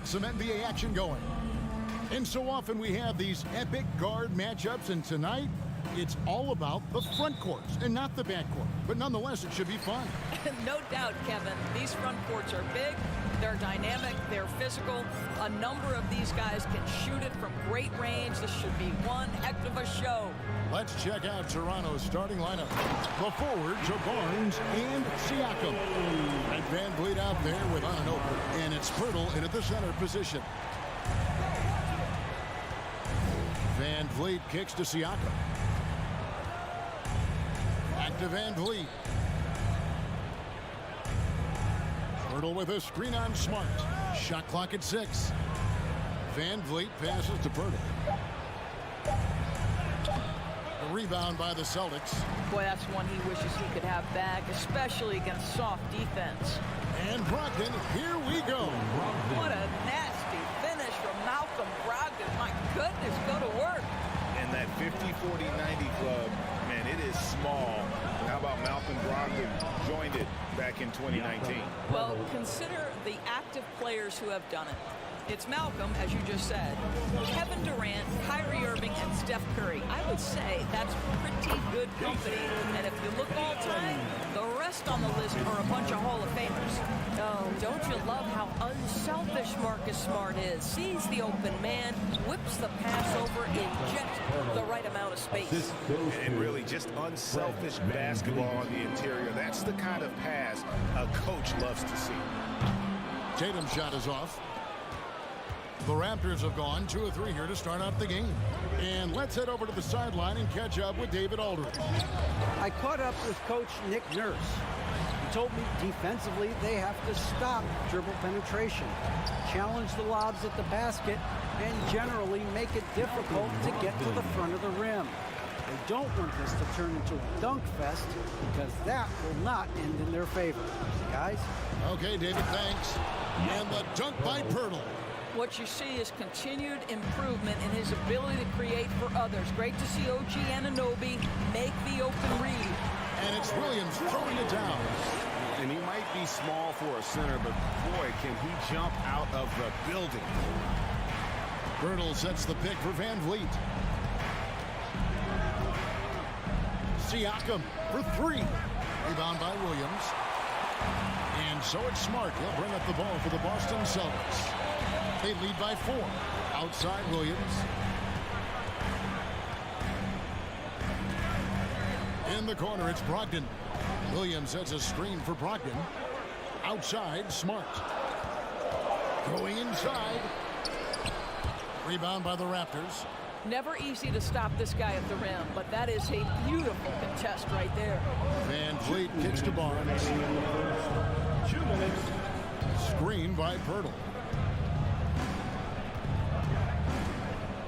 get some NBA action going. And so often we have these epic guard matchups, and tonight it's all about the front courts and not the back court. But nonetheless, it should be fun. No doubt, Kevin. These front courts are big, they're dynamic, they're physical. A number of these guys can shoot it from great range. This should be one heck of a show. Let's check out Toronto's starting lineup. The forwards are Barnes and Siakam. And Van Vliet out there with Anunoby. And it's Pirtle in at the center position. Van Vliet kicks to Siakam. Back to Van Vliet. Pirtle with a screen on Smart. Shot clock at 6. Van Vliet passes to Pirtle. The rebound by the Celtics. Boy, that's one he wishes he could have back, especially against soft defense. And Brogdon, here we go. What a nasty finish from Malcolm Brogdon. My goodness, go to work. And that 50-40-90 club, man, it is small. How about Malcolm Brogdon joined it back in 2019? Well, consider the active players who have done it. It's Malcolm, as you just said, Kevin Durant, Kyrie Irving, and Steph Curry. I would say that's pretty good company. And if you look all time, the rest on the list are a bunch of Hall of Famers. Oh, don't you love how unselfish Marcus Smart is? Sees the open man, whips the pass over in just the right amount of space. And really just unselfish basketball on the interior. That's the kind of pass a coach loves to see. Tatum's shot is off. The Raptors have gone 2 of 3 here to start out the game. And let's head over to the sideline and catch up with David Aldridge. I caught up with Coach Nick Nurse. He told me defensively they have to stop dribble penetration, challenge the lobs at the basket, and generally make it difficult to get to the front of the rim. They don't want this to turn into a dunk fest because that will not end in their favor. Guys? Okay, David, thanks. And the dunk by Pirtle. What you see is continued improvement in his ability to create for others. Great to see OG Anunoby make the open read. And it's Williams throwing it down. And he might be small for a center, but boy, can he jump out of the building. Pirtle sets the pick for Van Vliet. Siakam for 3. Rebound by Williams. And so it's Smart. He'll bring up the ball for the Boston Celtics. They lead by 4. Outside Williams. In the corner, it's Brogdon. Williams sets a screen for Brogdon. Outside, Smart. Going inside. Rebound by the Raptors. Never easy to stop this guy at the rim, but that is a beautiful contest right there. Van Vliet kicks to Barnes. 2 minutes. Screen by Pirtle.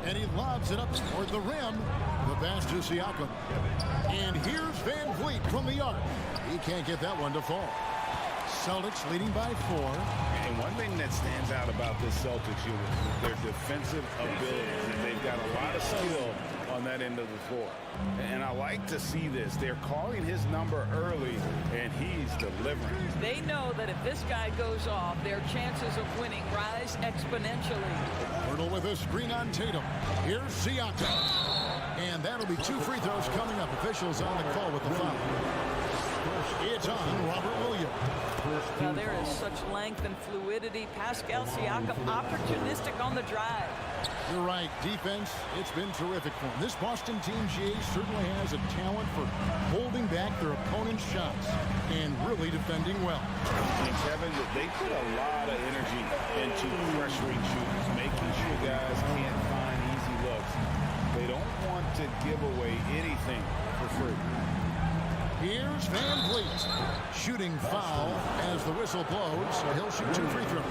And he lobs it up toward the rim. The pass to Siakam. And here's Van Vliet from the arc. He can't get that one to fall. Celtics leading by 4. And one thing that stands out about this Celtics unit, their defensive ability. And they've got a lot of skill on that end of the floor. And I like to see this. They're calling his number early, and he's delivering. They know that if this guy goes off, their chances of winning rise exponentially. Pirtle with a screen on Tatum. Here's Siakam. And that'll be 2 free throws coming up. Officials on the call with the foul. It's on Robert Williams. Now there is such length and fluidity. Pascal Siakam opportunistic on the drive. You're right. Defense, it's been terrific for him. This Boston team, GA, certainly has a talent for holding back their opponent's shots and really defending well. And Kevin, they put a lot of energy into pressuring shooters, making sure guys can't find easy looks. They don't want to give away anything for free. Here's Van Vliet. Shooting foul as the whistle blows. He'll shoot 2 free throws.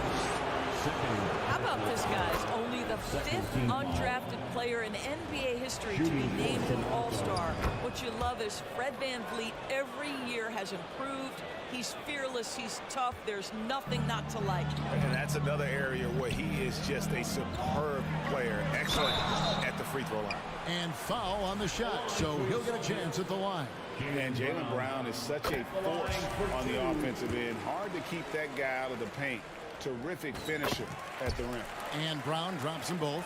How about this, guys? Only the 5th undrafted player in NBA history to be named an All-Star. What you love is Fred Van Vliet every year has improved. He's fearless. He's tough. There's nothing not to like. And that's another area where he is just a superb player. Excellent at the free throw line. And foul on the shot, so he'll get a chance at the line. And Jaylen Brown is such a force on the offensive end. Hard to keep that guy out of the paint. terrific finisher at the rim. And Brown drops them both.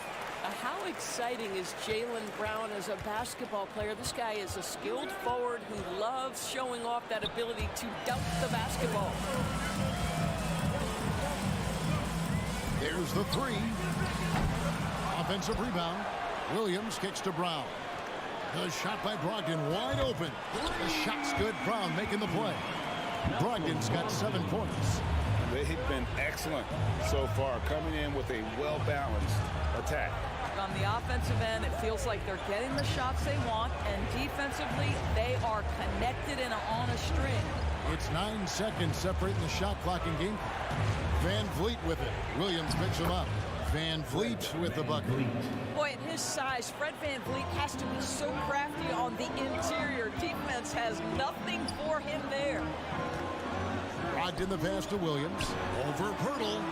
How exciting is Jaylen Brown as a basketball player? This guy is a skilled forward who loves showing off that ability to dunk the basketball. There's the three. Offensive rebound. Williams kicks to Brown. The shot by Brogdon wide open. The shot's good. Brown making the play. Brogdon's got 7 points. They've been excellent so far, coming in with a well-balanced attack. On the offensive end, it feels like they're getting the shots they want, and defensively, they are connected and on a string. It's 9 seconds separating the shot clock and game clock. Van Vliet with it. Williams picks him up. Van Vliet with the bucket. Boy, at his size, Fred Van Vliet has to be so crafty on the interior. Defense has nothing for him there. Brogdon the pass to Williams. Over Pirtle.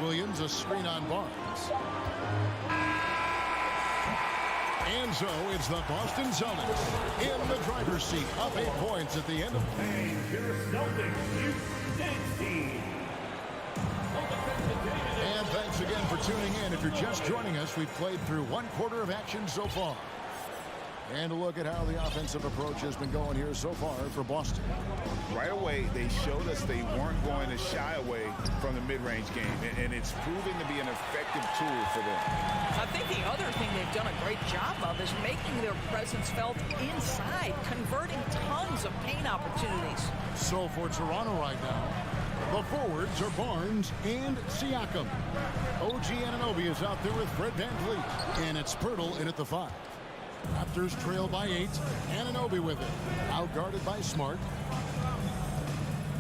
Williams a screen on Barnes. And so it's the Boston Celtics in the driver's seat, up 8 points at the end of the game. Your Celtics Youth Team. And thanks again for tuning in. If you're just joining us, we've played through 1/4 of action so far. And a look at how the offensive approach has been going here so far for Boston. Right away, they showed us they weren't going to shy away from the mid-range game, and it's proving to be an effective tool for them. I think the other thing they've done a great job of is making their presence felt inside, converting tons of paint opportunities. So for Toronto right now, the forwards are Barnes and Siakam. OG Anunoby is out there with Fred Van Vliet, and it's Pirtle in at the 5. Raptors trail by 8. Anunoby with it. Outguarded by Smart.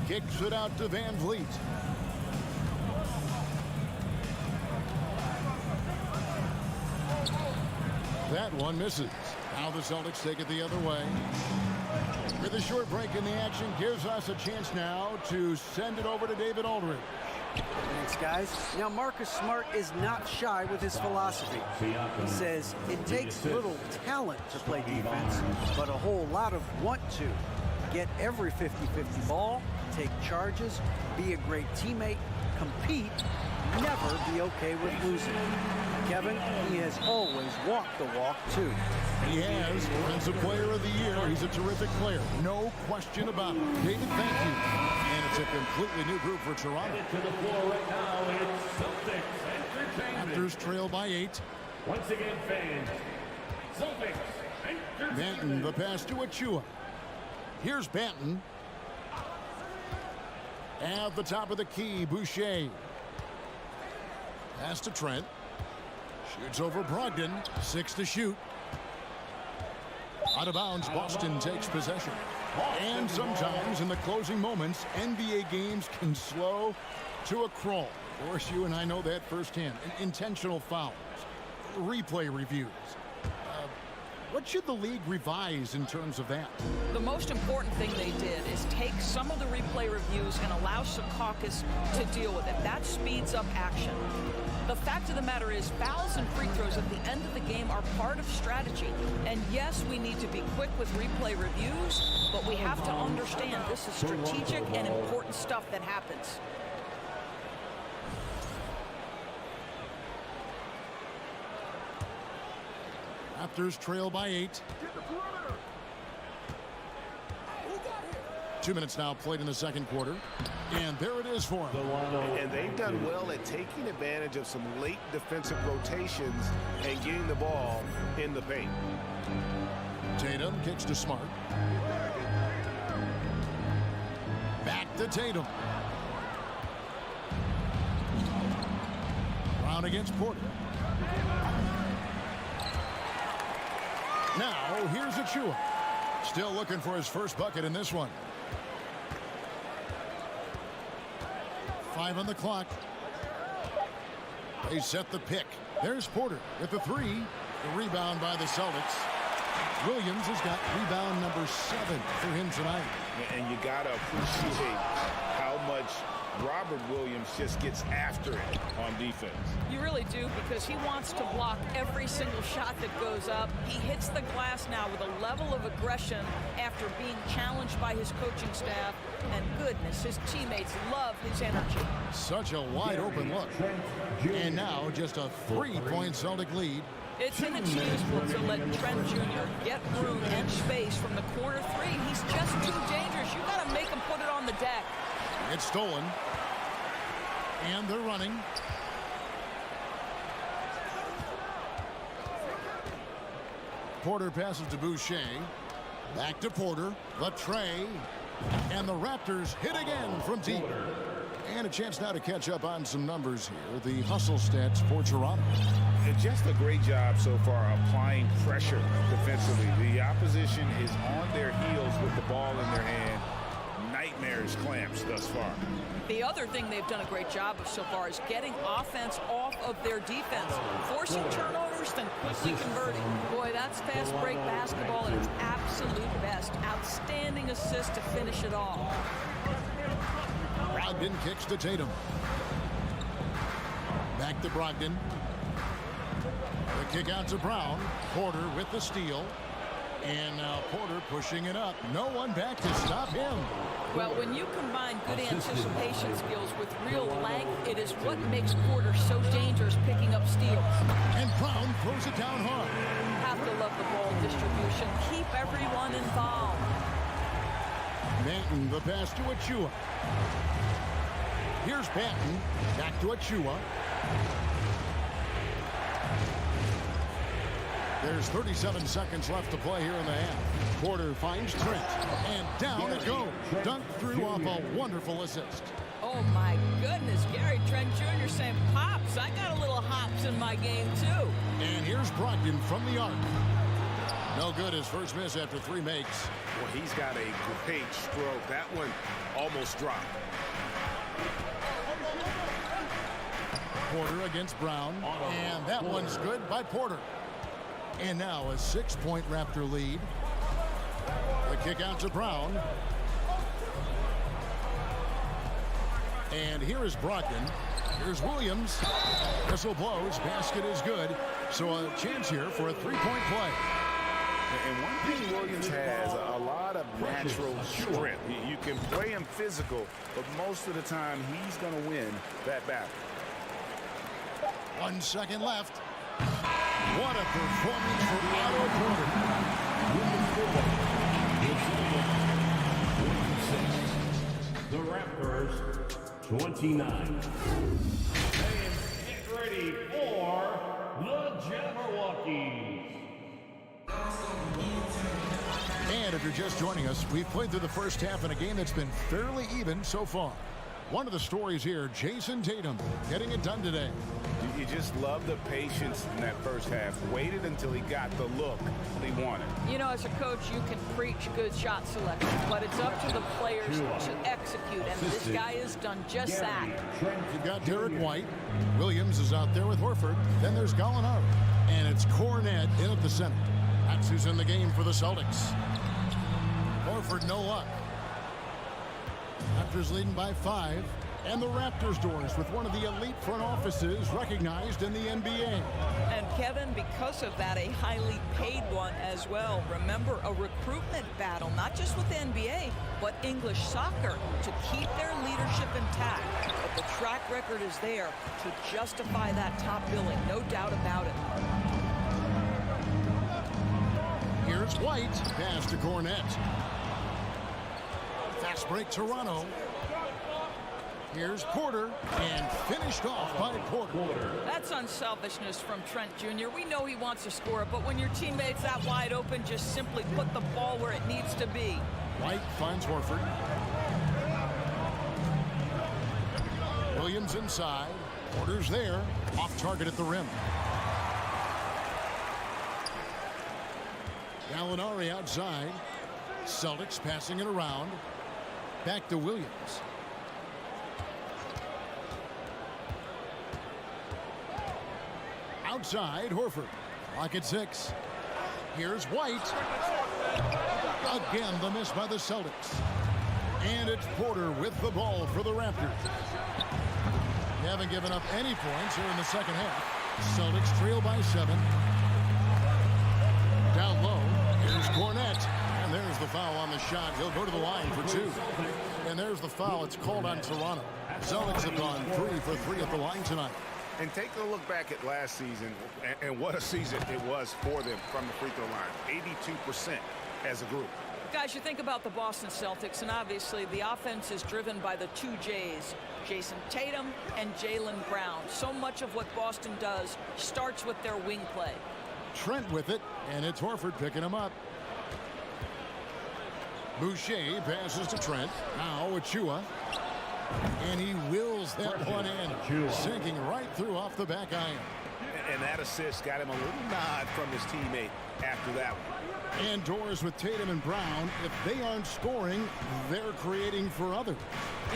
Kicks it out to Van Vliet. That one misses. Now the Celtics take it the other way. With a short break in the action, gives us a chance now to send it over to David Aldridge. Thanks, guys. Now, Marcus Smart is not shy with his philosophy. He says it takes little talent to play defense, but a whole lot of want to. Get every 50-50 ball, take charges, be a great teammate, compete, never be okay with losing. Kevin, he has always walked the walk, too. He has Defensive Player of the Year. He's a terrific player. No question about it. David, thank you. And it's a completely new group for Toronto. To the floor right now, it's Celtics Entertainment. Raptors trail by 8. Once again, fans, Celtics Entertainment. Banton, the pass to Achua. Here's Banton. At the top of the key, Boucher. Pass to Trent. Shoots over Brogdon. 6 to shoot. Out of bounds, Boston takes possession. And sometimes in the closing moments, NBA games can slow to a crawl. Of course, you and I know that firsthand. Intentional fouls, replay reviews. What should the league revise in terms of that? The most important thing they did is take some of the replay reviews and allow Secaucus to deal with it. That speeds up action. The fact of the matter is fouls and free throws at the end of the game are part of strategy. And yes, we need to be quick with replay reviews, but we have to understand this is strategic and important stuff that happens. Raptors trail by 8. 2 minutes now played in the second quarter. And there it is for him. And they've done well at taking advantage of some late defensive rotations and getting the ball in the paint. Tatum kicks to Smart. Back to Tatum. Brown against Porter. Now, here's Achua. Still looking for his first bucket in this one. 5 on the clock. They set the pick. There's Porter with the 3. The rebound by the Celtics. Williams has got rebound number 7 for him tonight. And you got to appreciate how much Robert Williams just gets after it on defense. You really do, because he wants to block every single shot that goes up. He hits the glass now with a level of aggression after being challenged by his coaching staff. And goodness, his teammates love his energy. Such a wide open look. And now just a 3-point Celtic lead. It's inexcusable to let Trent Jr. get room and space from the corner three. He's just too dangerous. You got to make him put it on the deck. It's stolen. And they're running. Porter passes to Boucher. Back to Porter. The tray. And the Raptors hit again from deep. And a chance now to catch up on some numbers here. The hustle stats for Toronto. Just a great job so far applying pressure defensively. The opposition is on their heels with the ball in their hand. Nightmares clamps thus far. The other thing they've done a great job of so far is getting offense off of their defense, forcing turnovers, then quickly converting. Boy, that's fast break basketball at its absolute best. Outstanding assist to finish it off. Brogdon kicks to Tatum. Back to Brogdon. The kick out to Brown. Porter with the steal. And now Porter pushing it up. No one back to stop him. Well, when you combine good anticipation skills with real length, it is what makes Porter so dangerous picking up steals. And Brown throws it down hard. Have to love the ball distribution. Keep everyone involved. Banton, the pass to Achua. Here's Banton. Back to Achua. There's 37 seconds left to play here in the half. Porter finds Trent. And down it goes. Dunked through off a wonderful assist. Oh, my goodness. Gary Trent Jr. saying, Pops, I got a little hops in my game, too. And here's Brogdon from the arc. No good. His first miss after 3 makes. Well, he's got a great stroke. That one almost dropped. Porter against Brown. And that one's good by Porter. And now a 6-point Raptor lead. The kick out to Brown. And here is Brogdon. Here's Williams. Whistle blows. Basket is good. So a chance here for a 3-point play. And one thing Williams has, a lot of natural strength. You can play him physical, but most of the time he's going to win that battle. 1 second left. What a performance for Otto The Raptors, 29. And get ready for the Jabberwockies. And if you're just joining us, we've played through the first half in a game that's been fairly even so far. One of the stories here, Jason Tatum getting it done today. You just love the patience in that first half. Waited until he got the look he wanted. You know, as a coach, you can preach good shot selection, but it's up to the players to execute, and this guy has done just that. You've got Derek White. Williams is out there with Horford. Then there's Gallinari. And it's Cornet in at the center. That's who's in the game for the Celtics. Horford, no luck. Raptors leading by 5. And the Raptors doors with one of the elite front offices recognized in the NBA. And Kevin, because of that, a highly paid one as well. Remember, a recruitment battle, not just with the NBA, but English soccer to keep their leadership intact. But the track record is there to justify that top billing, no doubt about it. Here's White, pass to Cornet. Fast break Toronto. Here's Porter, and finished off by Porter. That's unselfishness from Trent Jr. We know he wants to score, but when your teammate's that wide open, just simply put the ball where it needs to be. White finds Horford. Williams inside. Porter's there. Off target at the rim. Gallinari outside. Celtics passing it around. Back to Williams. Outside, Horford. Clock at 6. Here's White. Again, the miss by the Celtics. And it's Porter with the ball for the Raptors. They haven't given up any points here in the second half. Celtics trail by 7. Down low, here's Cornette. And there's the foul on the shot. He'll go to the line for 2. And there's the foul. It's called on Toronto. Celtics have gone 3 for 3 at the line tonight. And take a look back at last season, and what a season it was for them from the free throw line. 82% as a group. Guys, you think about the Boston Celtics, and obviously the offense is driven by the 2 J's, Jason Tatum and Jaylen Brown. So much of what Boston does starts with their wing play. Trent with it, and it's Horford picking him up. Boucher passes to Trent. Now Achua. And he wills that one in, sinking right through off the back iron. And that assist got him a little nod from his teammate after that one. And doors with Tatum and Brown. If they aren't scoring, they're creating for others.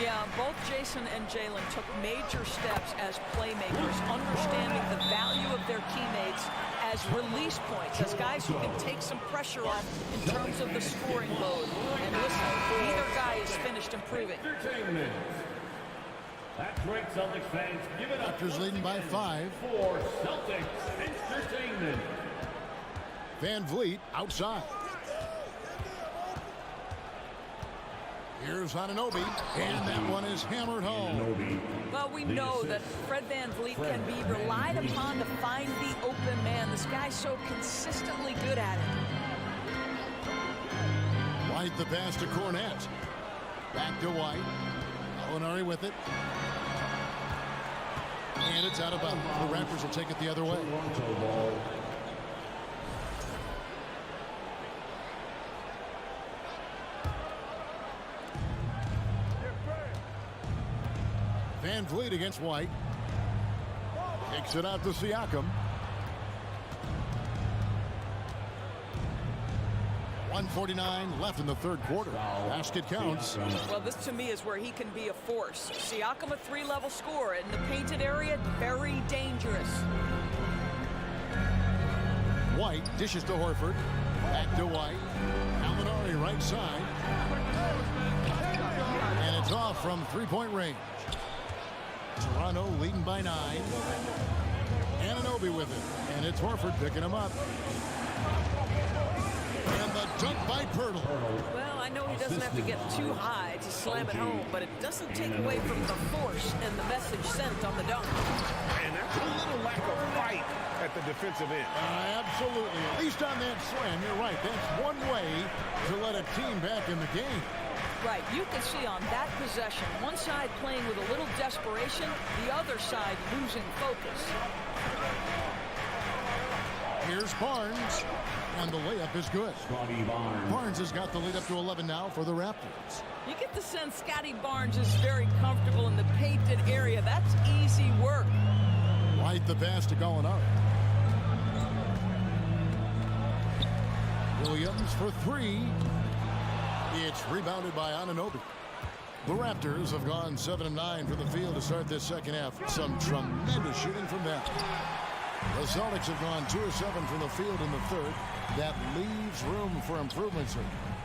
Yeah, both Jason and Jaylen took major steps as playmakers, understanding the value of their teammates as release points, as guys who can take some pressure off in terms of the scoring load. And listen, neither guy is finished improving. That's right, Celtics fans. Give it up. Raptors leading by 5. For Celtics Entertainment. Van Vliet outside. Here's Anunoby, and that one is hammered home. Well, we know that Fred Van Vliet can be relied upon to find the open man. This guy's so consistently good at it. White the pass to Cornette. Back to White. Gallinari with it. And it's out of bounds. The Raptors will take it the other way. Van Vliet against White. Kicks it out to Siakam. 1:49 left in the third quarter. Basket counts. Well, this to me is where he can be a force. Siakam, a 3-level scorer in the painted area, very dangerous. White dishes to Horford. Back to White. Gallinari right side. And it's off from 3-point range. Toronto leading by 9. Anunoby with it. And it's Horford picking him up. And the dunk by Pirtle. Well, I know he doesn't have to get too high to slam it home, but it doesn't take away from the force and the message sent on the dunk. And that's a little lack of fight at the defensive end. Absolutely. At least on that slam, you're right. That's one way to let a team back in the game. Right, you can see on that possession, one side playing with a little desperation, the other side losing focus. Here's Barnes, and the layup is good. Barnes has got the lead up to 11 now for the Raptors. You get the sense Scotty Barnes is very comfortable in the painted area. That's easy work. White the pass to Gallinari. Williams for 3. It's rebounded by Anunoby. The Raptors have gone 7 of 9 from the field to start this second half. Some tremendous shooting from them. The Celtics have gone 2 of 7 from the field in the third. That leaves room for improvements.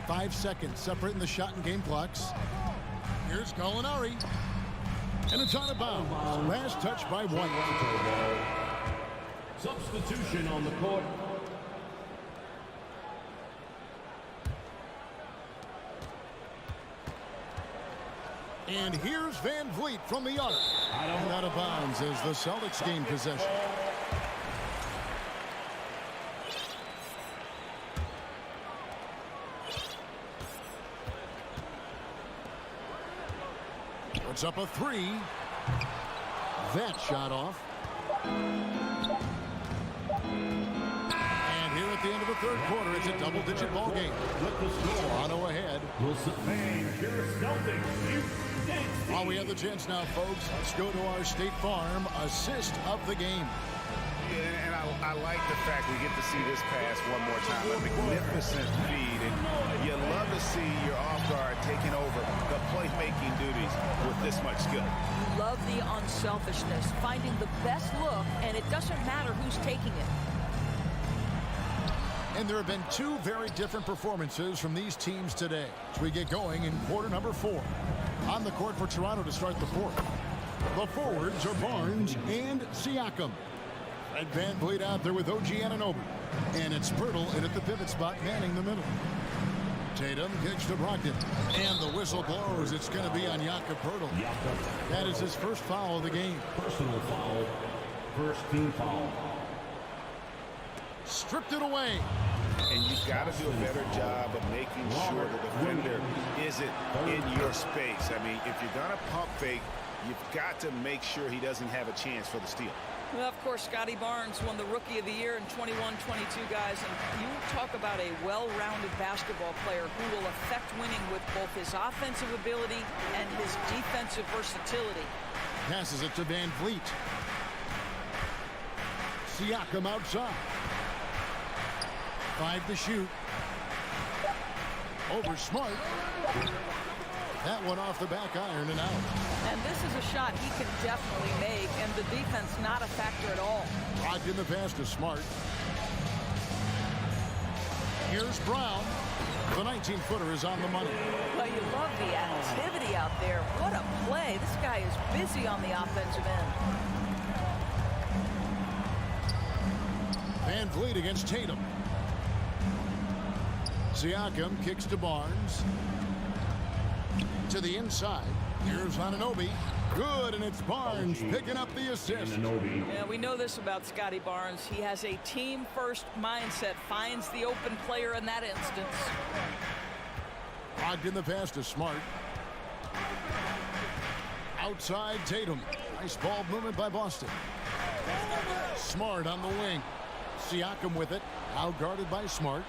5 seconds separating the shot and game clocks. Here's Gallinari. And it's out of bounds. Last touch by White. Substitution on the court. And here's Van Vliet from the arc. And out of bounds as the Celtics gain possession. Puts up a 3. That shot off. And here at the end of the third quarter, it's a double-digit ball game. Toronto ahead. While we have the chance now, folks, let's go to our State Farm assist of the game. Yeah, and I like the fact we get to see this pass one more time. A magnificent feed, and you love to see your off-guard taking over the playmaking duties with this much skill. You love the unselfishness, finding the best look, and it doesn't matter who's taking it. And there have been two very different performances from these teams today as we get going in quarter number 4. On the court for Toronto to start the fourth. The forwards are Barnes and Siakam. Fred VanVleet out there with OG Anunoby. And it's Pirtle in at the pivot spot, manning the middle. Tatum kicks to Brogdon. And the whistle blows. It's going to be on Jakob Pirtle. That is his first foul of the game. Personal foul. First team foul. Stripped it away. And you've got to do a better job of making sure the defender isn't in your space. I mean, if you're going to pump fake, you've got to make sure he doesn't have a chance for the steal. Well, of course, Scotty Barnes won the Rookie of the Year in 21-22, guys. And you talk about a well-rounded basketball player who will affect winning with both his offensive ability and his defensive versatility. Passes it to VanVleet. Siakam outside. 5 to shoot. Over Smart. That one off the back iron and out. And this is a shot he can definitely make, and the defense not a factor at all. Brogdon the pass to Smart. Here's Brown. The 19-footer is on the money. Well, you love the activity out there. What a play. This guy is busy on the offensive end. VanVleet against Tatum. Siakam kicks to Barnes. To the inside. Here's Anunoby. Good, and it's Barnes picking up the assist. Yeah, we know this about Scotty Barnes. He has a team-first mindset. Finds the open player in that instance. Brogdon the pass to Smart. Outside Tatum. Nice ball movement by Boston. Smart on the wing. Siakam with it. Out guarded by Smart.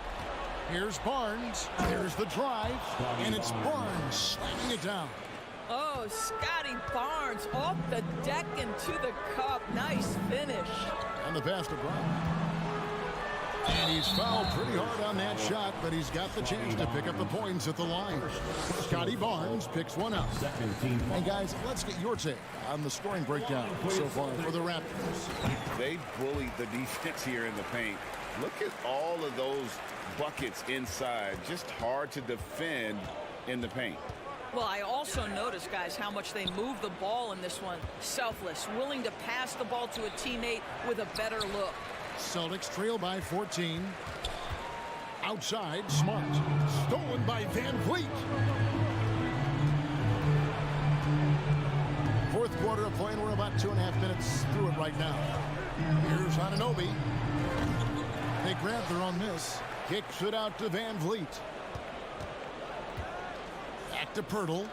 Here's Barnes. Here's the drive. And it's Barnes slamming it down. Oh, Scotty Barnes off the deck into the cup. Nice finish. And the pass to Brown. And he's fouled pretty hard on that shot, but he's got the chance to pick up the points at the line. Scotty Barnes picks one up. And guys, let's get your take on the scoring breakdown so far for the Raptors. They bullied the defense here in the paint. Look at all of those buckets inside. Just hard to defend in the paint. Well, I also noticed, guys, how much they move the ball in this one. Selfless, willing to pass the ball to a teammate with a better look. Celtics trail by 14. Outside, Smart. Stolen by VanVleet. Fourth quarter of play, and we're about 2.5 minutes through it right now. Here's Anunoby. They grab their own miss. Kicks it out to VanVleet. Back to Pirtle.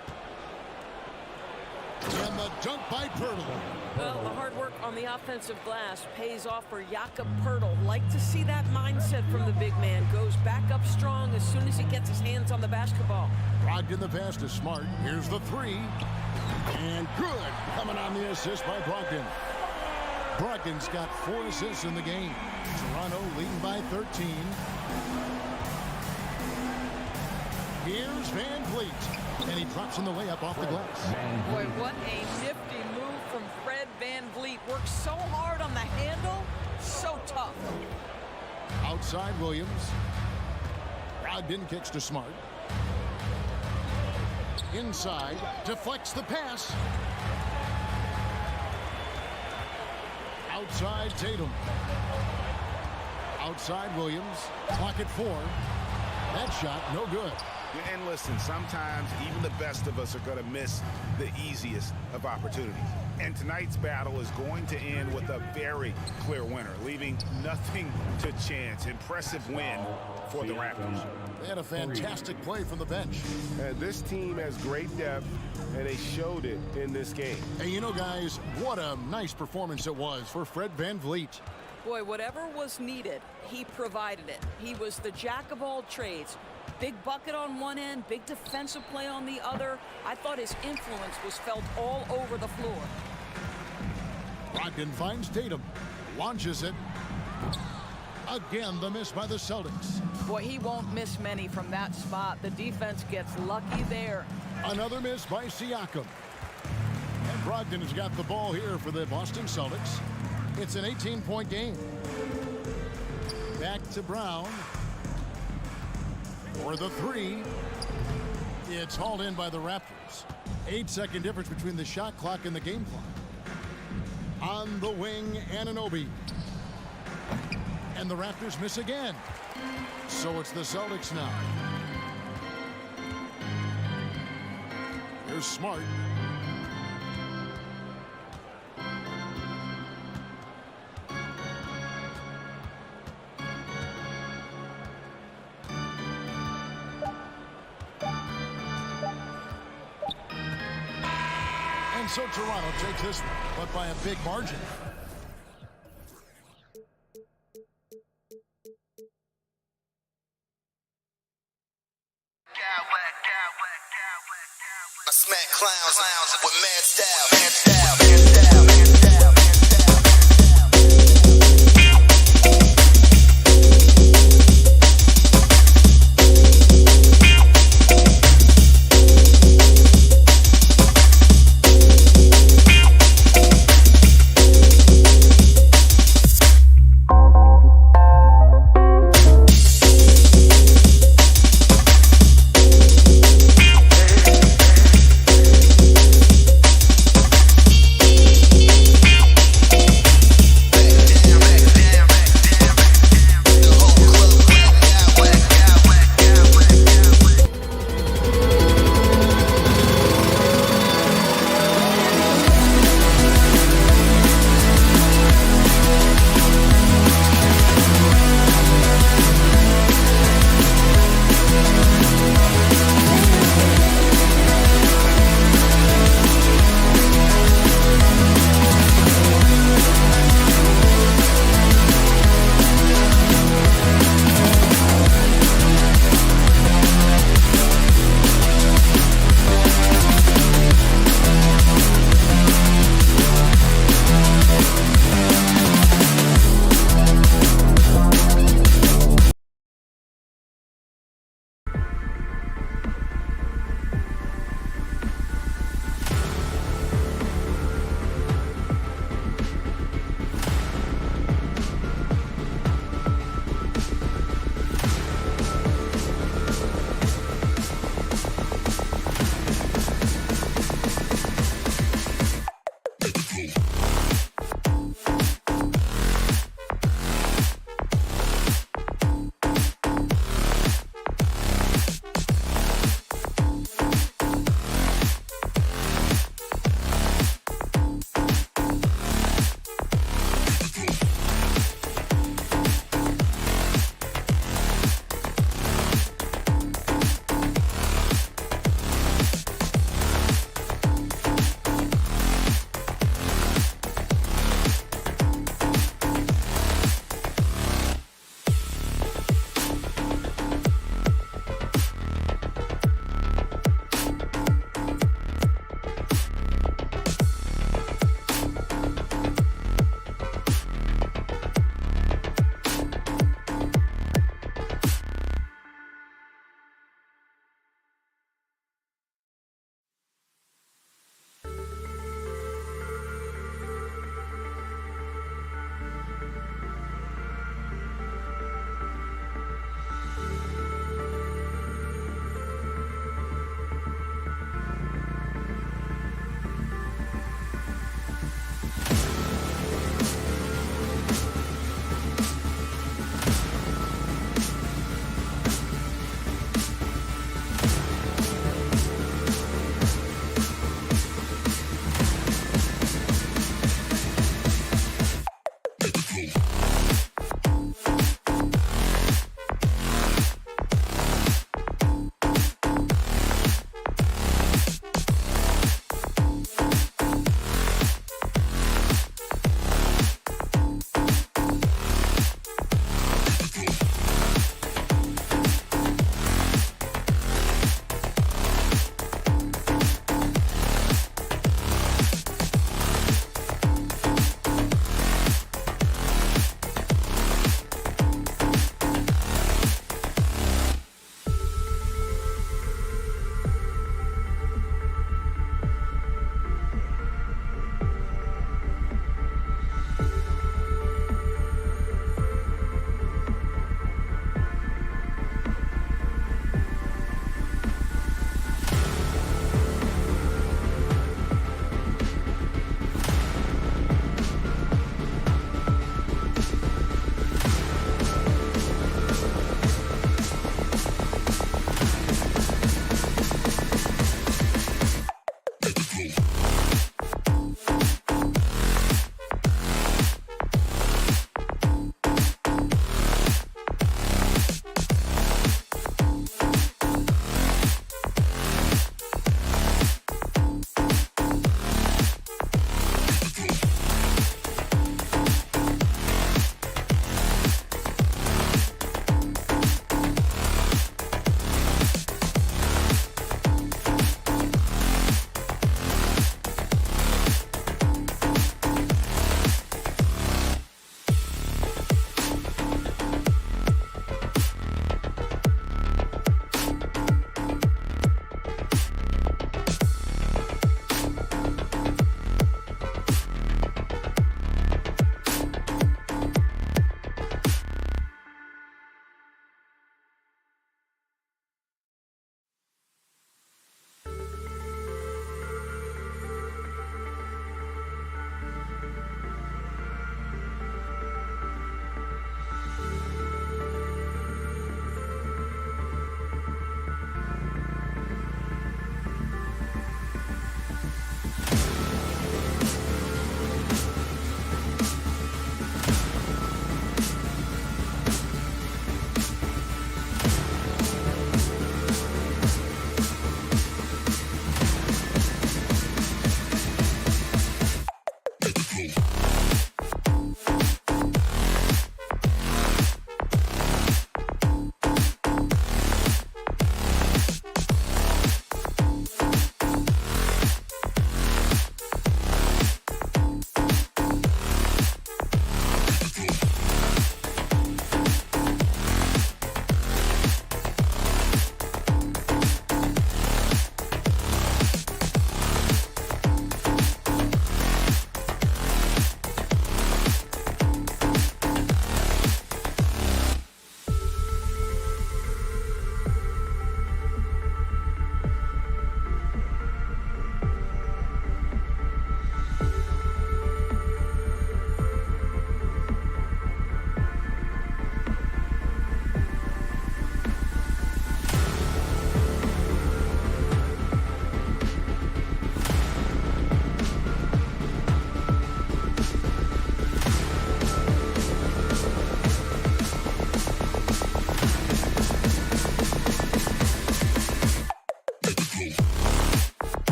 And the dunk by Pirtle. Well, the hard work on the offensive glass pays off for Jakob Pirtle. Like to see that mindset from the big man. Goes back up strong as soon as he gets his hands on the basketball. Brogdon the pass to Smart. Here's the three. And good. Coming on the assist by Brogdon. Brogdon's got 4 assists in the game. Toronto leading by 13. Here's VanVleet. And he drops in the layup off the glass. Boy, what a nifty move from Fred VanVleet. Works so hard on the handle. So tough. Outside Williams. Brogdon kicks to Smart. Inside. Deflects the pass. Outside Tatum. Outside Williams. Clock at 4. That shot no good. And listen, sometimes even the best of us are going to miss the easiest of opportunities. And tonight's battle is going to end with a very clear winner, leaving nothing to chance. Impressive win for the Raptors. They had a fantastic play from the bench. This team has great depth, and they showed it in this game. And you know, guys, what a nice performance it was for Fred VanVleet. Boy, whatever was needed, he provided it. He was the jack of all trades. Big bucket on one end, big defensive play on the other. I thought his influence was felt all over the floor. Brogdon finds Tatum. Launches it. Again, the miss by the Celtics. Boy, he won't miss many from that spot. The defense gets lucky there. Another miss by Siakam. And Brogdon has got the ball here for the Boston Celtics. It's an 18-point game. Back to Brown. For the three, it's hauled in by the Raptors. 8-second difference between the shot clock and the game clock. On the wing, Anunoby. And the Raptors miss again. So it's the Celtics now. Here's Smart. And so Toronto takes this one, but by a big margin. I smack clowns with mad style.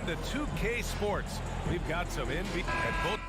into 2K Sports. We've got some NBA at both.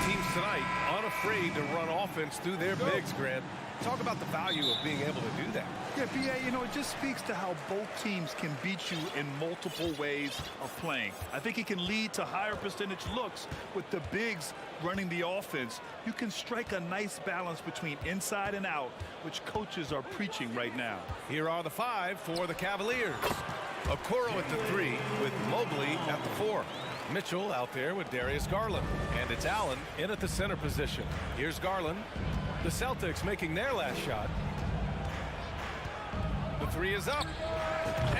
Teams tonight unafraid to run offense through their bigs, Grant. Talk about the value of being able to do that. Yeah, B.A., you know, it just speaks to how both teams can beat you in multiple ways of playing. I think it can lead to higher percentage looks with the bigs running the offense. You can strike a nice balance between inside and out, which coaches are preaching right now. Here are the 5 for the Cavaliers. Okoro at the 3 with Mobley at the 4. Mitchell out there with Darius Garland. And it's Allen in at the center position. Here's Garland. The Celtics making their last shot. The 3 is up.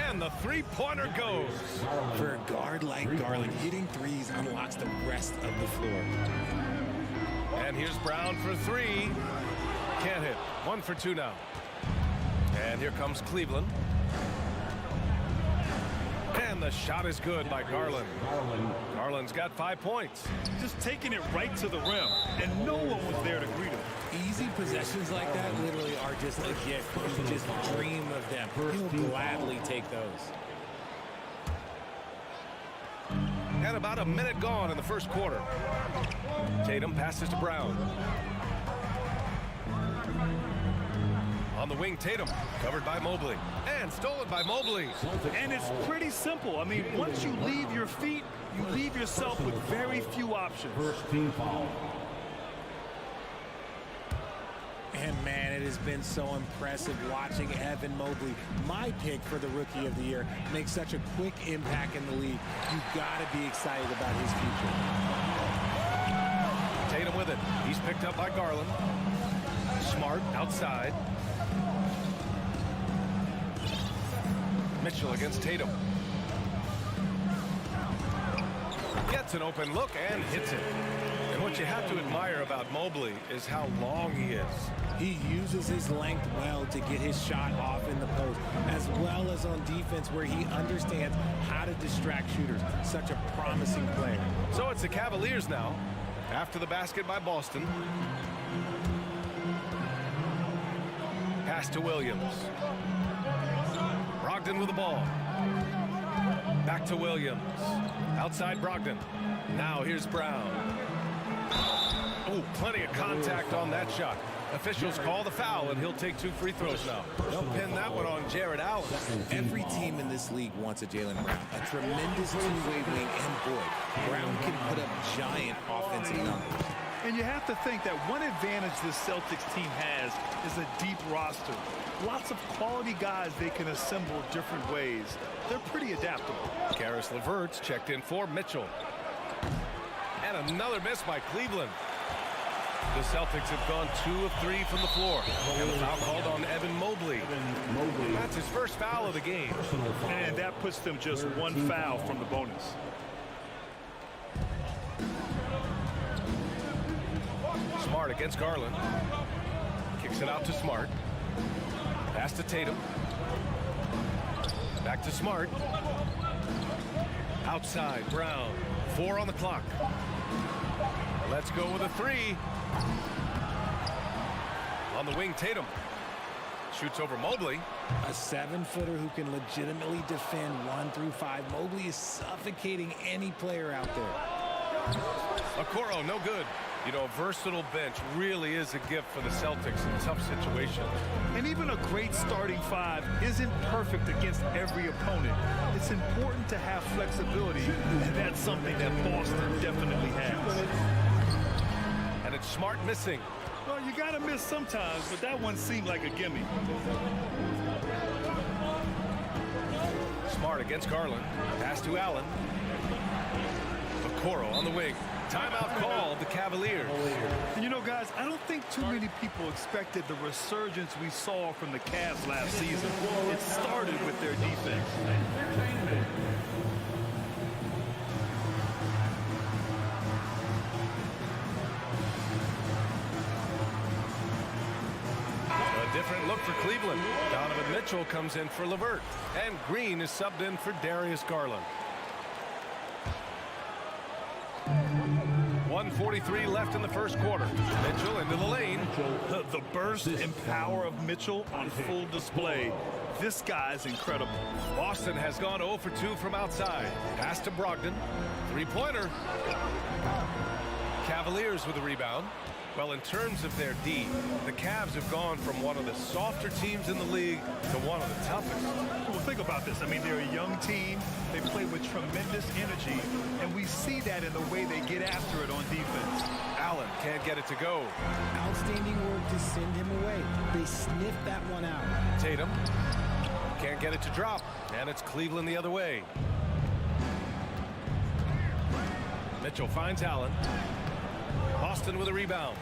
And the three-pointer goes. For a guard like Garland, hitting threes unlocks the rest of the floor. And here's Brown for 3. Can't hit. 1 for 2 now. And here comes Cleveland. And the shot is good by Garland. Garland's got 5 points. Just taking it right to the rim, and no one was there to greet him. Easy possessions like that literally are just a gift. You just dream of them. He'll gladly take those. And about a minute gone in the first quarter. Tatum passes to Brown. On the wing, Tatum, covered by Mobley, and stolen by Mobley. And it's pretty simple. I mean, once you leave your feet, you leave yourself with very few options. First team foul. And man, it has been so impressive watching Evan Mobley, my pick for the Rookie of the Year, make such a quick impact in the league. You've got to be excited about his future. Tatum with it. He's picked up by Garland. Smart outside. Mitchell against Tatum. Gets an open look and hits it. And what you have to admire about Mobley is how long he is. He uses his length well to get his shot off in the post, as well as on defense where he understands how to distract shooters. Such a promising player. So it's the Cavaliers now, after the basket by Boston. Pass to Williams. Brogdon with the ball. Back to Williams. Outside Brogdon. Now here's Brown. Oh, plenty of contact on that shot. Officials call the foul, and he'll take 2 free throws now. They'll pin that one on Jared Allen. Every team in this league wants a Jaylen Brown. A tremendous two-way wing, and boy, Brown can put up giant offensive numbers. And you have to think that one advantage this Celtics team has is a deep roster. Lots of quality guys they can assemble different ways. They're pretty adaptable. Karis LeVert's checked in for Mitchell. And another miss by Cleveland. The Celtics have gone 2 of 3 from the floor. And the foul called on Evan Mobley. That's his first foul of the game. And that puts them just 1 foul from the bonus. Smart against Garland. Kicks it out to Smart. Pass to Tatum. Back to Smart. Outside, Brown. 4 on the clock. Let's go with a 3. On the wing, Tatum. Shoots over Mobley. A 7-footer who can legitimately defend 1 through 5. Mobley is suffocating any player out there. Okoro, no good. You know, a versatile bench really is a gift for the Celtics in tough situations. And even a great starting 5 isn't perfect against every opponent. It's important to have flexibility, and that's something that Boston definitely has. And it's Smart missing. Well, you got to miss sometimes, but that one seemed like a gimme. Smart against Garland. Pass to Allen. Okoro on the wing. Timeout called the Cavaliers. And you know, guys, I don't think too many people expected the resurgence we saw from the Cavs last season. It started with their defense. Different look for Cleveland. Donovan Mitchell comes in for LeVert. And Green is subbed in for Darius Garland. 1:43 left in the first quarter. Mitchell into the lane. The burst and power of Mitchell on full display. This guy's incredible. Boston has gone 0 for 2 from outside. Pass to Brogdon. Three-pointer. Cavaliers with a rebound. Well, in terms of their D, the Cavs have gone from one of the softer teams in the league to one of the toughest. Well, think about this. I mean, they're a young team. They play with tremendous energy, and we see that in the way they get after it on defense. Allen can't get it to go. Outstanding work to send him away. They sniffed that one out. Tatum can't get it to drop, and it's Cleveland the other way. Mitchell finds Allen. Boston with a rebound.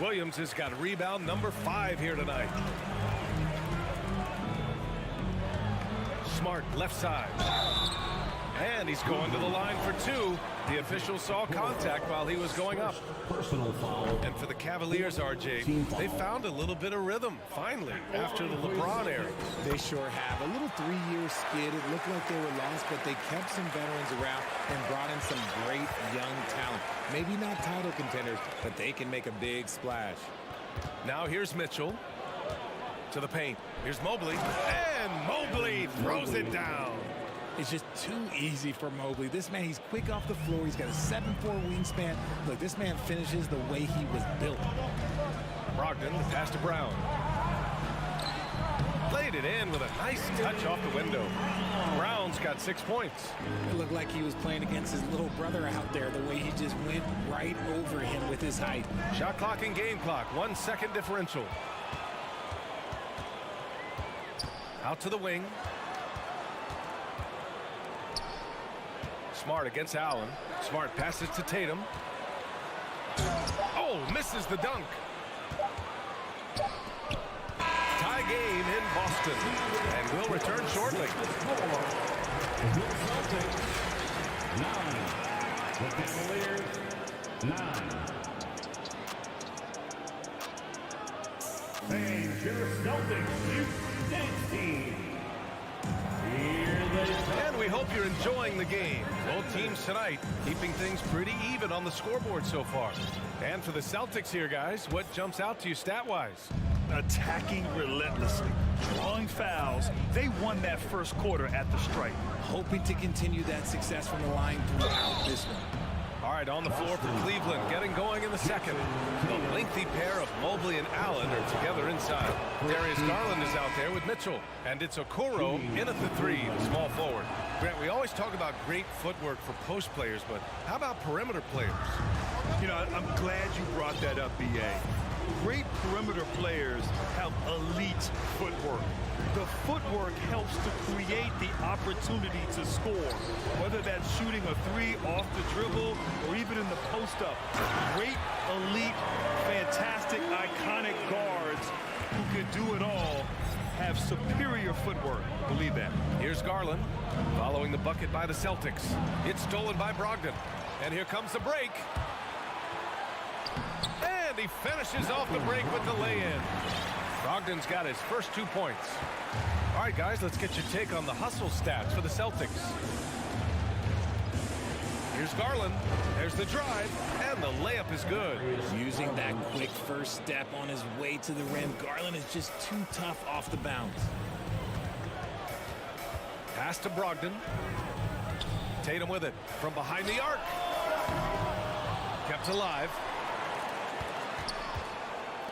Williams has got rebound number 5 here tonight. Smart left side. And he's going to the line for 2. The official saw contact while he was going up. Personal foul. And for the Cavaliers, RJ, they found a little bit of rhythm, finally, after the LeBron era. They sure have. A little 3-year skid. It looked like they were lost, but they kept some veterans around and brought in some great young talent. Maybe not title contenders, but they can make a big splash. Now here's Mitchell to the paint. Here's Mobley, and Mobley throws it down. It's just too easy for Mobley. This man, he's quick off the floor. He's got a 7'4" wingspan. Look, this man finishes the way he was built. Brogdon, the pass to Brown. Played it in with a nice touch off the window. Brown's got 6 points. It looked like he was playing against his little brother out there, the way he just went right over him with his height. Shot clock and game clock, 1 second differential. Out to the wing. Smart against Allen. Smart passes to Tatum. Oh, misses the dunk. Tie game in Boston. And we'll return shortly. The Celtics 9. The Cavaliers 9. Thank your Celtics, you 16. And we hope you're enjoying the game. Both teams tonight keeping things pretty even on the scoreboard so far. And for the Celtics here, guys, what jumps out to you stat-wise? Attacking relentlessly, drawing fouls. They won that first quarter at the stripe. Hoping to continue that success from the line throughout this one. All right, on the floor for Cleveland, getting going in the second. The lengthy pair of Mobley and Allen are together inside. Darius Garland is out there with Mitchell. And it's Okoro in at the 3, the small forward. Grant, we always talk about great footwork for post players, but how about perimeter players? You know, I'm glad you brought that up, B.A. Great perimeter players have elite footwork. The footwork helps to create the opportunity to score, whether that's shooting a 3 off the dribble or even in the post-up. Great, elite, fantastic, iconic guards who can do it all have superior footwork. Believe that. Here's Garland following the bucket by the Celtics. It's stolen by Brogdon. And here comes the break. And he finishes off the break with the lay-in. Brogdon's got his first 2 points. All right, guys, let's get your take on the hustle stats for the Celtics. Here's Garland. There's the drive, and the layup is good. Using that quick first step on his way to the rim, Garland is just too tough off the bounce. Pass to Brogdon. Tatum with it from behind the arc. Kept alive.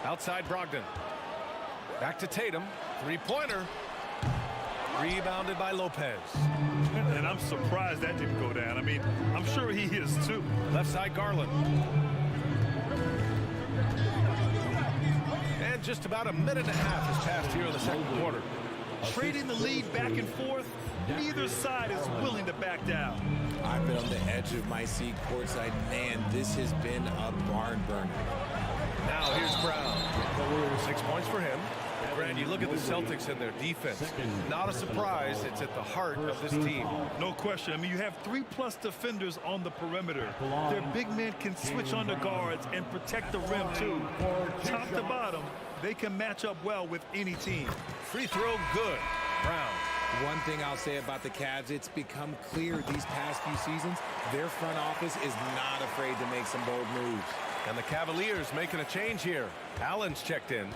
Outside Brogdon. Back to Tatum. Three-pointer. Rebounded by Lopez. And I'm surprised that didn't go down. I mean, I'm sure he is too. Left side Garland. And just about a minute and a half has passed here in the second quarter. Trading the lead back and forth. Neither side is willing to back down. I've been on the edge of my seat courtside. Man, this has been a barn burner. Now here's Brown. 6 points for him. Grant, you look at the Celtics and their defense. Not a surprise. It's at the heart of this team. No question. I mean, you have 3+ defenders on the perimeter. Their big men can switch on the guards and protect the rim, too. Top to bottom, they can match up well with any team. Free throw good. Brown. One thing I'll say about the Cavs, it's become clear these past few seasons, their front office is not afraid to make some bold moves. And the Cavaliers making a change here. Allen's checked in.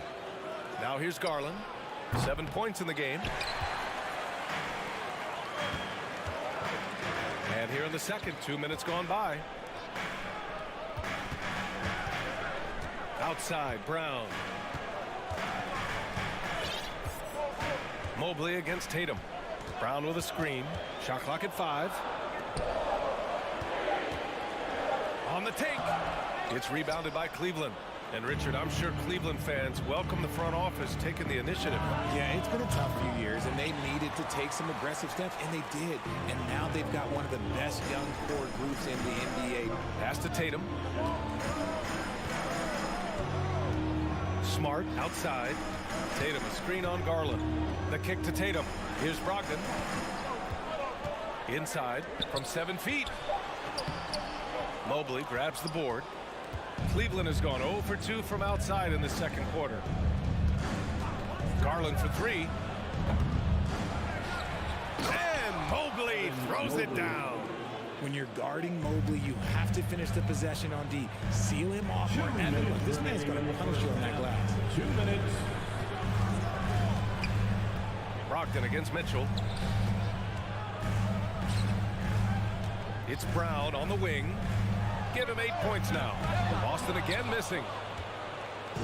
Now here's Garland. 7 points in the game. And here in the second, 2 minutes gone by. Outside, Brown. Mobley against Tatum. Brown with a screen. Shot clock at 5. On the take. It's rebounded by Cleveland. And Richard, I'm sure Cleveland fans welcome the front office taking the initiative. Yeah, it's been a tough few years, and they needed to take some aggressive steps, and they did. And now they've got one of the best young core groups in the NBA. Pass to Tatum. Smart outside. Tatum, a screen on Garland. The kick to Tatum. Here's Brogdon. Inside from 7 feet. Mobley grabs the board. Cleveland has gone 0 for 2 from outside in the second quarter. Garland for 3. And Mobley throws it down. When you're guarding Mobley, you have to finish the possession on D. Seal him off or Evan. This man's going to punish you on that glass. 2 minutes. Brogdon against Mitchell. It's Brown on the wing. Give him 8 points now. Boston again missing.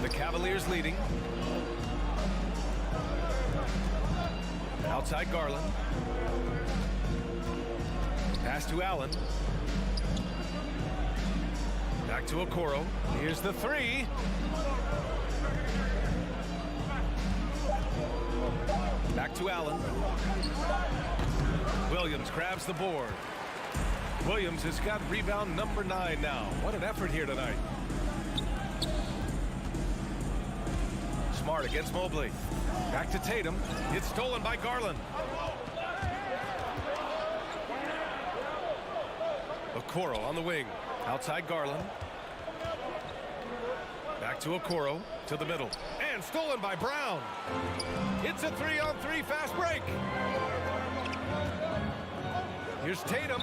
The Cavaliers leading. Outside Garland. Pass to Allen. Back to Okoro. Here's the 3. Back to Allen. Williams grabs the board. Williams has got rebound number 9 now. What an effort here tonight. Smart against Mobley. Back to Tatum. It's stolen by Garland. Okoro on the wing. Outside Garland. Back to Okoro. To the middle. And stolen by Brown. It's a 3-on-3 fast break. Here's Tatum.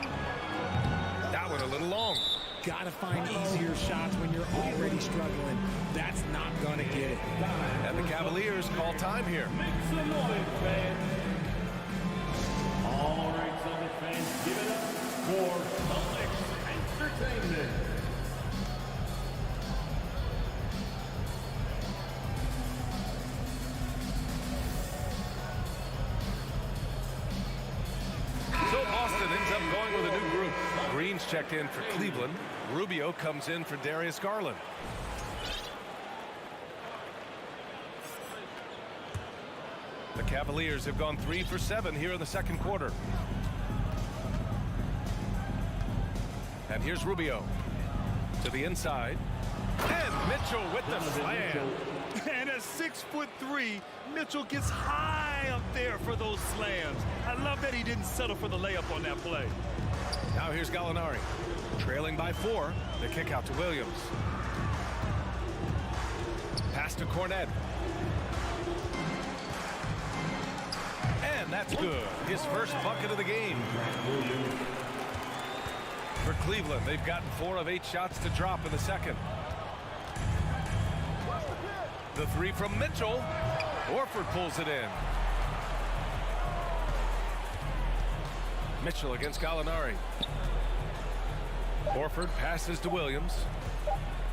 That one a little long. Gotta find easier shots when you're already struggling. That's not gonna get it. And the Cavaliers call time here. Make some noise, fans. All right, Celtics fans, give it up for Celtics Entertainment. So Boston ends up going with a new group. Green's checked in for Cleveland. Rubio comes in for Darius Garland. The Cavaliers have gone 3 for 7 here in the second quarter. And here's Rubio to the inside. And Mitchell with the slam. And at 6'3", Mitchell gets high up there for those slams. I love that he didn't settle for the layup on that play. Now here's Gallinari. Trailing by 4. The kick out to Williams. Pass to Cornet. And that's good. His first bucket of the game. For Cleveland, they've gotten 4 of 8 shots to drop in the second. The 3 from Mitchell. Horford pulls it in. Mitchell against Gallinari. Horford passes to Williams.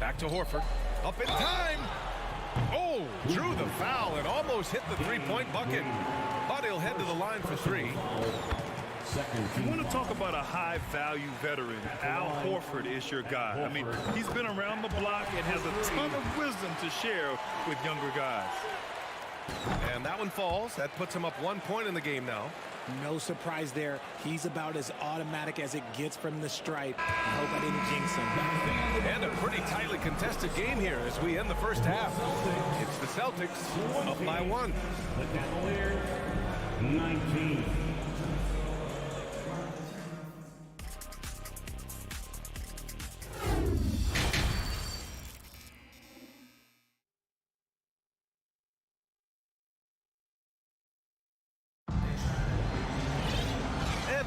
Back to Horford. Up in time. Oh, drew the foul and almost hit the 3-point bucket. But he'll head to the line for 3. You want to talk about a high-value veteran. Al Horford is your guy. I mean, he's been around the block and has a ton of wisdom to share with younger guys. And that one falls. That puts him up 1 point in the game now. No surprise there. He's about as automatic as it gets from the stripe. I hope I didn't jinx him. And a pretty tightly contested game here as we end the first half. It's the Celtics up by 1. The Cavaliers, 19.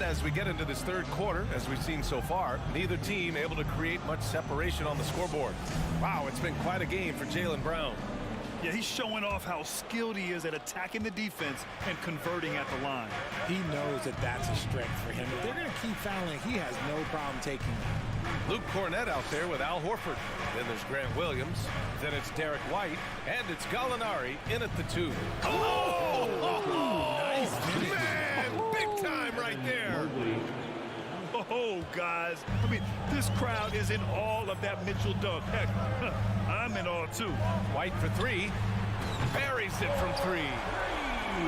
as we get into this third quarter, as we've seen so far. Neither team able to create much separation on the scoreboard. Wow, it's been quite a game for Jaylen Brown. Yeah, he's showing off how skilled he is at attacking the defense and converting at the line. He knows that that's a strength for him. If they're going to keep fouling, he has no problem taking them. Luke Cornett out there with Al Horford. Then there's Grant Williams. Then it's Derek White. And it's Gallinari in at the 2. Oh! Nice man! Big time right there. Oh, guys. I mean, this crowd is in awe of that Mitchell dunk. Heck, I'm in awe, too. White for 3. Buries it from 3.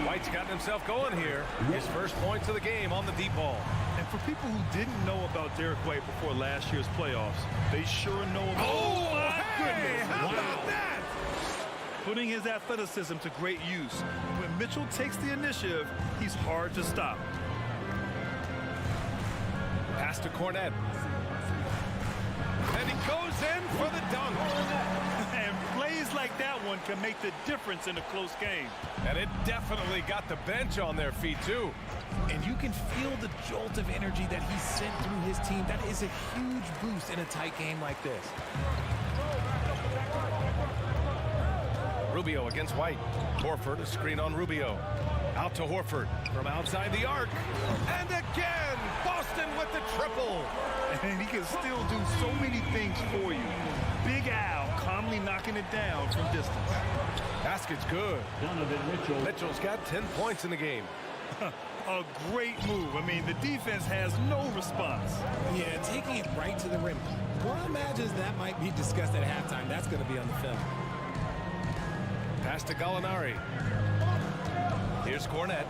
White's gotten himself going here. His first points of the game on the deep ball. And for people who didn't know about Derek White before last year's playoffs, they sure know about Oh, my goodness. How about that? Putting his athleticism to great use. When Mitchell takes the initiative, he's hard to stop. Pass to Cornett. And he goes in for the dunk. And plays like that one can make the difference in a close game. And it definitely got the bench on their feet, too. And you can feel the jolt of energy that he sent through his team. That is a huge boost in a tight game like this. Rubio against White. Horford, a screen on Rubio. Out to Horford from outside the arc. And again, Boston with the triple. And he can still do so many things for you. Big Al calmly knocking it down from distance. Basket's good. Mitchell's got 10 points in the game. A great move. I mean, the defense has no response. Yeah, taking it right to the rim. One imagines that might be discussed at halftime. That's going to be on the film. Pass to Gallinari. Here's Cornett.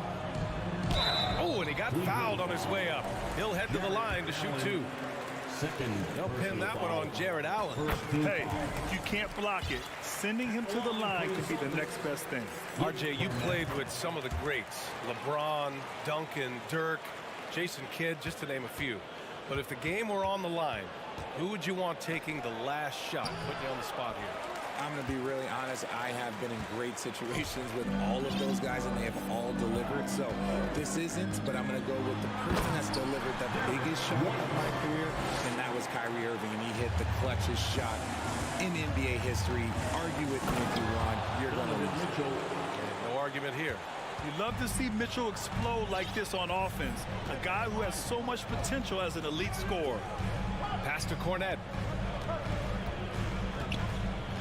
Oh, and he got fouled on his way up. He'll head to the line to shoot 2. They'll pin that one on Jared Allen. Hey, if you can't block it, sending him to the line could be the next best thing. RJ, you played with some of the greats. LeBron, Duncan, Dirk, Jason Kidd, just to name a few. But if the game were on the line, who would you want taking the last shot? Put you on the spot here. I'm going to be really honest. I have been in great situations with all of those guys, and they have all delivered. So this isn't, but I'm going to go with the person that's delivered the biggest shot of my career, and that was Kyrie Irving, and he hit the clutchest shot in NBA history. Argue with me if you want. You're going to lose. No argument here. You love to see Mitchell explode like this on offense. A guy who has so much potential as an elite scorer. Pass to Cornett.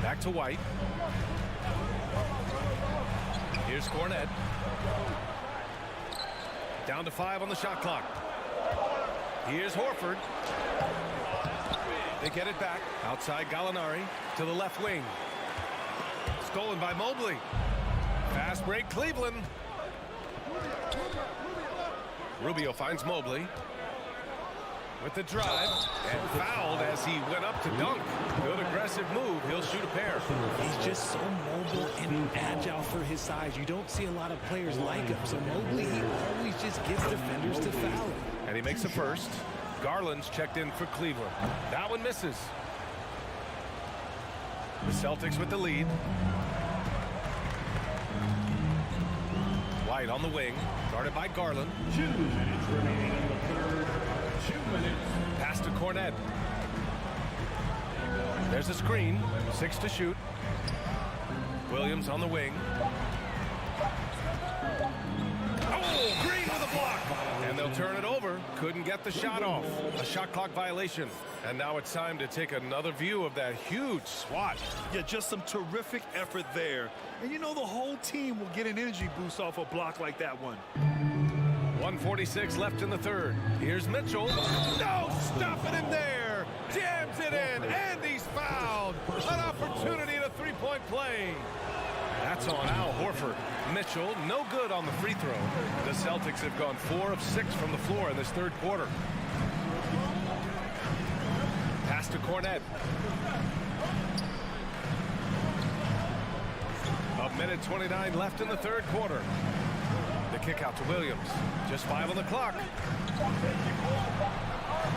Back to White. Here's Cornett. Down to 5 on the shot clock. Here's Horford. They get it back. Outside Gallinari to the left wing. Stolen by Mobley. Fast break Cleveland. Rubio finds Mobley. With the drive, and fouled as he went up to dunk. Good aggressive move. He'll shoot a pair. He's just so mobile and agile for his size. You don't see a lot of players like him. So Mobley, he always just gets defenders to foul him. And he makes the first. Garland's checked in for Cleveland. That one misses. The Celtics with the lead. White on the wing, guarded by Garland. 2 minutes remaining in the third. 2 minutes. Pass to Cornett. There's a screen. 6 to shoot. Williams on the wing. Oh, Green with a block. And they'll turn it over. Couldn't get the shot off. A shot clock violation. And now it's time to take another view of that huge swat. Yeah, just some terrific effort there. And you know the whole team will get an energy boost off a block like that one. 1:46 left in the third. Here's Mitchell. No, stopping him there. Jams it in, and he's fouled. An opportunity at a three-point play. That's on Al Horford. Mitchell, no good on the free throw. The Celtics have gone 4 of 6 from the floor in this third quarter. Pass to Cornett. A minute 29 left in the third quarter. The kick out to Williams. Just 5 on the clock.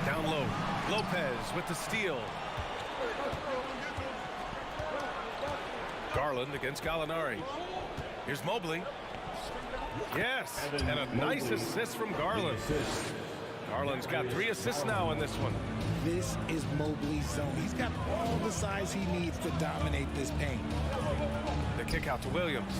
Down low. Lopez with the steal. Garland against Gallinari. Here's Mobley. Yes, and a nice assist from Garland. Garland's got 3 assists now in this one. This is Mobley's zone. He's got all the size he needs to dominate this paint. The kick out to Williams.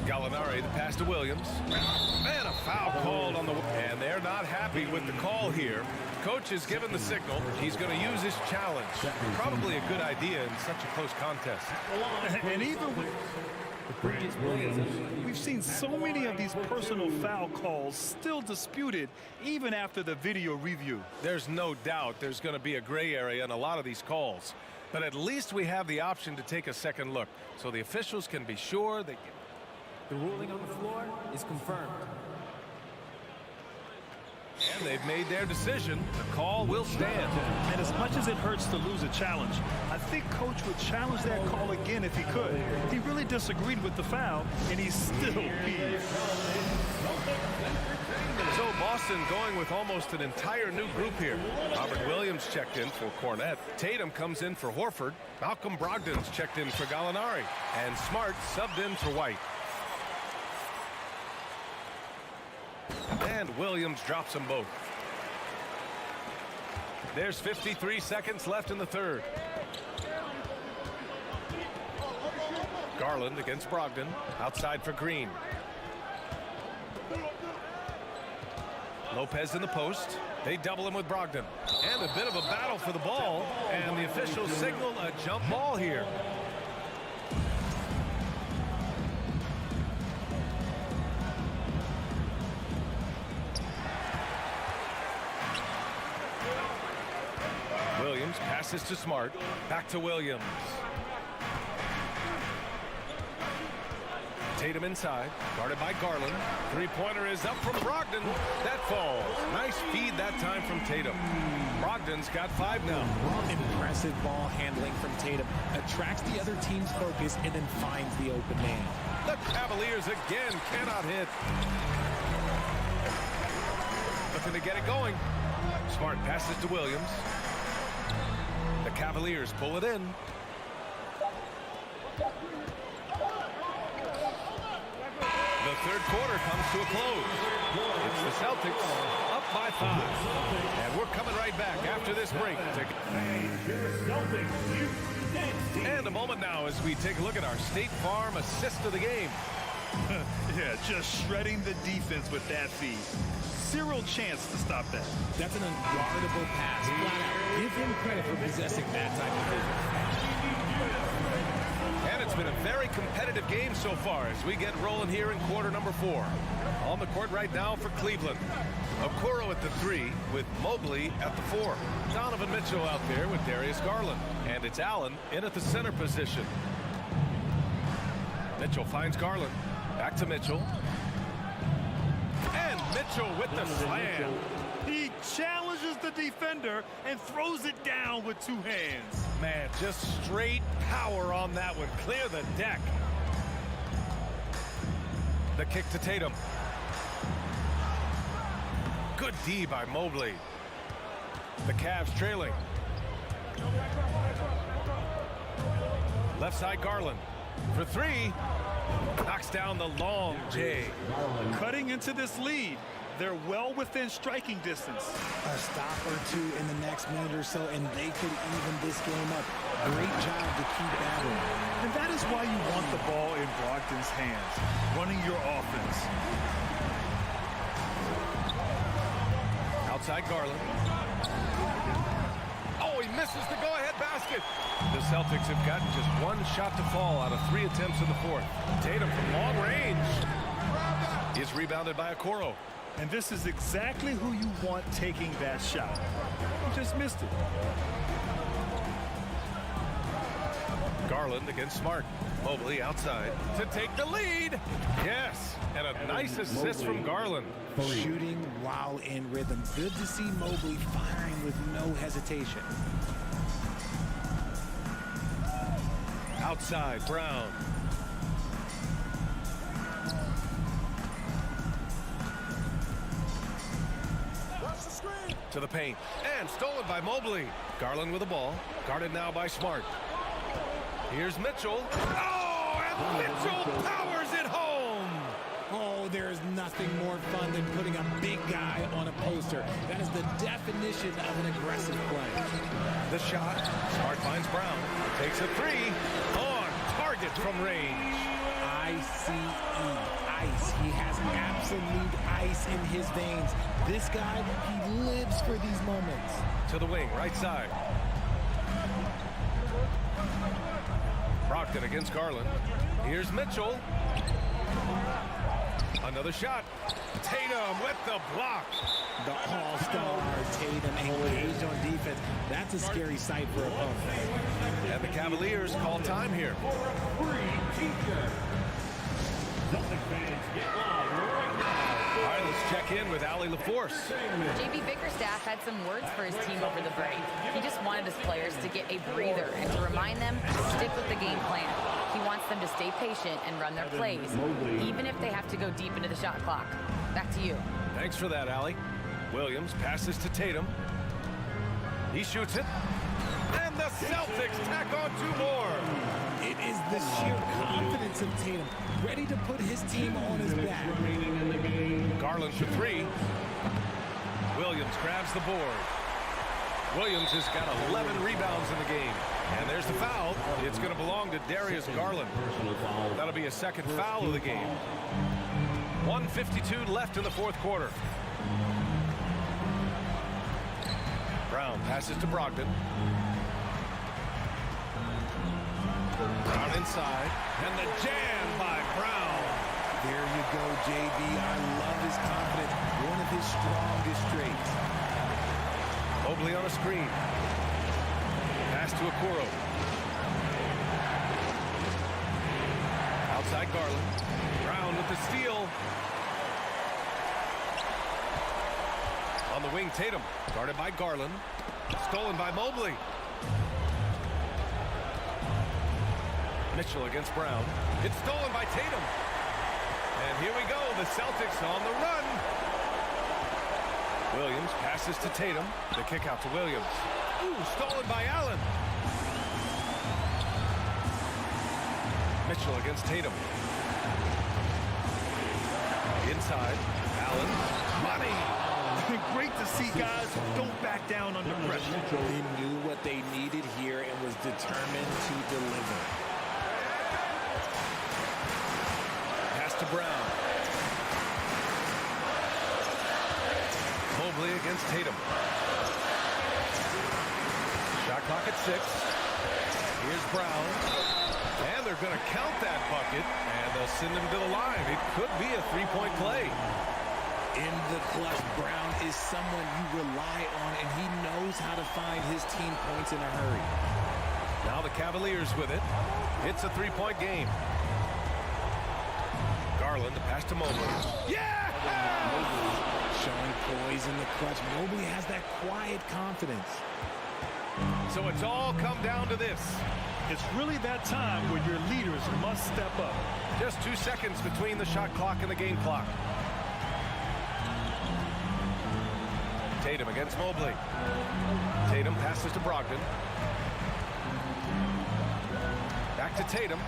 Gallinari, the pass to Williams. And a foul called on the... And they're not happy with the call here. Coach has given the signal. He's going to use his challenge. Probably a good idea in such a close contest. And even with... We've seen so many of these personal foul calls still disputed even after the video review. There's no doubt there's going to be a gray area in a lot of these calls. But at least we have the option to take a second look so the officials can be sure they get... The ruling on the floor is confirmed. And they've made their decision. The call will stand. And as much as it hurts to lose a challenge, I think Coach would challenge that call again if he could. He really disagreed with the foul, and he's still peeved. So Boston going with almost an entire new group here. Robert Williams checked in for Cornette. Tatum comes in for Horford. Malcolm Brogdon's checked in for Gallinari. And Smart subbed in for White. And Williams drops them both. There's 53 seconds left in the third. Garland against Brogdon. Outside for Green. Lopez in the post. They double him with Brogdon. And a bit of a battle for the ball. And the officials signal a jump ball here. Williams passes to Smart. Back to Williams. Tatum inside, guarded by Garland. Three-pointer is up from Brogdon. That falls. Nice feed that time from Tatum. Brogdon's got 5 now. Impressive ball handling from Tatum. Attracts the other team's focus and then finds the open man. The Cavaliers again cannot hit. Looking to get it going. Smart passes to Williams. The Cavaliers pull it in. The third quarter comes to a close. It's the Celtics up by 5. And we're coming right back after this break. And a moment now as we take a look at our State Farm assist of the game. Yeah, just shredding the defense with that feed. Zero chance to stop that. That's an unguardable pass. Flat out. Give him credit for possessing that type of vision. And it's been a very competitive game so far as we get rolling here in quarter number 4. On the court right now for Cleveland. Okoro at the 3 with Mobley at the 4. Donovan Mitchell out there with Darius Garland. And it's Allen in at the center position. Mitchell finds Garland. Back to Mitchell. And Mitchell with the slam. He challenges the defender and throws it down with 2 hands. Man, just straight power on that one. Clear the deck. The kick to Tatum. Good D by Mobley. The Cavs trailing. Left side Garland for 3. Knocks down the long J. Cutting into this lead. They're well within striking distance. A stop or 2 in the next minute or so, and they could even this game up. Great job to keep battling. And that is why you want the ball in Brogdon's hands, running your offense. Outside Garland. Oh, he misses the go-ahead basket. The Celtics have gotten just 1 shot to fall out of 3 attempts in the 4th. Tatum from long range is rebounded by Okoro. And this is exactly who you want taking that shot. He just missed it. Garland against Smart. Mobley outside to take the lead. Yes, and a nice assist from Garland. Shooting while in rhythm. Good to see Mobley firing with no hesitation. Outside, Brown. To the paint. And stolen by Mobley. Garland with the ball. Guarded now by Smart. Here's Mitchell. Oh, and Mitchell powers it home. Oh, there is nothing more fun than putting a big guy on a poster. That is the definition of an aggressive play. The shot. Smart finds Brown. Takes a three. On target from range. ICE. Ice. He has absolute ice in his veins. This guy, he lives for these moments. To the wing, right side. Brogdon against Garland. Here's Mitchell. Another shot. Tatum with the block. The all-star Tatum engaged on defense. That's a scary sight for opponents. And the Cavaliers call time here. All right, let's check in with Allie LaForce. JB Bickerstaff had some words for his team over the break. He just wanted his players to get a breather and to remind them to stick with the game plan. He wants them to stay patient and run their plays, even if they have to go deep into the shot clock. Back to you. Thanks for that, Allie. Williams passes to Tatum. He shoots it. And the Celtics tack on 2 more. It is the sheer confidence of Tatum, ready to put his team on his back. Garland for 3. Williams grabs the board. Williams has got 11 rebounds in the game. And there's the foul. It's going to belong to Darius Garland. That'll be a second foul of the game. 1:52 left in the fourth quarter. Brown passes to Brogdon. Brown inside. And the jam by Brown. There you go, JB. I love his confidence. One of his strongest traits. Mobley on a screen. Pass to Okoro. Outside Garland. Brown with the steal. On the wing, Tatum. Guarded by Garland. Stolen by Mobley. Mitchell against Brown. It's stolen by Tatum. And here we go. The Celtics on the run. Williams passes to Tatum. The kick out to Williams. Ooh, stolen by Allen. Mitchell against Tatum. Inside. Allen. Money. Great to see guys who don't back down under pressure. He knew what they needed here and was determined to deliver. Pass to Brown. Mobley against Tatum. Shot clock at 6. Here's Brown. And they're going to count that bucket, and they'll send him to the line. It could be a 3-point play. In the clutch, Brown is someone you rely on, and he knows how to find his team points in a hurry. Now the Cavaliers with it. It's a 3-point game. Garland, the pass to Mobley. Yeah! Mobley showing poise in the clutch. Mobley has that quiet confidence. So it's all come down to this. It's really that time when your leaders must step up. Just 2 seconds between the shot clock and the game clock. Tatum against Mobley. Tatum passes to Brogdon. Back to Tatum.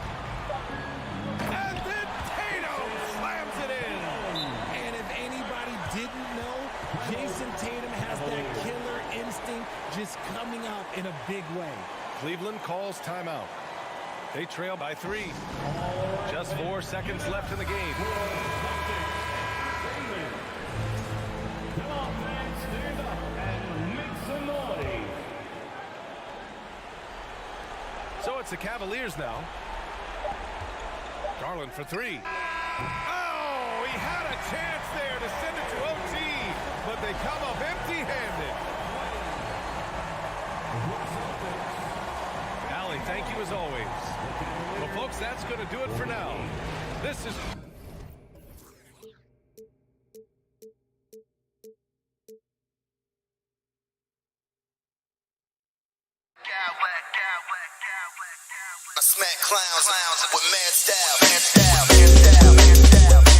And then Tatum slams it in. And if anybody didn't know, Jason Tatum has that killer instinct just coming out in a big way. Cleveland calls timeout. They trail by 3. Just 4 seconds left in the game. So it's the Cavaliers now. Garland for 3. Oh, he had a chance there to send it to OT, but they come up empty-handed. Allie, thank you as always. Well, folks, that's going to do it for now. This is... I smack clowns with mad style, mad style, mad style, mad style, mad style.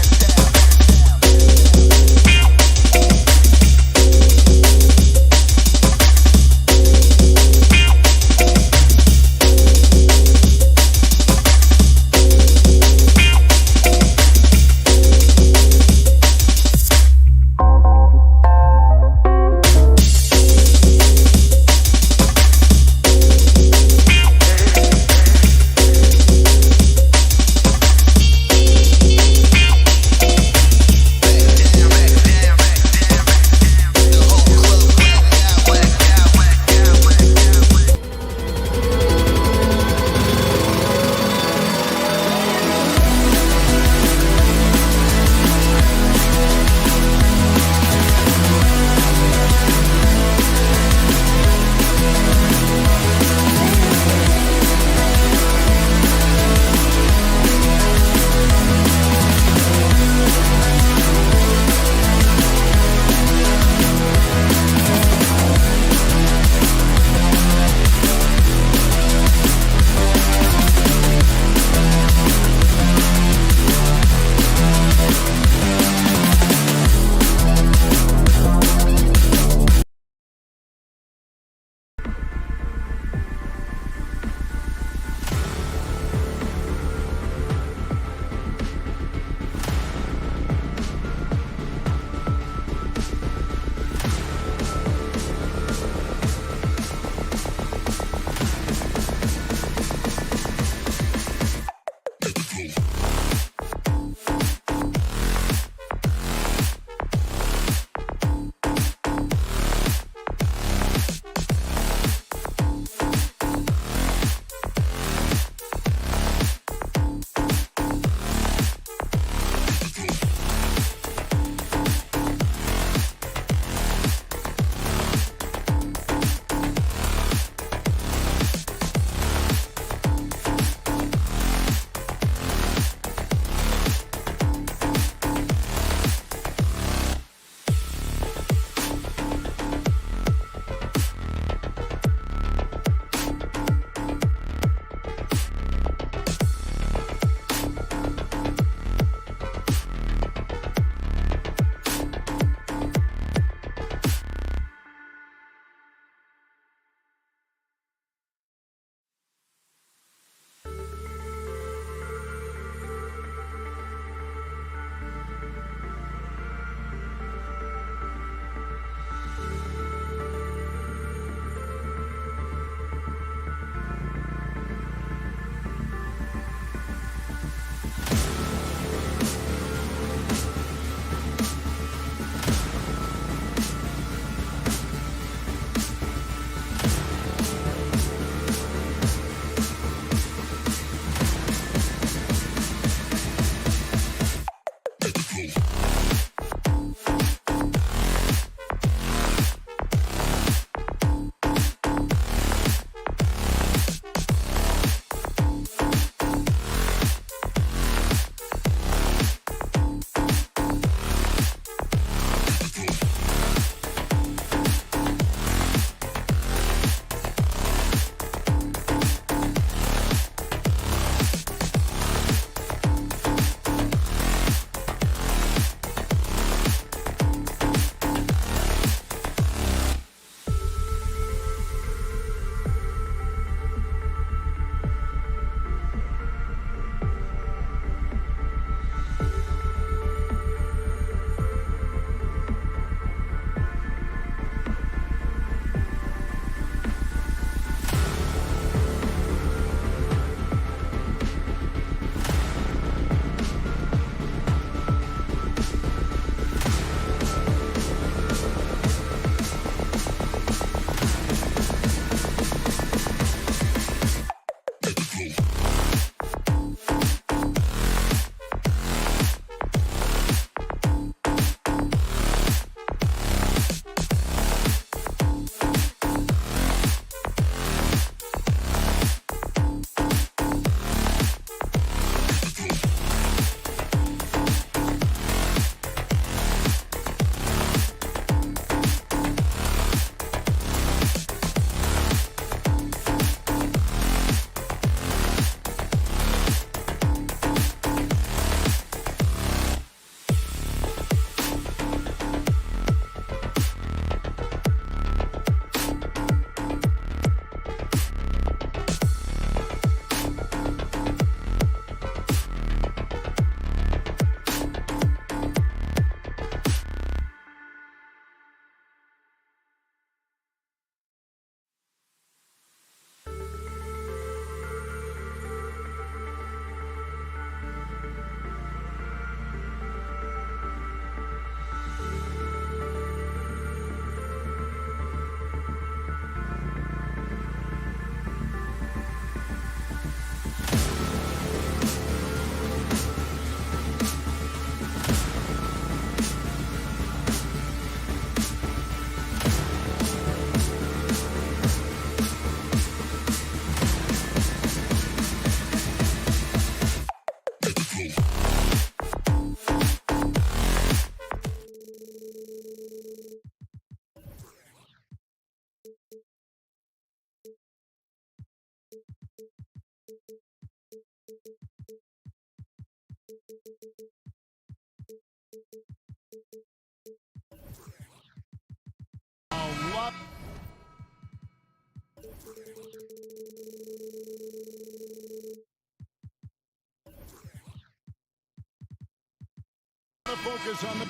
Focus on the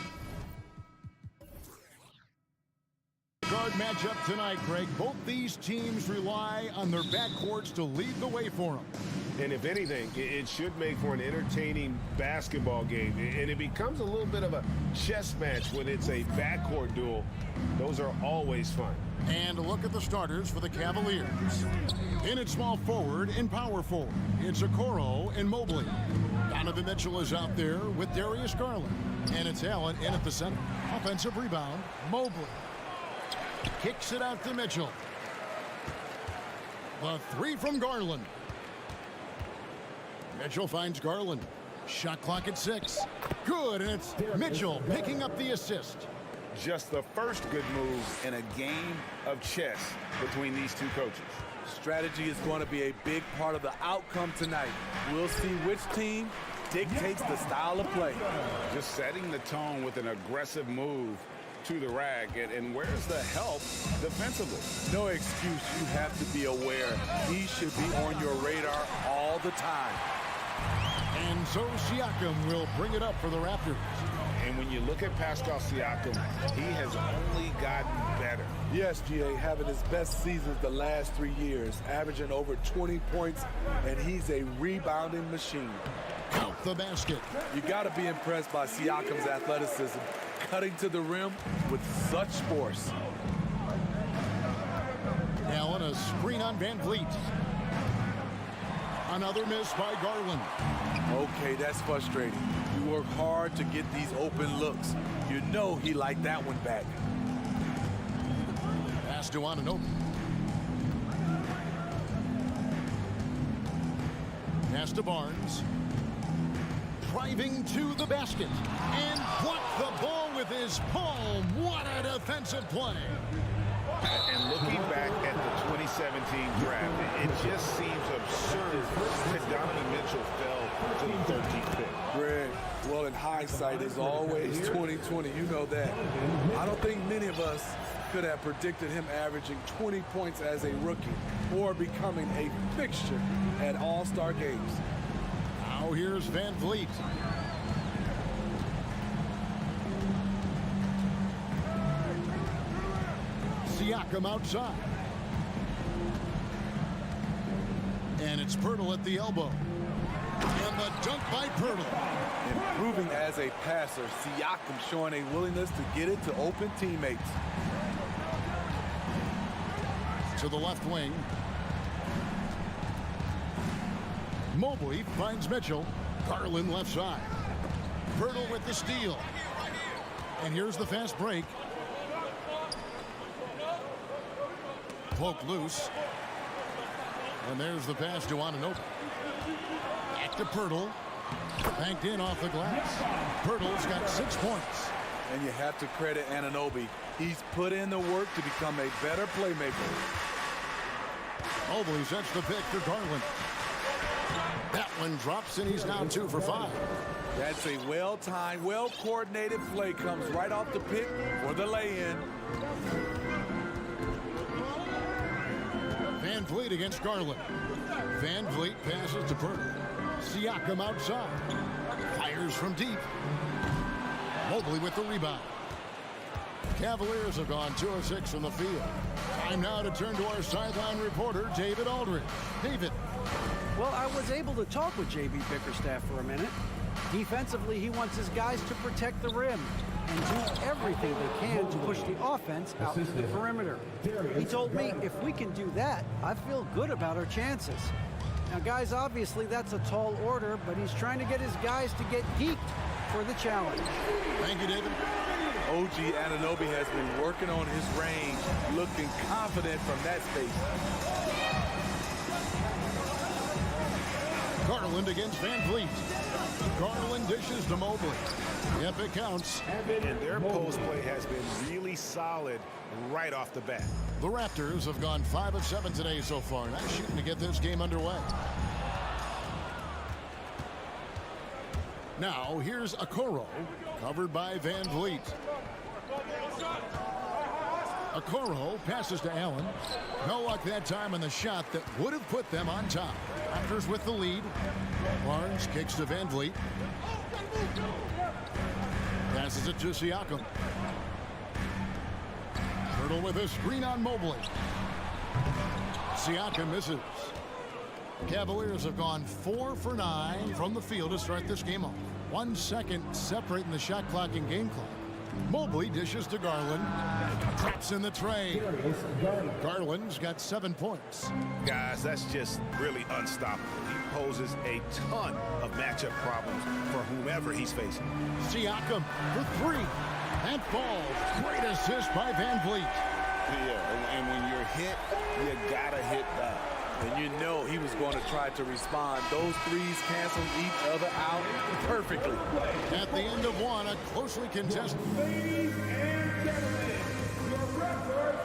guard matchup tonight, Greg. Both these teams rely on their backcourts to lead the way for them. And if anything, it should make for an entertaining basketball game. And it becomes a little bit of a chess match when it's a backcourt duel. Those are always fun. And a look at the starters for the Cavaliers. In at small forward and power forward, it's Okoro and Mobley. Donovan Mitchell is out there with Darius Garland. And it's Allen in at the center. Offensive rebound, Mobley. Kicks it out to Mitchell. The three from Garland. Mitchell finds Garland. Shot clock at 6. Good, and it's Mitchell picking up the assist. Just the first good move in a game of chess between these two coaches. Strategy is going to be a big part of the outcome tonight. We'll see which team dictates the style of play. Just setting the tone with an aggressive move to the rack. And where's the help defensively? No excuse. You have to be aware. He should be on your radar all the time. And so Siakam will bring it up for the Raptors. And when you look at Pascal Siakam, he has only gotten better. Yes, GA, having his best seasons the last 3 years, averaging over 20 points, and he's a rebounding machine. Count the basket. You got to be impressed by Siakam's athleticism, cutting to the rim with such force. Allen, a screen on Van Vliet. Another miss by Garland. Okay, that's frustrating. You work hard to get these open looks. You know he liked that one back. Pass to Anunoby. Pass to Barnes. Driving to the basket. And blocked the ball with his palm. What a defensive play. And looking back at the 2017 draft, it just seems absurd that Donovan Mitchell fell to the 13th pick. Greg, well, in hindsight, is always 2020. You know that. I don't think many of us could have predicted him averaging 20 points as a rookie or becoming a fixture at All-Star games. Now here's Van Vliet. Siakam outside. And it's Pirtle at the elbow. And the dunk by Pirtle. Improving as a passer, Siakam showing a willingness to get it to open teammates. To the left wing. Mobley finds Mitchell. Garland left side. Pirtle with the steal. And here's the fast break. Poke loose. And there's the pass to Anunoby. Back to Pirtle. Banked in off the glass. Pirtle's got 6 points. And you have to credit Anunoby. He's put in the work to become a better playmaker. Mobley sets the pick for Garland. That one drops, and he's now 2 for 5. That's a well-timed, well-coordinated play. Comes right off the pick for the lay-in. Van Vliet against Garland. Van Vliet passes to Pirtle. Siakam outside. Fires from deep. Mobley with the rebound. Cavaliers have gone 2 of 6 from the field. Time now to turn to our sideline reporter, David Aldridge. David. Well, I was able to talk with J.B. Bickerstaff for a minute. Defensively, he wants his guys to protect the rim and do everything they can to push the offense out to the perimeter. He told me if we can do that, I feel good about our chances. Now, guys, obviously that's a tall order, but he's trying to get his guys to get geeked for the challenge. Thank you, David. OG Anunoby has been working on his range, looking confident from that space. Garland against Van Vliet. Garland dishes to Mobley. Yep, it counts. And their post play has been really solid right off the bat. The Raptors have gone 5 of 7 today so far. Nice shooting to get this game underway. Now, here's Okoro, covered by Van Vliet. Okoro passes to Allen. No luck that time on the shot that would have put them on top. Raptors with the lead. Barnes kicks to Van Vliet. Passes it to Siakam. Pirtle with a screen on Mobley. Siakam misses. Cavaliers have gone 4 for 9 from the field to start this game off. 1 second separating the shot clock and game clock. Mobley dishes to Garland. Traps in the tray. Garland's got 7 points. Guys, that's just really unstoppable. He poses a ton of matchup problems for whomever he's facing. Siakam for 3. That falls. Great assist by Van Vliet. Yeah, and when you're hit, you gotta hit back. And you know he was going to try to respond. Those threes canceled each other out perfectly. At the end of one, a closely contested. Ladies and gentlemen, your record,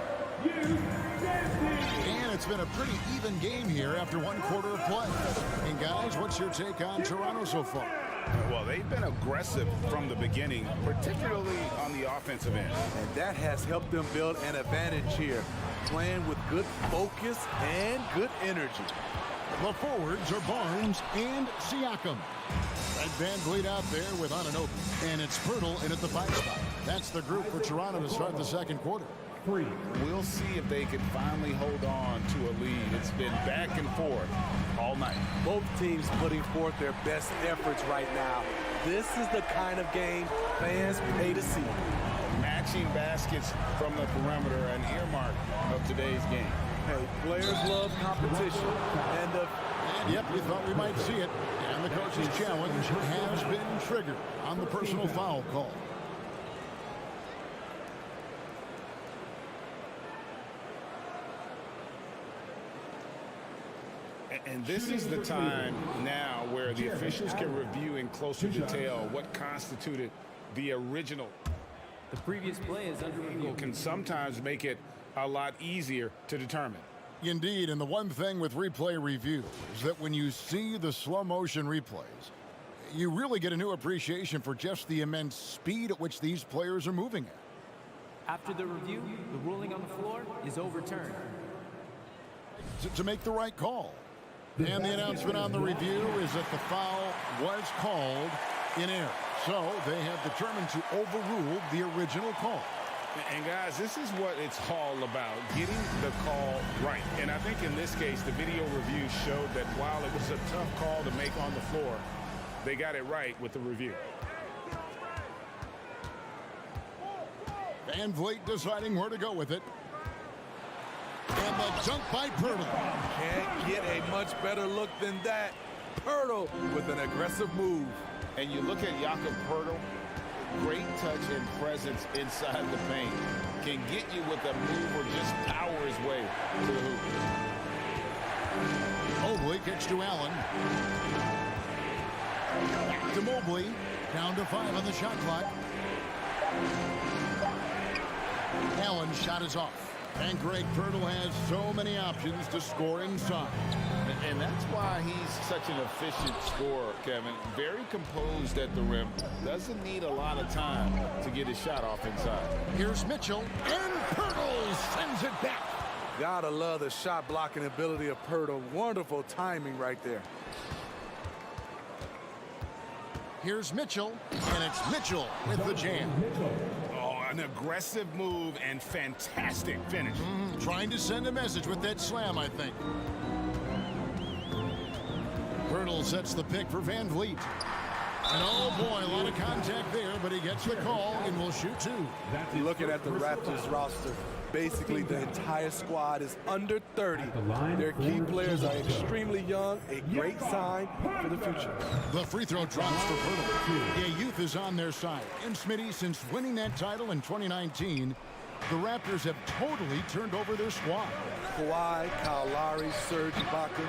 And it's been a pretty even game here after 1 quarter of play. And guys, what's your take on Toronto so far? Well, they've been aggressive from the beginning, particularly on the offensive end. And that has helped them build an advantage here, playing with good focus and good energy. The forwards are Barnes and Siakam. Red Van Vliet out there with Anunoby. And it's Pirtle in at the 5 spot. That's the group for Toronto to start the second quarter. We'll see if they can finally hold on to a lead. It's been back and forth all night. Both teams putting forth their best efforts right now. This is the kind of game fans pay to see. Matching baskets from the perimeter, an earmark of today's game. Hey, players love competition. And yep, we thought we might see it. And the coach's challenge has been triggered on the personal foul call. And this is the time now where the officials can review in closer detail what constituted the original. The previous play is under review. Can sometimes make it a lot easier to determine. Indeed, and the one thing with replay review is that when you see the slow motion replays, you really get a new appreciation for just the immense speed at which these players are moving at. After the review, the ruling on the floor is overturned. To make the right call. And the announcement on the review is that the foul was called in error. So they have determined to overrule the original call. And guys, this is what it's all about, getting the call right. And I think in this case, the video review showed that while it was a tough call to make on the floor, they got it right with the review. Van Vliet deciding where to go with it. And the dunk by Pirtle. Can't get a much better look than that. Poeltl with an aggressive move. And you look at Jakob Poeltl, great touch and presence inside the paint. Can get you with a move or just power his way to the hoop. Mobley kicks to Allen. Back to Mobley. Down to 5 on the shot clock. Allen's shot is off. And Greg Poeltl has so many options to score inside. And that's why he's such an efficient scorer, Kevin. Very composed at the rim. Doesn't need a lot of time to get his shot off inside. Here's Mitchell. And Poeltl sends it back. Gotta love the shot blocking ability of Poeltl. Wonderful timing right there. Here's Mitchell. And it's Mitchell with the jam. An aggressive move and fantastic finish. Trying to send a message with that slam, I think. Poeltl sets the pick for Van Vliet. And oh boy, a lot of contact there, but he gets the call and will shoot 2. Looking at the Raptors roster, basically the entire squad is under 30. Their key players are extremely young, a great sign for the future. The free throw drops for Poeltl. Yeah, youth is on their side. And Smitty, since winning that title in 2019, the Raptors have totally turned over their squad. Kawhi, Kyle Lowry, Serge Ibaka,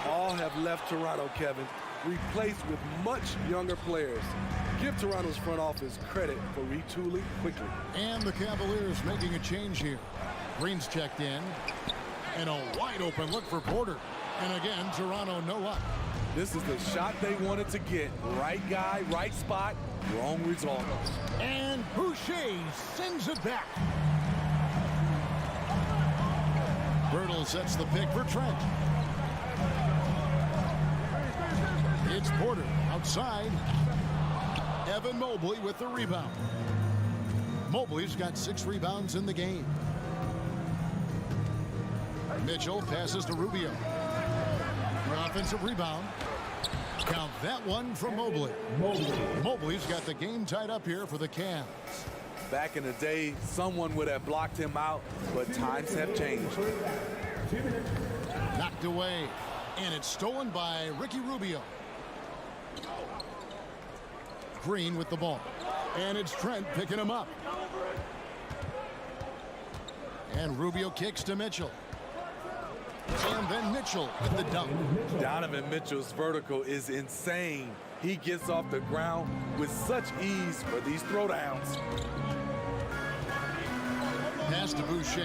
all have left Toronto, Kevin, replaced with much younger players. Give Toronto's front office credit for retooling quickly. And the Cavaliers making a change here. Green's checked in. And a wide open look for Porter. And again, Toronto no luck. This is the shot they wanted to get. Right guy, right spot, wrong result. And Boucher sends it back. Poeltl sets the pick for Trent. It's Porter outside. Evan Mobley with the rebound. Mobley's got 6 rebounds in the game. Mitchell passes to Rubio. An offensive rebound. Count that one from Mobley. Mobley's got the game tied up here for the Cavs. Back in the day, someone would have blocked him out, but times have changed. Knocked away, and it's stolen by Ricky Rubio. Green with the ball, and it's Trent picking him up. And Rubio kicks to Mitchell. And then Mitchell with the dunk. Donovan Mitchell's vertical is insane. He gets off the ground with such ease for these throwdowns. Pass to Boucher.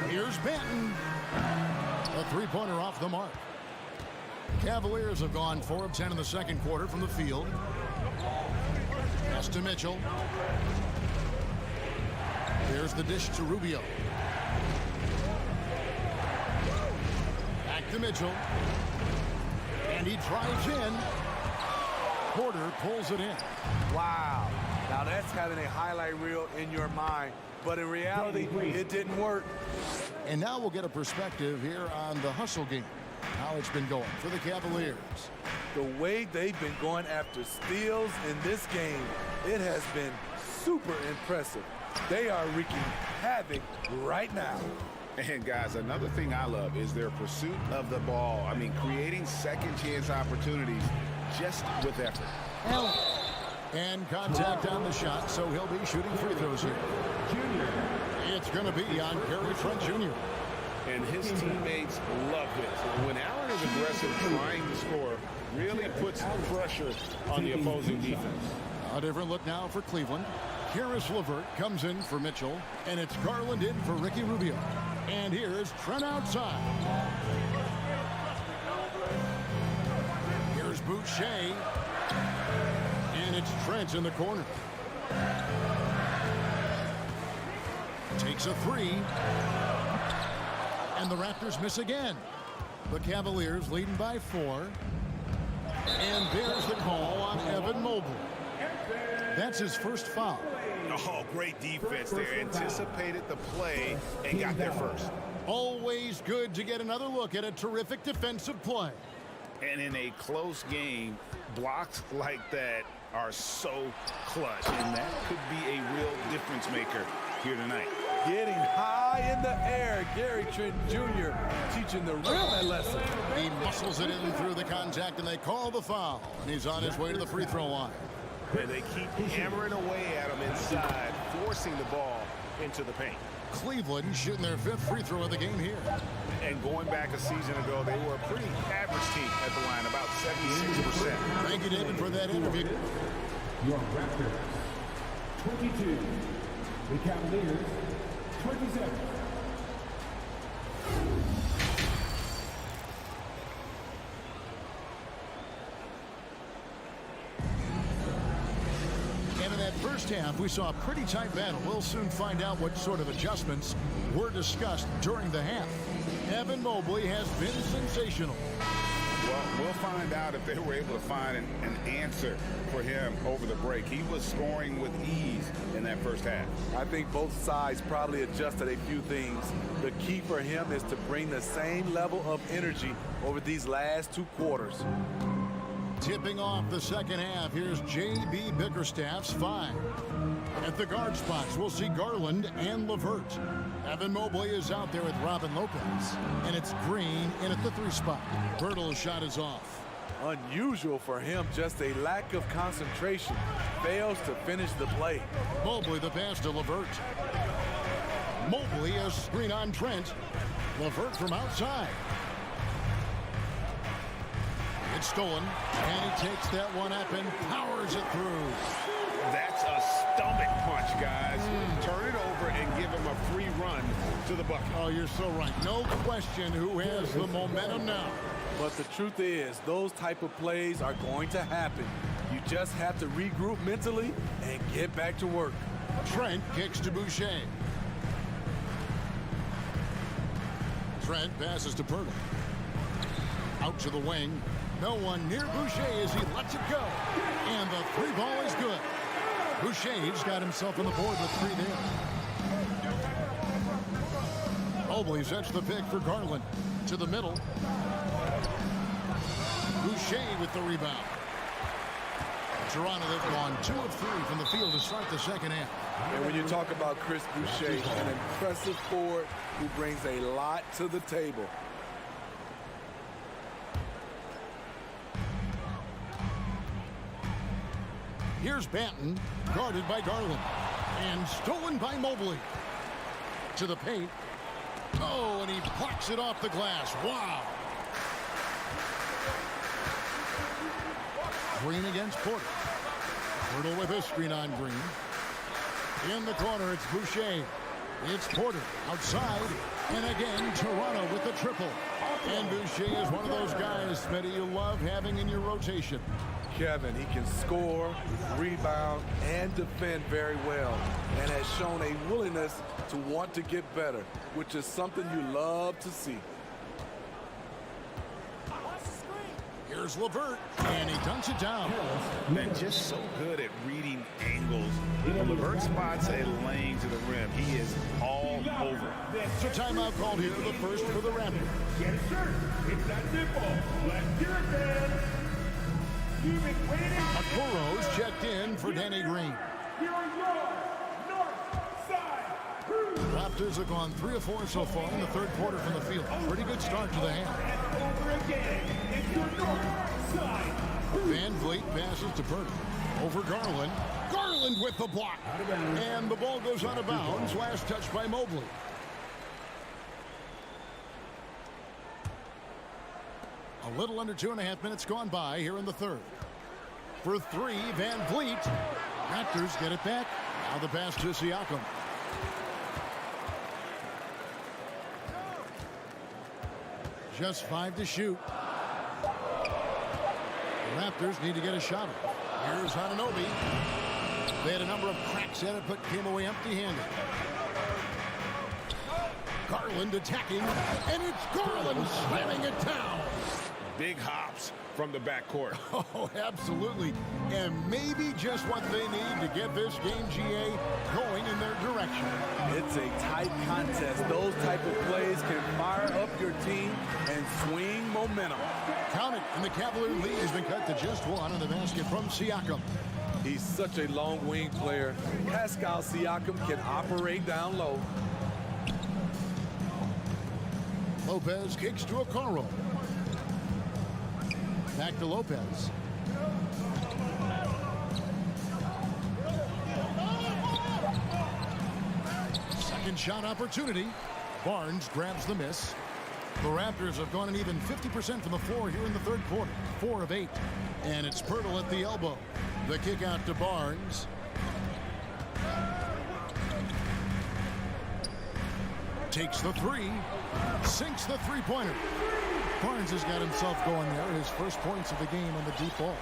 Here's Benton. A three-pointer off the mark. Cavaliers have gone 4 of 10 in the second quarter from the field. Pass to Mitchell. There's the dish to Rubio. Back to Mitchell. And he drives in. Porter pulls it in. Wow. Now that's having a highlight reel in your mind. But in reality, it didn't work. And now we'll get a perspective here on the hustle game. How it's been going for the Cavaliers. The way they've been going after steals in this game, it has been super impressive. They are wreaking havoc right now. And guys, another thing I love is their pursuit of the ball. I mean, creating second chance opportunities just with effort. And contact on the shot, so he'll be shooting free throws here. It's going to be on Gary Trent Jr. And his teammates love it. When Allen is aggressive, trying to score, really puts pressure on the opposing defense. A different look now for Cleveland. Karis LeVert comes in for Mitchell, and it's Garland in for Ricky Rubio. And here's Trent outside. Here's Boucher. And it's Trent in the corner. Takes a 3. And the Raptors miss again. The Cavaliers leading by 4. And there's the call on Evan Mobley. That's his first foul. Oh, great defense there. Anticipated the play and got there first. Always good to get another look at a terrific defensive play. And in a close game, blocks like that are so clutch. And that could be a real difference maker here tonight. Getting high in the air. Gary Trent Jr. teaching the rim a lesson. He muscles it in through the contact, and they call the foul. And he's on his way to the free throw line. And they keep hammering away at him inside, forcing the ball into the paint. Cleveland shooting their 5th free throw of the game here. And going back a season ago, they were a pretty average team at the line, about 76%. Thank you, David, for that interview. Your Raptors, 22. The Cavaliers, 27. And in that first half, we saw a pretty tight battle. We'll soon find out what sort of adjustments were discussed during the half. Evan Mobley has been sensational. Well, we'll find out if they were able to find an answer for him over the break. He was scoring with ease in that first half. I think both sides probably adjusted a few things. The key for him is to bring the same level of energy over these last 2 quarters. Tipping off the second half, here's J.B. Bickerstaff's 5. At the guard spots, we'll see Garland and LeVert. Evan Mobley is out there with Robin Lopez. And it's Green in at the 3 spot. Bertle's shot is off. Unusual for him, just a lack of concentration. Fails to finish the play. Mobley the pass to LeVert. Mobley a screen on Trent. LeVert from outside. It's stolen, and he takes that one up and powers it through. That's a stomach punch, guys. Turn it over and give him a free run to the bucket. Oh, you're so right. No question who has the momentum now. But the truth is, those type of plays are going to happen. You just have to regroup mentally and get back to work. Trent kicks to Boucher. Trent passes to Bertle. Out to the wing. No one near Boucher as he lets it go. And the 3 ball is good. Boucher's got himself on the board with 3 there. Mobley sets the pick for Garland. To the middle. Boucher with the rebound. Toronto, they've gone 2 of 3 from the field to start the second half. And when you talk about Chris Boucher, an impressive forward who brings a lot to the table. Here's Banton, guarded by Garland. And stolen by Mobley. To the paint. Oh, and he blocks it off the glass. Wow. Green against Porter. Porter with a screen on Green. In the corner, it's Boucher. It's Porter outside. And again, Toronto with the triple. And Boucher is one of those guys, Smitty, you love having in your rotation. Kevin, he can score, rebound, and defend very well, and has shown a willingness to want to get better, which is something you love to see. Here's LeVert, and he dunks it down. And just so good at reading angles. When LeVert spots a lane to the rim, he is all over. So timeout called here, the first for the Raptors. Get a shirt. It's that simple. Let's hear it, man. You've been waiting. Okoro's checked in for Danny Green. Here are your north side crew. Raptors have gone 3 of 4 so far in the third quarter from the field. Pretty good start to the half. And over again, it's your north side crew. Van Vliet passes to Bertle. Over Garland. Garland with the block. And the ball goes out of bounds. Last touch by Mobley. A little under 2.5 minutes gone by here in the third. For 3, Van Vliet. Raptors get it back. Now the pass to Siakam. Just 5 to shoot. The Raptors need to get a shot off. Here's Anunoby. They had a number of cracks at it, but came away empty-handed. Garland attacking, and it's Garland slamming it down. Big hops from the backcourt. Oh, absolutely. And maybe just what they need to get this game, GA, going in their direction. It's a tight contest. Those type of plays can fire up your team and swing momentum. Count it, and the Cavalier lead has been cut to just 1 on the basket from Siakam. He's such a long wing player. Pascal Siakam can operate down low. Lopez kicks to Okoro. Back to Lopez. Second shot opportunity. Barnes grabs the miss. The Raptors have gone an even 50% from the floor here in the third quarter. 4 of 8. And it's Pirtle at the elbow. The kick out to Barnes. Takes the three. Sinks the three-pointer. Barnes has got himself going there. His first points of the game on the deep ball.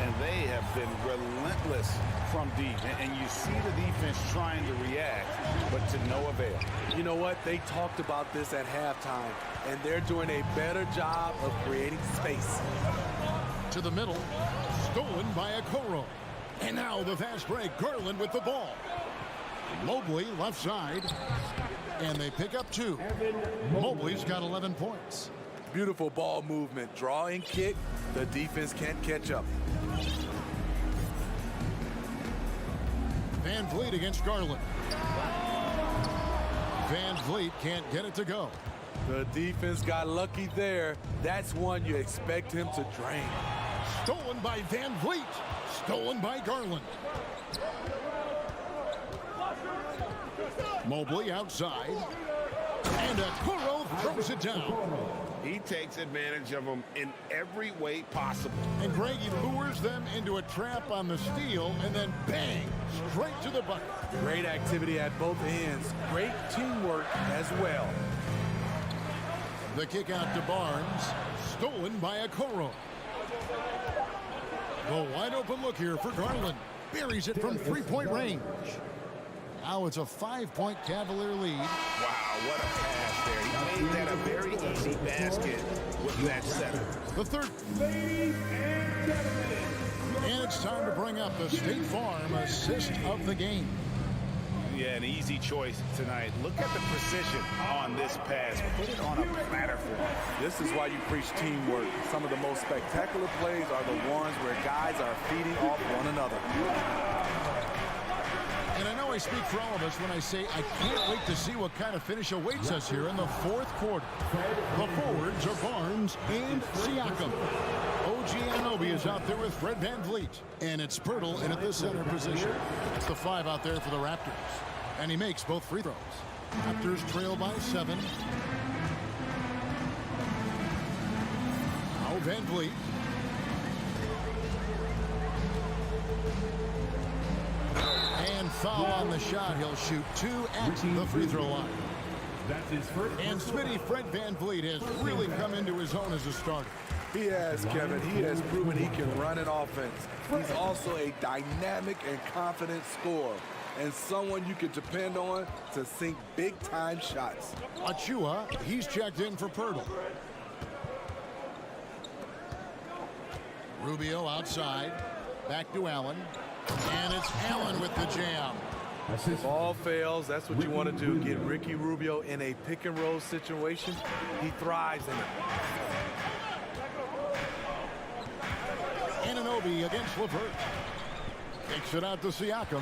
And they have been relentless from deep. And you see the defense trying to react, but to no avail. You know what? They talked about this at halftime, and they're doing a better job of creating space. To the middle. Stolen by Okoro. And now the fast break. Garland with the ball. Mobley left side. And they pick up 2. Mobley's got 11 points. Beautiful ball movement. Draw and kick. The defense can't catch up. Van Vliet against Garland. Van Vliet can't get it to go. The defense got lucky there. That's one you expect him to drain. Stolen by Van Vliet. Stolen by Garland. Mobley outside. And Okoro throws it down. He takes advantage of them in every way possible. And Greg, he lures them into a trap on the steal, and then bang, straight to the bucket. Great activity at both ends. Great teamwork as well. The kick out to Barnes. Stolen by Okoro. The wide open look here for Garland. Buries it from three-point range. Now it's a 5-point Cavalier lead. Wow, what a pass there. He made that a very easy basket with that setup. The third. And it's time to bring up the State Farm assist of the game. Yeah, an easy choice tonight. Look at the precision on this pass. Put it on a platter for him. This is why you preach teamwork. Some of the most spectacular plays are the ones where guys are feeding off one another. And I know I speak for all of us when I say I can't wait to see what kind of finish awaits us here in the fourth quarter. The forwards are Barnes and Siakam. OG Anunoby is out there with Fred VanVleet. And it's Pirtle in at the center position. It's the 5 out there for the Raptors. And he makes both free throws. Raptors trail by 7. Now VanVleet. And foul on the shot. He'll shoot 2 at the free throw line. And Smitty, Fred VanVleet has really come into his own as a starter. He has, Kevin. He has proven he can run an offense. He's also a dynamic and confident scorer, and someone you can depend on to sink big-time shots. Achua, he's checked in for Pirtle. Rubio outside. Back to Allen. And it's Allen with the jam. If all fails, that's what you want to do. Get Ricky Rubio in a pick-and-roll situation. He thrives in it. Anunoby against LeVert. Takes it out to Siakam.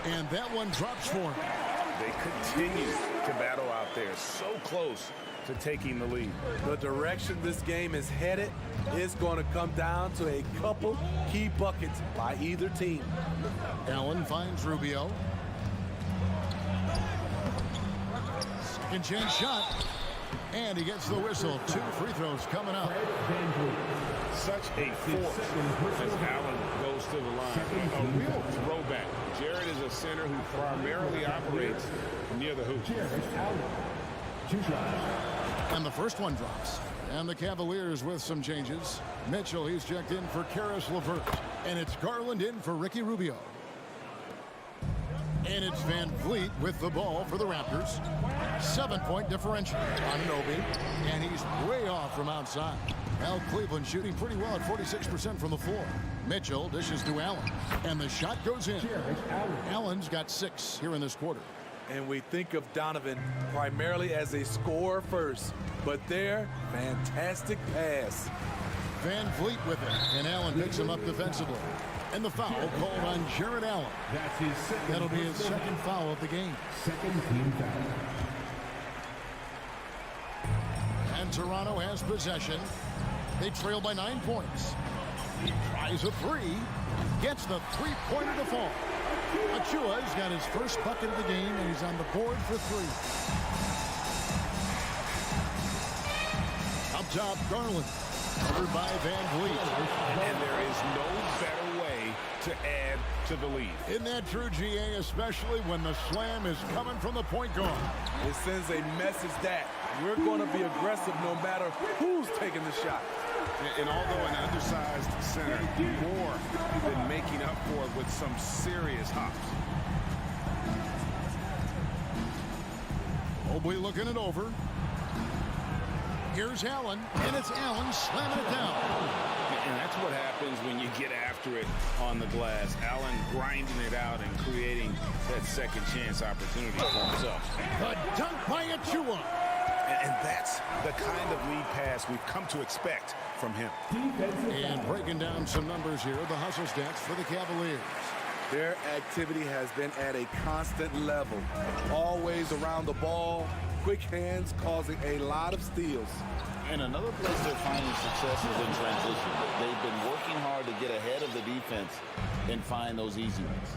And that one drops for him. They continue to battle out there. So close to taking the lead. The direction this game is headed is going to come down to a couple key buckets by either team. Allen finds Rubio. Second chance shot. And he gets the whistle. 2 free throws coming up. Such a force as Allen goes to the line. A real throwback. Jared is a center who primarily operates near the hoop. And the first one drops. And the Cavaliers with some changes. Mitchell, he's checked in for Karis LeVert. And it's Garland in for Ricky Rubio. And it's VanVleet with the ball for the Raptors. 7-point differential. Anunoby. And he's way off from outside. Al Cleveland shooting pretty well at 46% from the floor. Mitchell dishes to Allen. And the shot goes in. Allen's got 6 here in this quarter. And we think of Donovan primarily as a scorer first. But there, fantastic pass. VanVleet with it. And Allen picks him up defensively. And the foul called on Jared Allen. That's his second. That'll be his second foul of the game. Second team foul. And Toronto has possession. They trail by 9 points. He tries a three. Gets the three-pointer to fall. Achua's got his first bucket of the game, and he's on the board for three. Up top, Garland. Covered by Van Vliet. And there is no better way to add to the lead. Isn't that true, GA, especially when the slam is coming from the point guard? It sends a message that we're going to be aggressive no matter who's taking the shot. And although an undersized center, more than making up for it with some serious hops. Mobley looking it over. Here's Allen, and it's Allen slamming it down. And that's what happens when you get after it on the glass. Allen grinding it out and creating that second chance opportunity for himself. The dunk by Achua. And that's the kind of lead pass we've come to expect from him. And breaking down some numbers here, the hustle stats for the Cavaliers. Their activity has been at a constant level. Always around the ball, quick hands causing a lot of steals. And another place they're finding success is in transition. They've been working hard to get ahead of the defense and find those easy ones.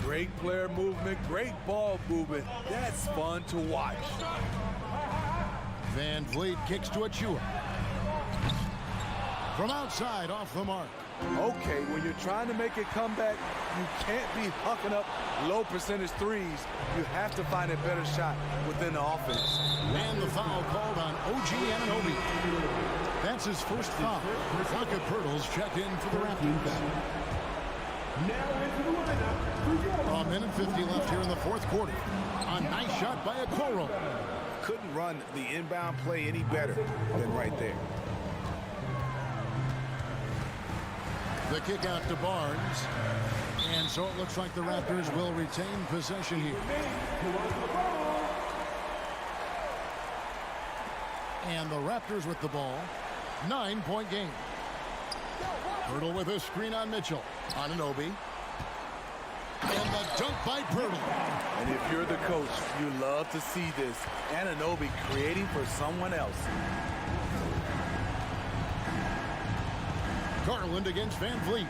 Great player movement, great ball movement. That's fun to watch. Van Vliet kicks to Achua. From outside, off the mark. Okay, when you're trying to make a comeback, you can't be hucking up low percentage threes. You have to find a better shot within the offense. And the foul called on OG Anunoby. That's his first foul. Rocket Pirtles check in for the Raptors. Now into the lineup. A minute 50 left here in the fourth quarter. A nice shot by Okoro. Couldn't run the inbound play any better than right there. The kick out to Barnes. And so it looks like the Raptors will retain possession here. And the Raptors with the ball. 9-point game. Pirtle with a screen on Mitchell. Anunoby. And the dunk by Pirtle. And if you're the coach, you love to see this. Anunoby creating for someone else. Garland against Van Vliet.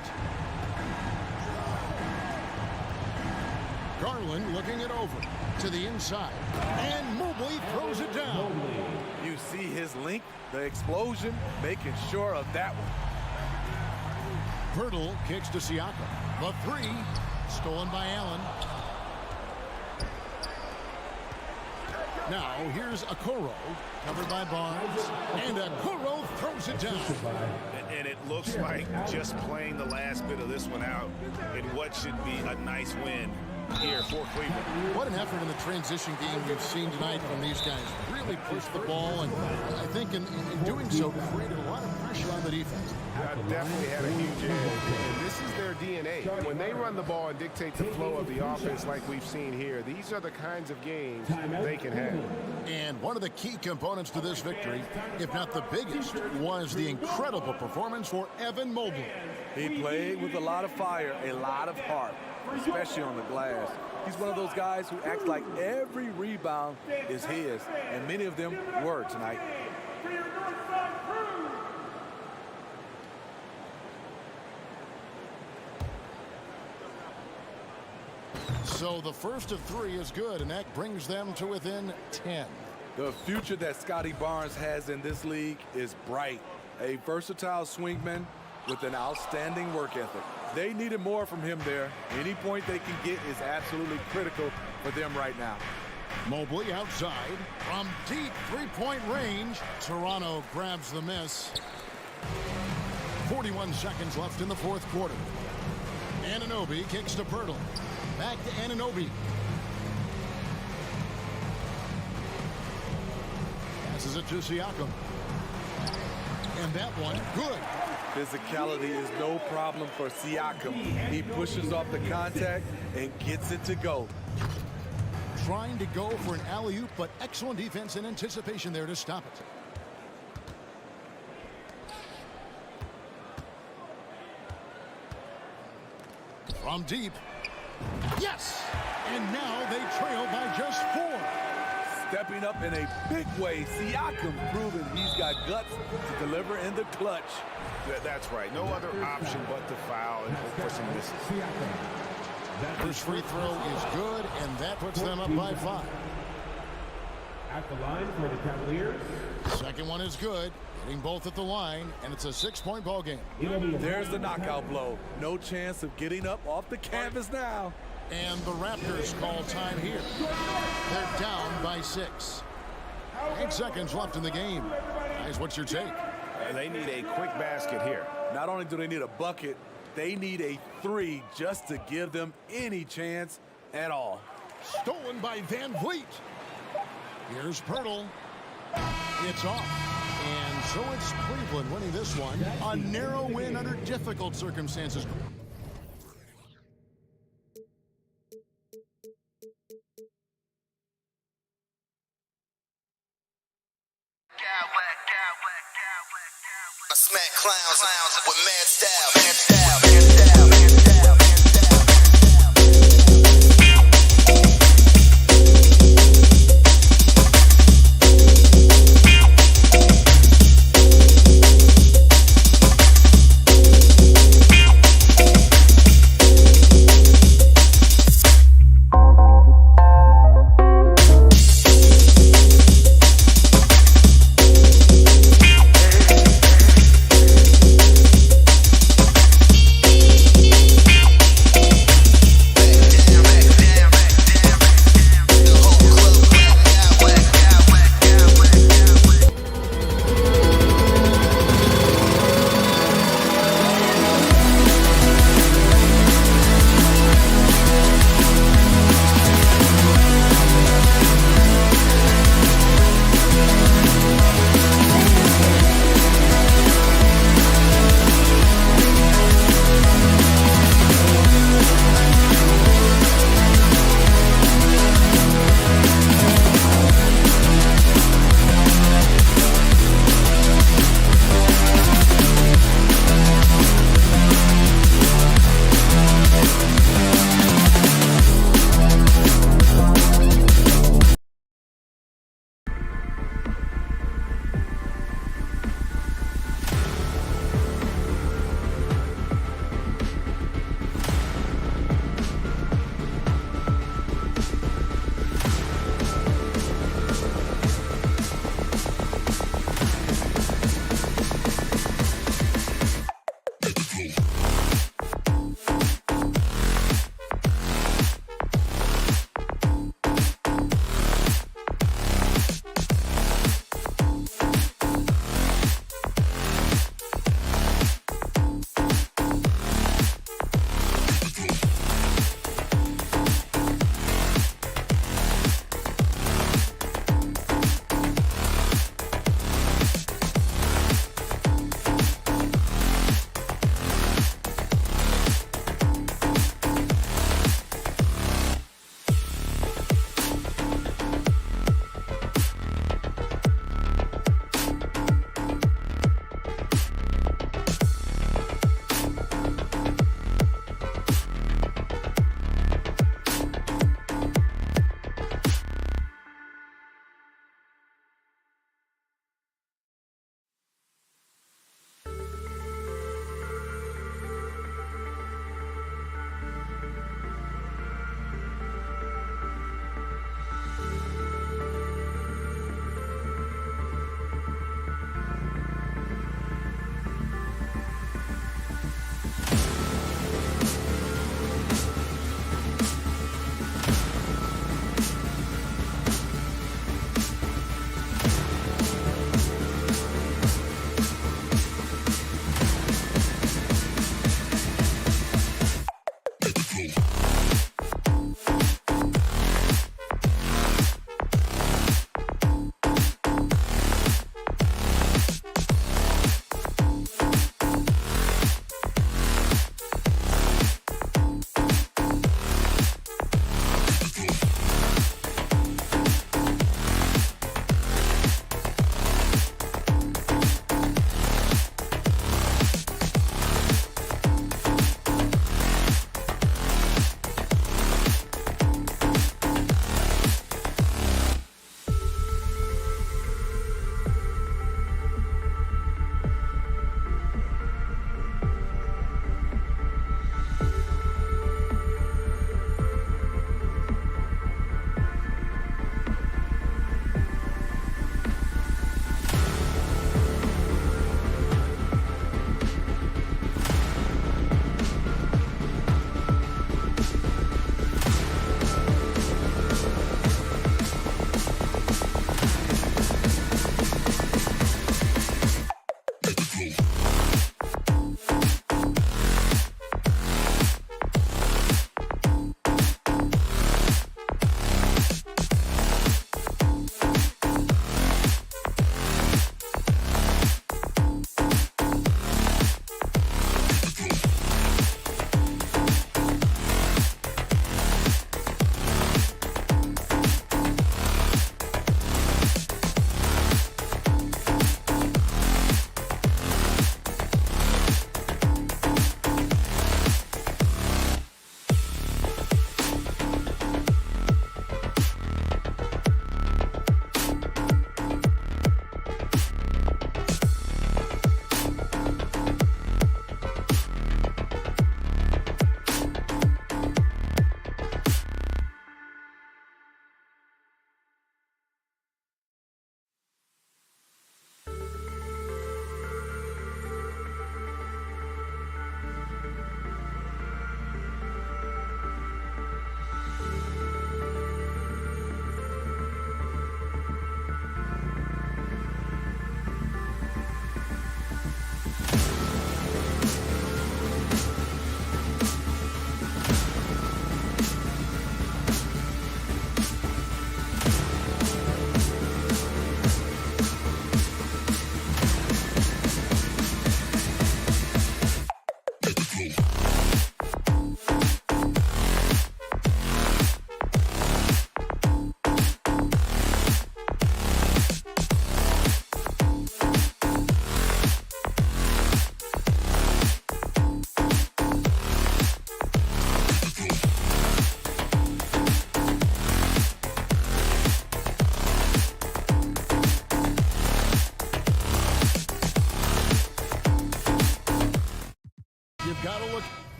Garland looking it over to the inside. And Mobley throws it down. You see his length, the explosion, making sure of that one. Pirtle kicks to Siakam. The three, stolen by Allen. Now here's Okoro, covered by Barnes. And Okoro throws it down. And it looks like just playing the last bit of this one out in what should be a nice win here for Cleveland. What an effort in the transition game we've seen tonight from these guys. Really pushed the ball, and I think in doing so created a lot of pressure on the defense. Definitely had a huge edge. And this is their DNA. When they run the ball and dictate the flow of the offense like we've seen here, these are the kinds of games they can have. And one of the key components to this victory, if not the biggest, was the incredible performance for Evan Mobley. He played with a lot of fire, a lot of heart, especially on the glass. He's one of those guys who acts like every rebound is his, and many of them were tonight. So the first of three is good, and that brings them to within 10. The future that Scotty Barnes has in this league is bright. A versatile swingman with an outstanding work ethic. They needed more from him there. Any point they can get is absolutely critical for them right now. Mobley outside from deep three-point range. Toronto grabs the miss. 41 seconds left in the fourth quarter. Anunoby kicks to Pirtle. Back to Anunoby. Passes it to Siakam. And that one, good. Physicality is no problem for Siakam. He pushes off the contact and gets it to go. Trying to go for an alley-oop, but excellent defense and anticipation there to stop it. From deep. Yes! And now they trail by just 4. Stepping up in a big way, Siakam proving he's got guts to deliver in the clutch. That's right. No other option but to foul and hope for some misses. First free throw is good, and that puts them up by 5. At the line for the Cavaliers. Second one is good, hitting both at the line, and it's a 6-point ball game. There's the knockout blow. No chance of getting up off the canvas now. And the Raptors call time here. They're down by 6. 8 seconds left in the game. Guys, what's your take? They need a quick basket here. Not only do they need a bucket, they need a 3 just to give them any chance at all. Stolen by Van Vliet. Here's Pirtle. It's off. And so it's Cleveland winning this one. A narrow win under difficult circumstances. I smack clowns with mad style.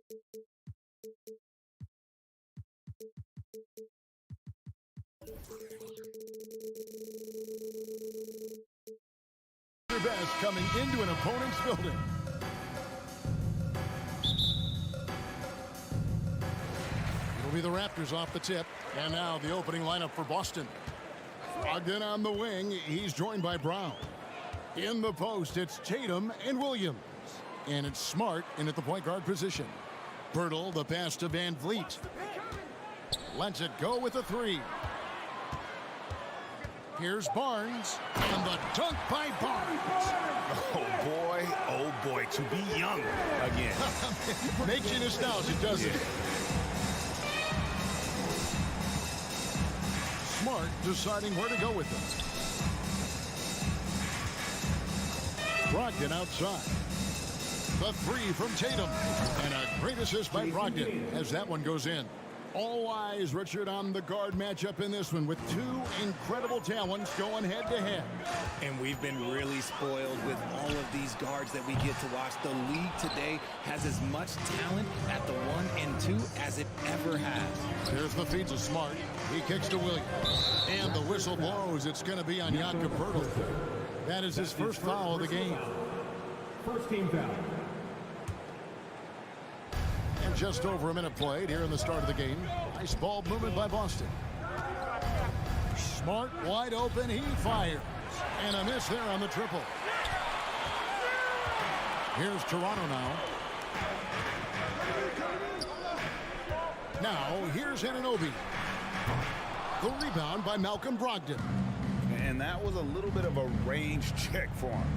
Their best coming into an opponent's building. It'll be the Raptors off the tip. And now the opening lineup for Boston. Brogdon on the wing. He's joined by Brown. In the post, it's Tatum and Williams. And it's Smart in at the point guard position. Pirtle, the pass to Van Vliet. Lets it go with a three. Here's Barnes. And the dunk by Barnes. Oh boy, to be young again. Makes you nostalgic, doesn't it? Smart deciding where to go with them. Brogdon outside. The three from Tatum. And a great assist by Brogdon as that one goes in. All eyes, Richard, on the guard matchup in this one with two incredible talents going head-to-head. And we've been really spoiled with all of these guards that we get to watch. The league today has as much talent at the 1 and 2 as it ever has. There's the feed to Smart. He kicks to Williams. And the whistle blows. It's going to be on Jakob Pirtle. That is his first foul of the game. First team foul. And just over a minute played here in the start of the game. Nice ball movement by Boston. Smart wide open. He fires. And a miss there on the triple. Here's Toronto now. Now here's Anunoby. The rebound by Malcolm Brogdon. And that was a little bit of a range check for him.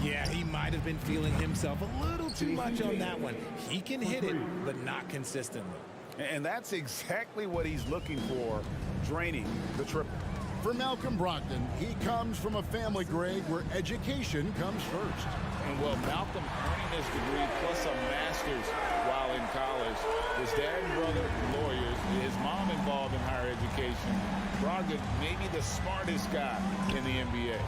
Yeah, he might have been feeling himself a little too much on that one. He can hit it, but not consistently. And that's exactly what he's looking for, draining the triple. For Malcolm Brogdon, he comes from a family, Greg, where education comes first. And well, Malcolm earning his degree plus a master's while in college. His dad and brother, lawyers. His mom involved in higher education. Brogdon, maybe the smartest guy in the NBA.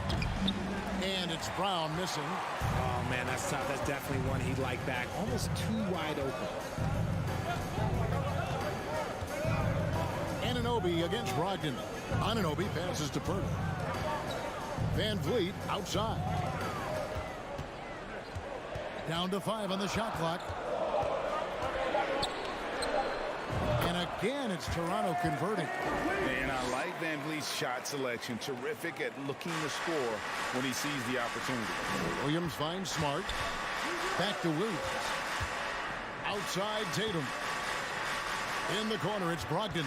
And it's Brown missing. Oh, man, that's tough. That's definitely one he'd like back. Almost too wide open. Anunoby against Brogdon. Anunoby passes to Pirtle. Van Vliet outside. Down to 5 on the shot clock. And again, it's Toronto converting. And I like Van Vliet's shot selection. Terrific at looking to score when he sees the opportunity. Williams finds Smart. Back to Williams. Outside Tatum. In the corner, it's Brogdon.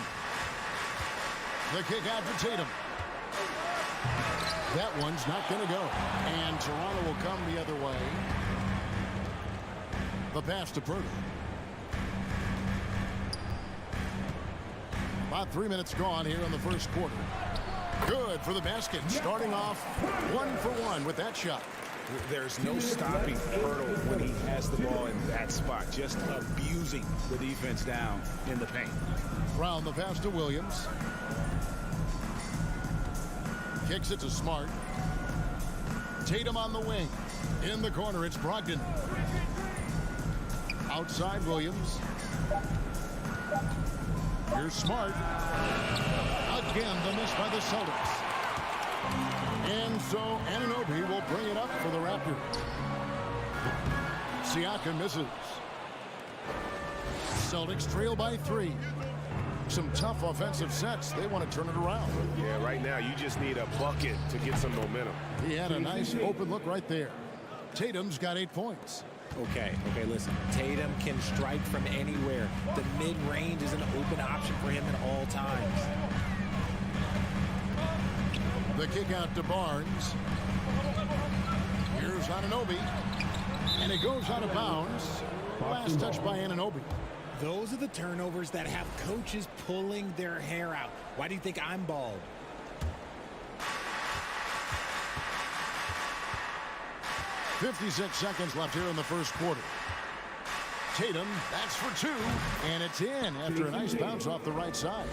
The kick out to Tatum. That one's not going to go. And Toronto will come the other way. The pass to Pirtle. About 3 minutes gone here in the first quarter. Good for the basket. Starting off 1 for 1 with that shot. There's no stopping Pirtle when he has the ball in that spot. Just abusing the defense down in the paint. Brown the pass to Williams. Kicks it to Smart. Tatum on the wing. In the corner, it's Brogdon. Outside Williams. Here's Smart. Again, the miss by the Celtics. And so Anunoby will bring it up for the Raptors. Siakam misses. Celtics trail by 3. Some tough offensive sets. They want to turn it around. Yeah, right now you just need a bucket to get some momentum. He had a nice open look right there. Tatum's got 8 points. Okay, listen. Tatum can strike from anywhere. The mid-range is an open option for him at all times. The kick out to Barnes. Here's Anunoby. And it goes out of bounds. Last touch by Anunoby. Those are the turnovers that have coaches pulling their hair out. Why do you think I'm bald? .56 seconds left here in the first quarter. Tatum, that's for 2, and it's in after a nice bounce off the right side.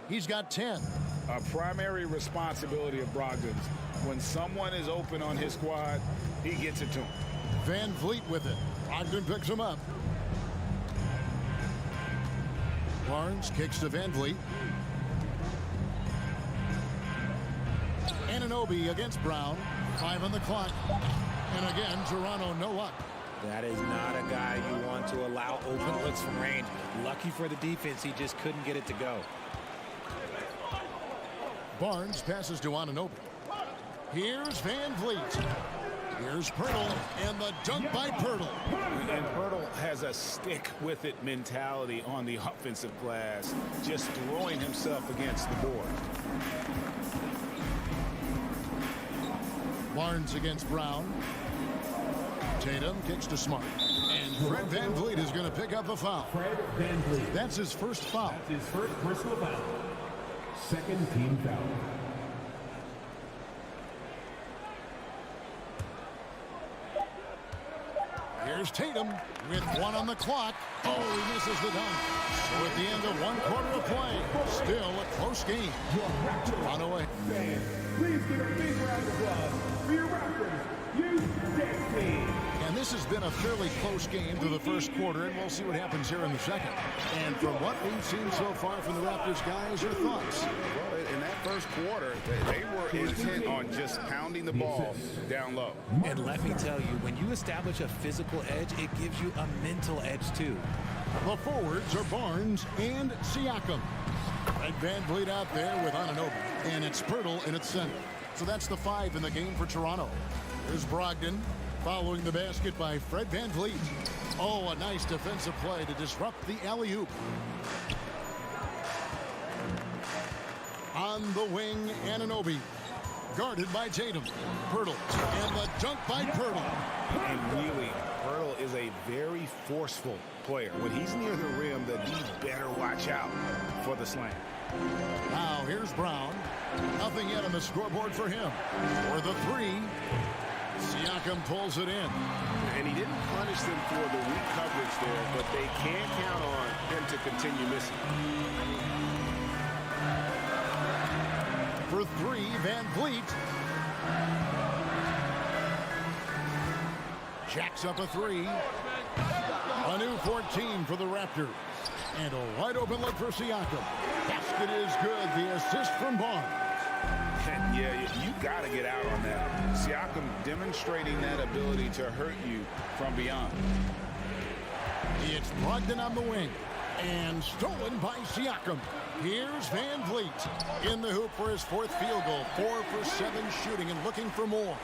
He's got 10. A primary responsibility of Brogdon's. When someone is open on his squad, he gets it to him. Van Vliet with it. Brogdon picks him up. Barnes kicks to Van Vliet. Anunoby against Brown. 5 on the clock. And again, Toronto no luck. That is not a guy you want to allow open looks from range. Lucky for the defense, he just couldn't get it to go. Barnes passes to Anunoby. Here's Van Vliet. Here's Pirtle, and the dunk by Pirtle. And Pirtle has a stick-with-it mentality on the offensive glass, just throwing himself against the board. Barnes against Brown. Tatum kicks to Smart. And Fred Van Vliet is going to pick up a foul. Fred Van Vliet. That's his first foul. That's his first personal foul. Second team foul. Here's Tatum with 1 on the clock. Oh, he misses the dunk. So at the end of 1 quarter of play, still a close game. Toronto ahead. Please give a big round of applause for your Raptors. You dead team. And this has been a fairly close game through the first quarter, and we'll see what happens here in the second. And from what we've seen so far from the Raptors, guys, your thoughts? Well, in that first quarter, they were intent on just pounding the ball down low. And let me tell you, when you establish a physical edge, it gives you a mental edge too. The forwards are Barnes and Siakam. Fred Van Vliet out there with Anunoby, and it's Pirtle in its center. So that's the 5 in the game for Toronto. There's Brogdon following the basket by Fred Van Vliet. Oh, a nice defensive play to disrupt the alley-oop. On the wing, Anunoby. Guarded by Tatum. Pirtle. And the dunk by Pirtle. And really, Pirtle is a very forceful player. When he's near the rim, the D better watch out for the slam. Now here's Brown. Nothing yet on the scoreboard for him. For the 3. Siakam pulls it in. And he didn't punish them for the weak coverage there, but they can't count on him to continue missing. For 3, Van Vliet. Jacks up a 3. A new 14 for the Raptors. And a wide open look for Siakam. Basket is good. The assist from Barnes. And yeah, you got to get out on that. Siakam demonstrating that ability to hurt you from beyond. It's Brogdon on the wing. And stolen by Siakam. Here's Van Vliet in the hoop for his 4th field goal. 4 for 7 shooting and looking for more.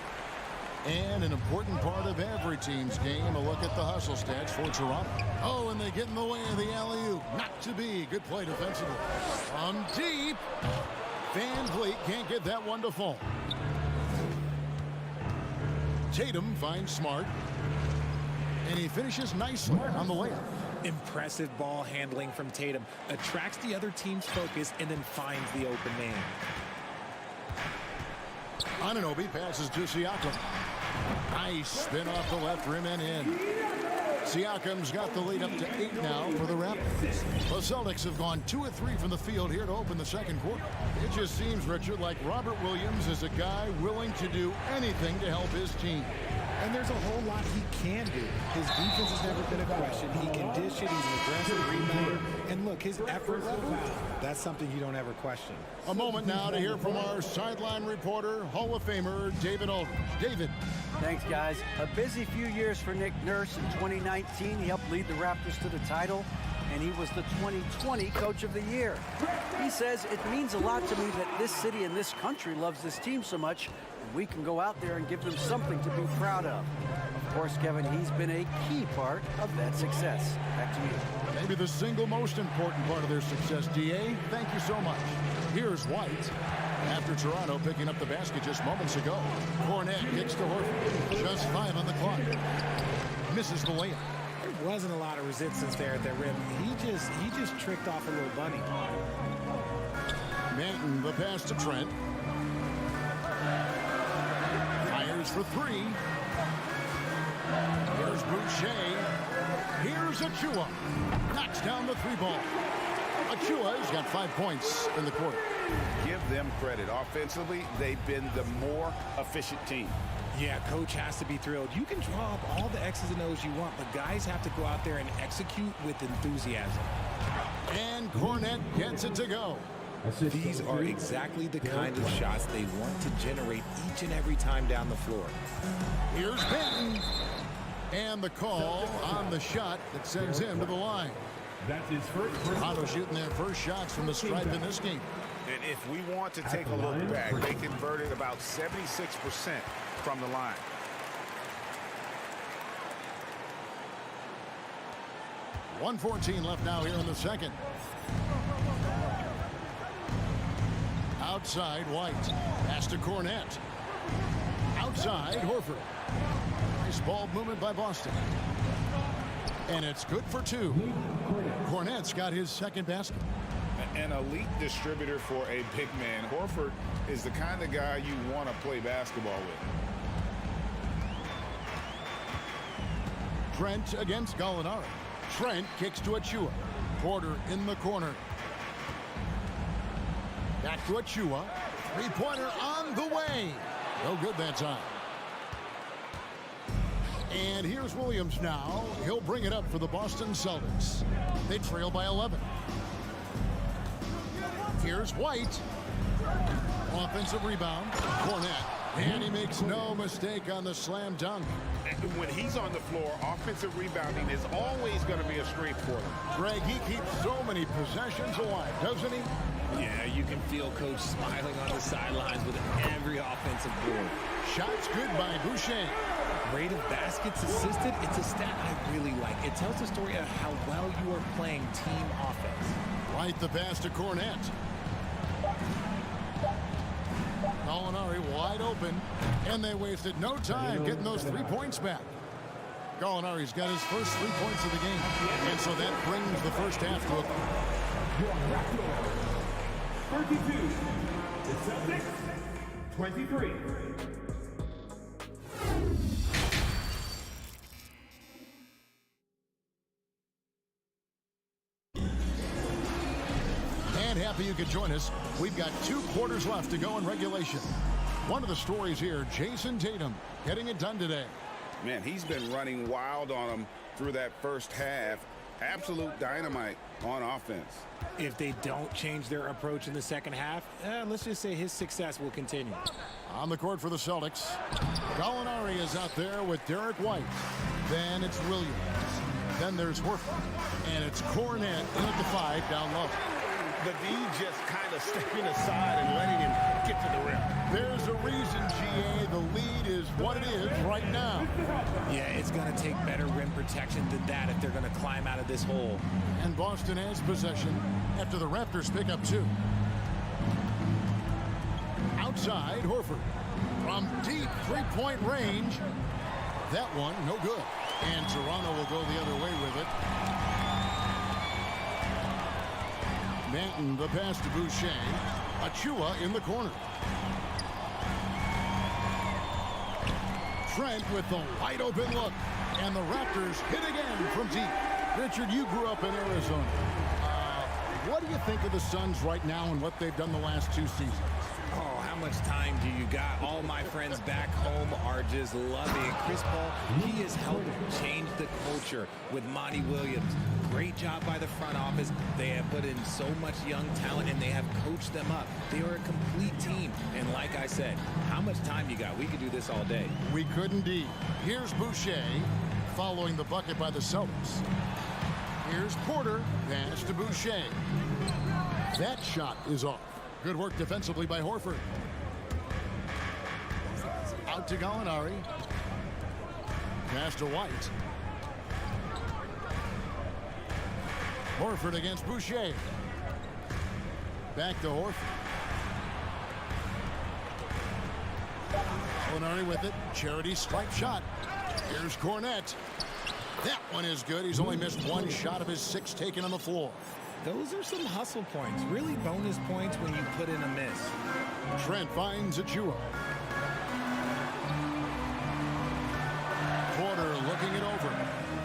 And an important part of every team's game, a look at the hustle stats for Toronto. Oh, and they get in the way of the alley-oop. Not to be. Good play defensively. From deep. Van Vliet can't get that one to fall. Tatum finds Smart. And he finishes nicely on the layup. Impressive ball handling from Tatum. Attracts the other team's focus and then finds the open man. Anunoby passes to Siakam. Nice spin off the left rim and in. Siakam's got the lead up to 8 now for the Raptors. The Celtics have gone 2 of 3 from the field here to open the second quarter. It just seems, Richard, like Robert Williams is a guy willing to do anything to help his team. And there's a whole lot he can do. His defense has never been a question. He can dish it. He's an aggressive rebounder. And look, his effort level, that's something you don't ever question. A moment now to hear from our sideline reporter, Hall of Famer David Aldridge. David. Thanks, guys. A busy few years for Nick Nurse. In 2019, he helped lead the Raptors to the title, and he was the 2020 Coach of the Year. He says, it means a lot to me that this city and this country loves this team so much, and we can go out there and give them something to be proud of. Of course, Kevin, he's been a key part of that success. Back to you. Maybe the single most important part of their success, D.A. Thank you so much. Here's White. After Toronto picking up the basket just moments ago. Cornette kicks to Horford. Just 5 on the clock. Misses the layup. There wasn't a lot of resistance there at the rim. He just tricked off a little bunny. Manton, the pass to Trent. Fires for 3. Here's Boucher. Here's Achua. Knocks down the 3-ball. Achua's got 5 points in the quarter. Give them credit. Offensively, they've been the more efficient team. Yeah, coach has to be thrilled. You can draw up all the X's and O's you want, but guys have to go out there and execute with enthusiasm. And Cornet gets it to go. These are exactly the kind of shots they want to generate each and every time down the floor. Here's Benton. And the call on the shot that sends him to the line. That's his first. Toronto shooting their first shots from the stripe in this game. And if we want to take a look back, they converted about 76% from the line. .114 left now here in the second. Outside, White. Pass to Cornet. Outside, Horford. Nice ball movement by Boston. And it's good for two. Cornet's got his second basket. An elite distributor for a big man. Horford is the kind of guy you want to play basketball with. Trent against Gallinari. Trent kicks to Achua. Porter in the corner. Back to Achua. Three-pointer on the way. No good that time. And here's Williams now. He'll bring it up for the Boston Celtics. They trail by 11. Here's White. Offensive rebound. Cornet. And he makes no mistake on the slam dunk. When he's on the floor, offensive rebounding is always going to be a strength for him. Greg, he keeps so many possessions alive, doesn't he? Yeah, you can feel Coach smiling on the sidelines with every offensive board. Shots good by Boucher. Rate of baskets assisted, it's a stat I really like. It tells the story of how well you are playing team offense. Right the pass to Cornet. Gallinari wide open, and they wasted no time getting those 3 points back. Gallinari's got his first 3 points of the game, and so that brings the first half to a 32. The Celtics, 23. And happy you could join us. We've got 2 quarters left to go in regulation. One of the stories here, Jason Tatum getting it done today. Man, he's been running wild on them through that first half. Absolute dynamite on offense. If they don't change their approach in the second half, let's just say his success will continue. On the court for the Celtics, Gallinari is out there with Derek White. Then it's Williams. Then there's Horford. And it's Cornet in at the 5 down low. The D just kind of stepping aside and letting him get to the rim. There's a reason, GA, the lead is what it is right now. Yeah, it's going to take better rim protection than that if they're going to climb out of this hole. And Boston has possession after the Raptors pick up 2. Outside, Horford. From deep three-point range. That one, no good. And Toronto will go the other way with it. Manton, the pass to Boucher. Achua in the corner. Trent with the wide open look. And the Raptors hit again from deep. Richard, you grew up in Arizona. What do you think of the Suns right now and what they've done the last 2 seasons? Oh, how much time do you got? All my friends back home are just loving it. Chris Paul, he has helped change the culture with Monty Williams. Great job by the front office. They have put in so much young talent, and they have coached them up. They are a complete team. And like I said, how much time you got? We could do this all day. We could indeed. Here's Boucher following the bucket by the Celtics. Here's Porter. Pass to Boucher. That shot is off. Good work defensively by Horford. Out to Gallinari. Pass to White. Horford against Boucher. Back to Horford. Gallinari with it. Charity stripe shot. Here's Cornet. That one is good. He's only missed 1 shot of his 6 taken on the floor. Those are some hustle points. Really bonus points when you put in a miss. Trent finds Achua. Porter looking it over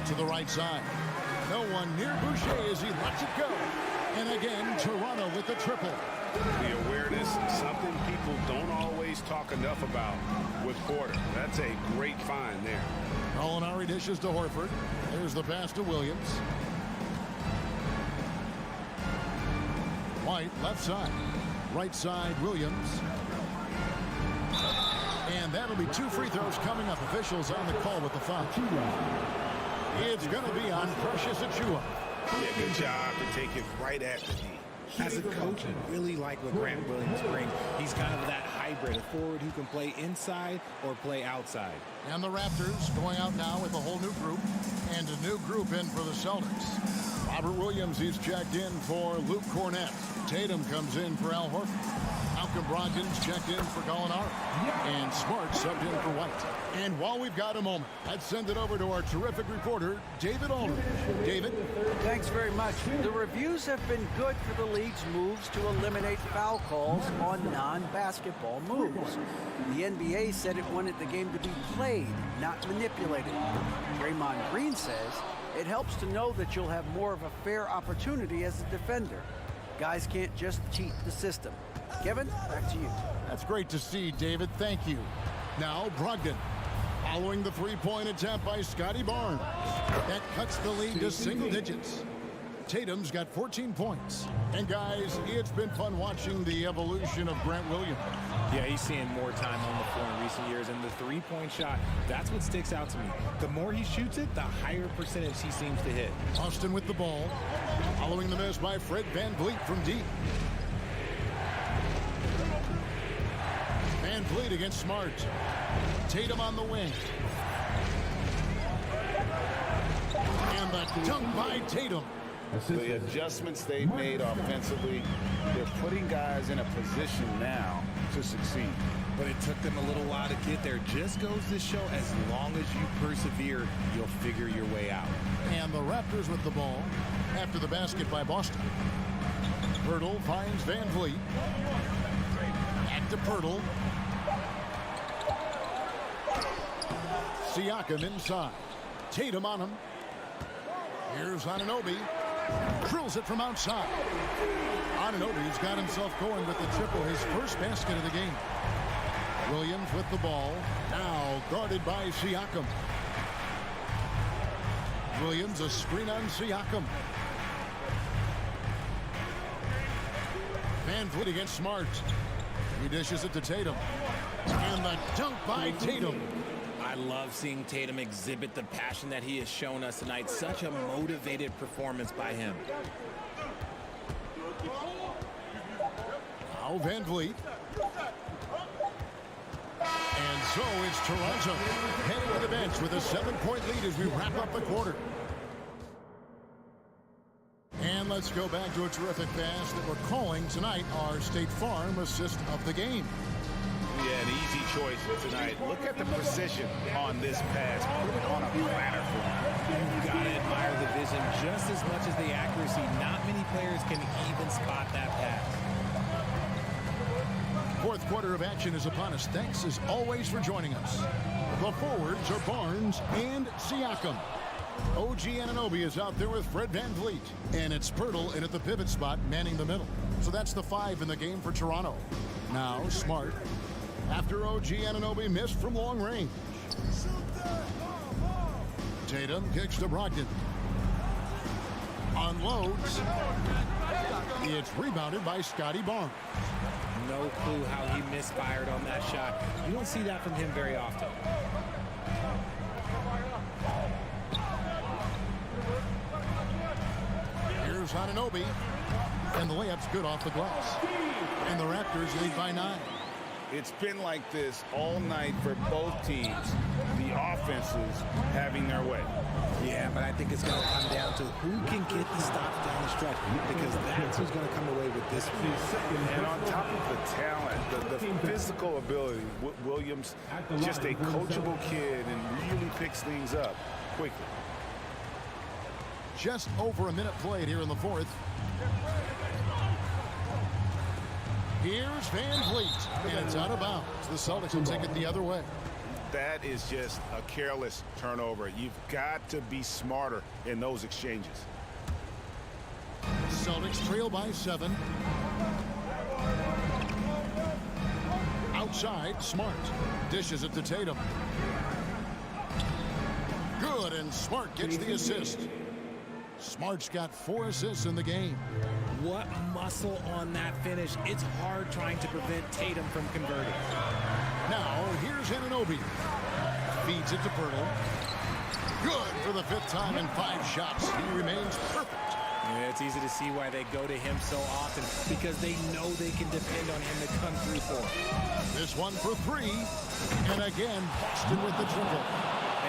to the right side. No one near Boucher as he lets it go. And again, Toronto with the triple. The awareness, something people don't always talk enough about with Porter. That's a great find there. Gallinari dishes to Horford. There's the pass to Williams. White, left side. Right side, Williams. And that'll be 2 free throws coming up. Officials on the call with the foul. It's going to be on Precious Achiuwa. Yeah, good job to take it right at the D. As a coach, I really like what Grant Williams brings. He's kind of that hybrid, a forward who can play inside or play outside. And the Raptors going out now with a whole new group and a new group in for the Celtics. Robert Williams, he's checked in for Luke Cornett. Tatum comes in for Al Horford. Malcolm Brogdon's checked in for Gallinari. And Smart subbed in for White. And while we've got a moment, let's send it over to our terrific reporter, David Aldridge. David? Thanks very much. The reviews have been good for the league's moves to eliminate foul calls on non-basketball moves. The NBA said it wanted the game to be played, not manipulated. Draymond Green says it helps to know that you'll have more of a fair opportunity as a defender. Guys can't just cheat the system. Kevin, back to you. That's great to see, David. Thank you. Now, Brogdon. Following the three-point attempt by Scotty Barnes. That cuts the lead to single digits. Tatum's got 14 points. And, guys, it's been fun watching the evolution of Grant Williams. Yeah, he's seeing more time on the floor in recent years, and the three-point shot, that's what sticks out to me. The more he shoots it, the higher percentage he seems to hit. Austin with the ball. Following the miss by Fred VanVleet from deep. VanVleet against Smart. Tatum on the wing. And the dunk by Tatum. The adjustments they've made offensively, they're putting guys in a position now to succeed. But it took them a little while to get there. Just goes to show, as long as you persevere, you'll figure your way out. And the Raptors with the ball after the basket by Boston. Pirtle finds VanVleet. Back to Pirtle. Siakam inside. Tatum on him. Here's Anunoby. Drills it from outside. Anunoby's got himself going with the triple, his first basket of the game. Williams with the ball. Now guarded by Siakam. Williams, a screen on Siakam. VanVleet against Smart. He dishes it to Tatum. And the dunk by Tatum. I love seeing Tatum exhibit the passion that he has shown us tonight. Such a motivated performance by him. Now VanVleet. And so it's Toronto heading to the bench with a 7-point lead as we wrap up the quarter. And let's go back to a terrific pass that we're calling tonight our State Farm assist of the game. Yeah, an easy choice tonight. Look at the precision on this pass. Put it on a platter for him. You've got to admire the vision just as much as the accuracy. Not many players can even spot that pass. Fourth quarter of action is upon us. Thanks as always for joining us. The forwards are Barnes and Siakam. OG Anunoby is out there with Fred VanVleet. And it's Pirtle in at the pivot spot, manning the middle. So that's the 5 in the game for Toronto. Now Smart. After OG Anunoby missed from long range. Tatum kicks to Brogdon. Unloads. It's rebounded by Scotty Barnes. No clue how he misfired on that shot. You don't see that from him very often. Here's Anunoby. And the layup's good off the glass. And the Raptors lead by 9. It's been like this all night for both teams. The offenses having their way. Yeah, but I think it's going to come down to who can get the stops down the stretch, because that's who's going to come away with this one. And on top of the talent, the physical ability, Williams, just a coachable kid and really picks things up quickly. Just over a minute played here in the fourth. Here's VanVleet, and it's out of bounds. The Celtics will take it the other way. That is just a careless turnover. You've got to be smarter in those exchanges. Celtics trail by 7. Outside, Smart. Dishes it to Tatum. Good, and Smart gets the assist. Smart's got 4 assists in the game. What muscle on that finish. It's hard trying to prevent Tatum from converting. Now, here's Anunoby. Feeds it to Pirtle. Good for the 5th time in 5 shots. He remains perfect. Yeah, it's easy to see why they go to him so often, because they know they can depend on him to come through for them. This one for 3. And again, Boston with the triple.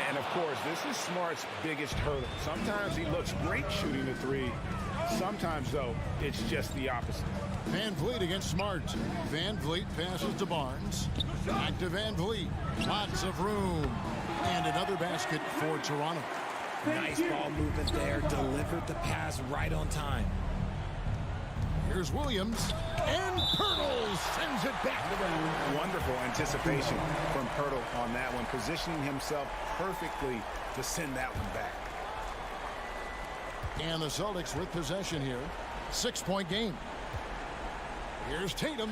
And, of course, this is Smart's biggest hurdle. Sometimes he looks great shooting the 3. Sometimes, though, it's just the opposite. Van Vliet against Smart. Van Vliet passes to Barnes. Back to Van Vliet. Lots of room. And another basket for Toronto. Nice ball movement there. Delivered the pass right on time. Here's Williams. And Pirtle sends it back. Wonderful anticipation from Pirtle on that one, positioning himself perfectly to send that one back. And the Celtics with possession here. 6-point game. Here's Tatum.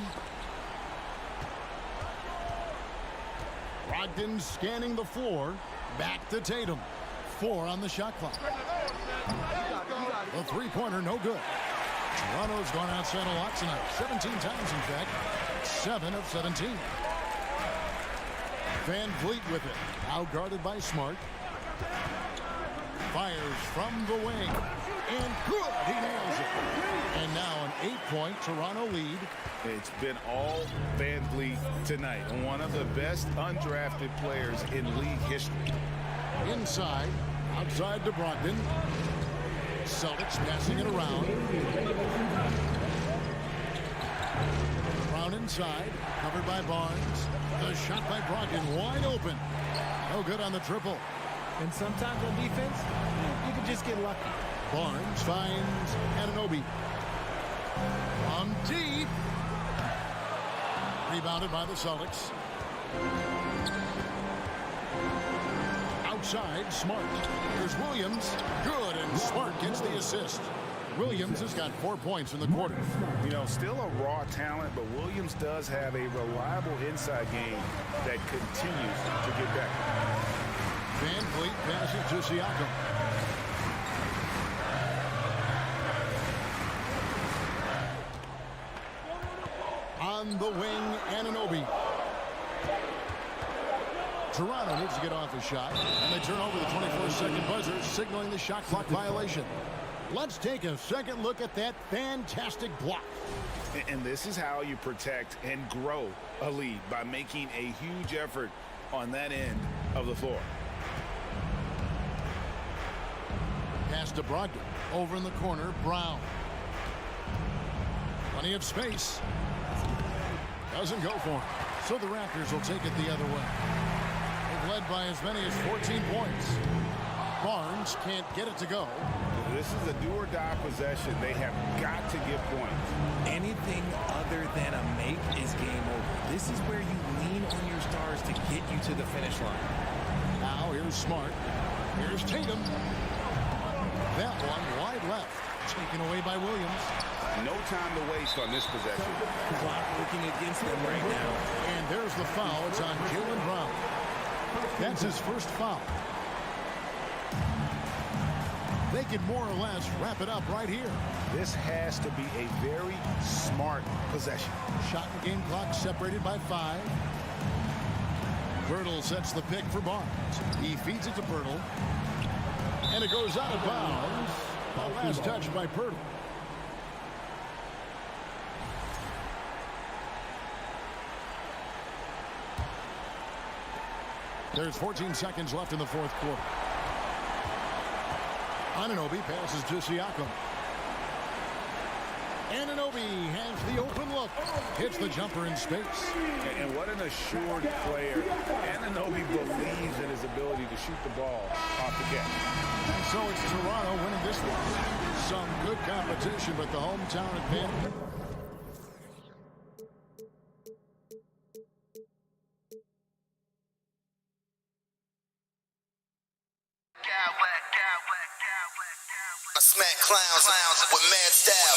Brogdon scanning the floor. Back to Tatum. 4 on the shot clock. The 3-pointer no good. Toronto's gone outside a lot tonight. 17 times, in fact. 7 of 17. Van Vliet with it. Now guarded by Smart. Fires from the wing. And good. He nails it. And now an 8-point Toronto lead. It's been all Van Vliet tonight. One of the best undrafted players in league history. Inside. Outside to Brogdon. Celtics passing it around. Brown inside. Covered by Barnes. The shot by Brogdon wide open. No good on the triple. And sometimes on defense, you can just get lucky. Barnes finds Anunoby. From deep. Rebounded by the Celtics. Outside, Smart. Here's Williams. Good, and Smart gets the assist. Williams has got 4 points in the quarter. You know, still a raw talent, but Williams does have a reliable inside game that continues to get better. Van Vliet passes to Siakam. On the wing, Anunoby. Toronto needs to get off a shot, and they turn over the 24-second buzzer, signaling the shot clock violation. Let's take a second look at that fantastic block. And this is how you protect and grow a lead, by making a huge effort on that end of the floor. Pass to Brogdon. Over in the corner, Brown. Plenty of space. Doesn't go for him. So the Raptors will take it the other way. They've led by as many as 14 points. Barnes can't get it to go. This is a do-or-die possession. They have got to get points. Anything other than a make is game over. This is where you lean on your stars to get you to the finish line. Now here's Smart. Here's Tatum. That one wide left. Taken away by Williams. No time to waste on this possession. Clock working against them right now. And there's the foul. It's on Jaylen Brown. That's his first foul. They can more or less wrap it up right here. This has to be a very smart possession. Shot and game clock separated by 5. Pirtle sets the pick for Barnes. He feeds it to Pirtle. And it goes out of bounds. The last touch by Pirtle. There's 14 seconds left in the fourth quarter. Anunoby passes to Siakam. Anunoby has the open look. Hits the jumper in space. And what an assured player. Anunoby believes in his ability to shoot the ball off the catch. And so it's Toronto winning this one. Some good competition, but the hometown advantage. I smack clowns with mad style.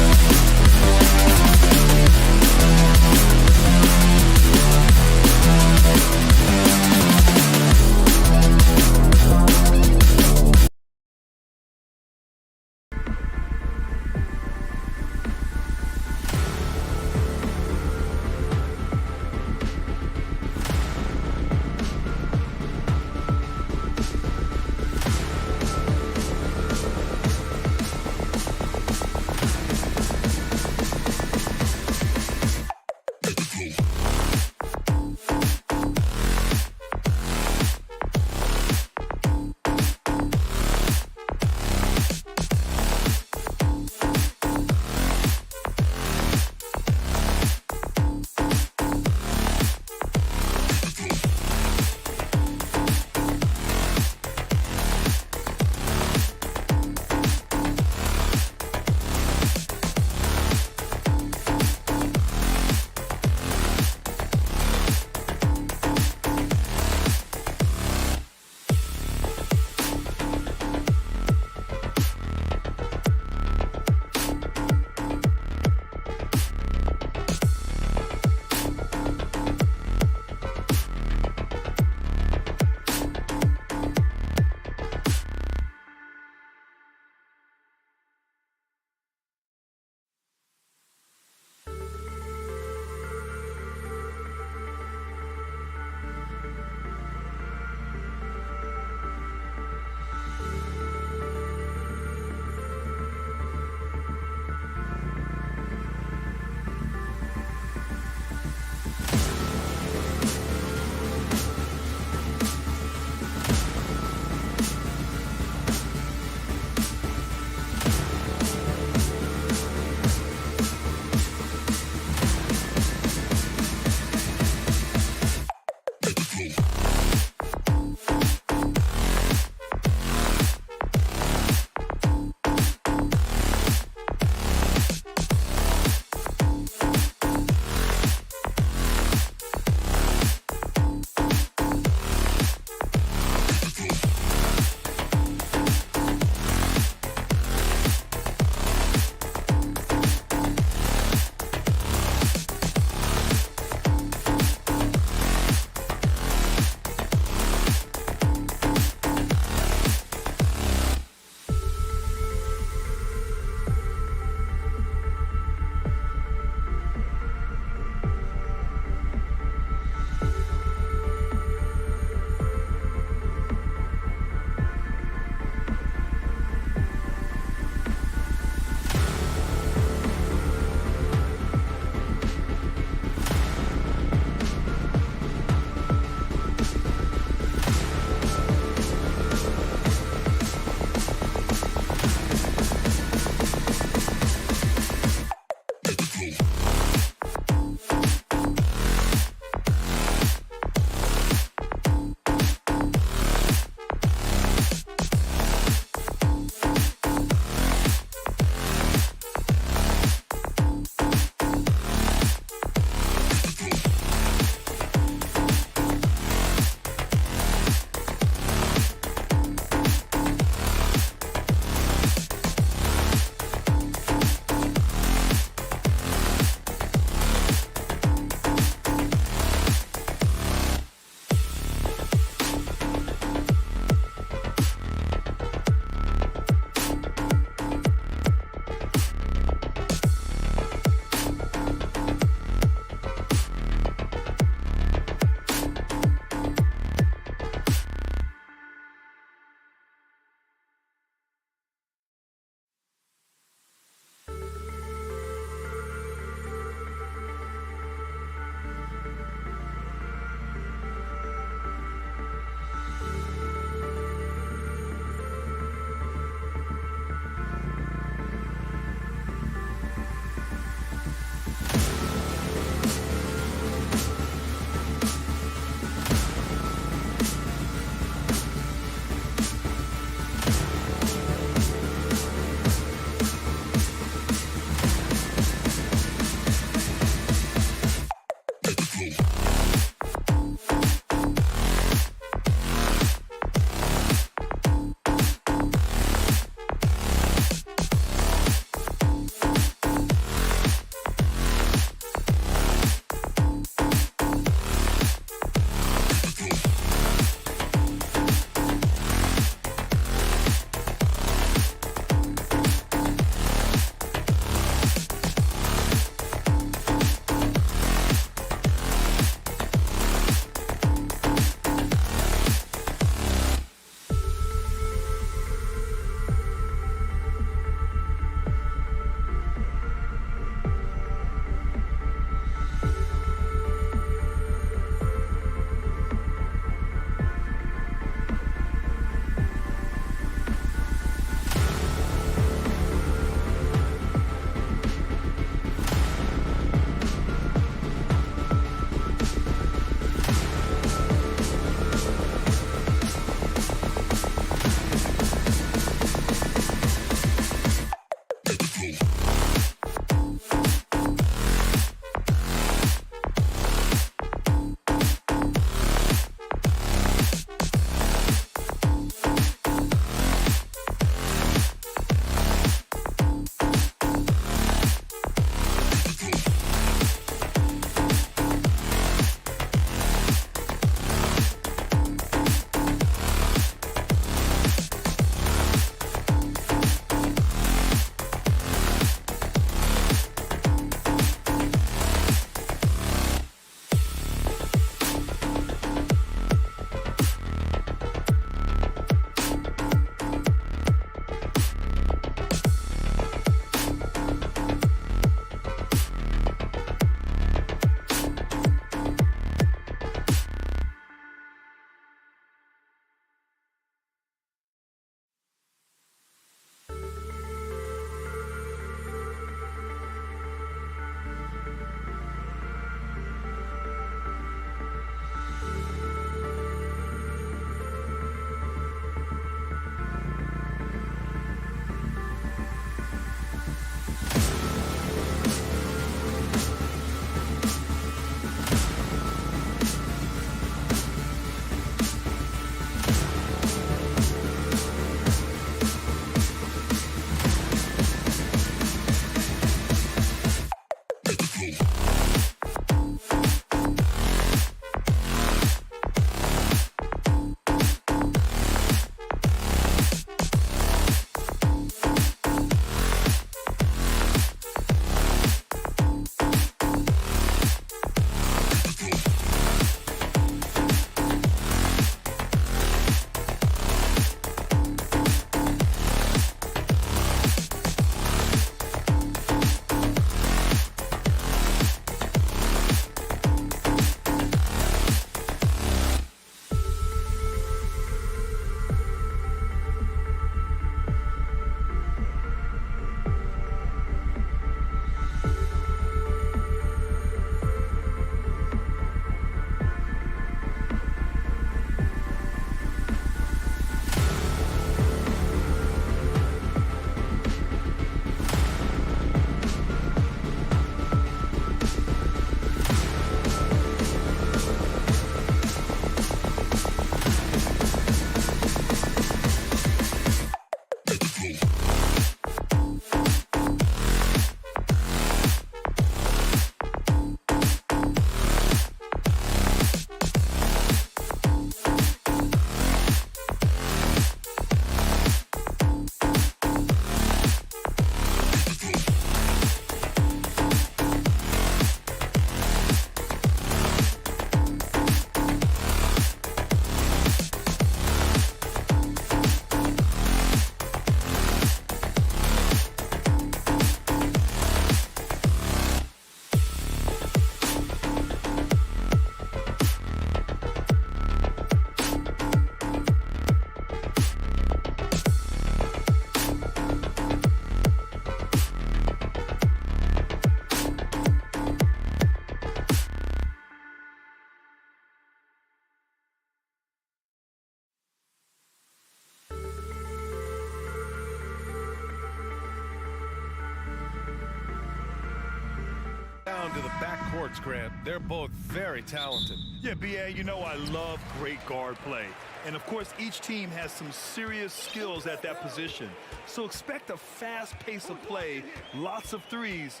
down to the backcourts, Grant. They're both very talented. Yeah, B.A., you know I love great guard play. And, of course, each team has some serious skills at that position. So expect a fast pace of play, lots of threes.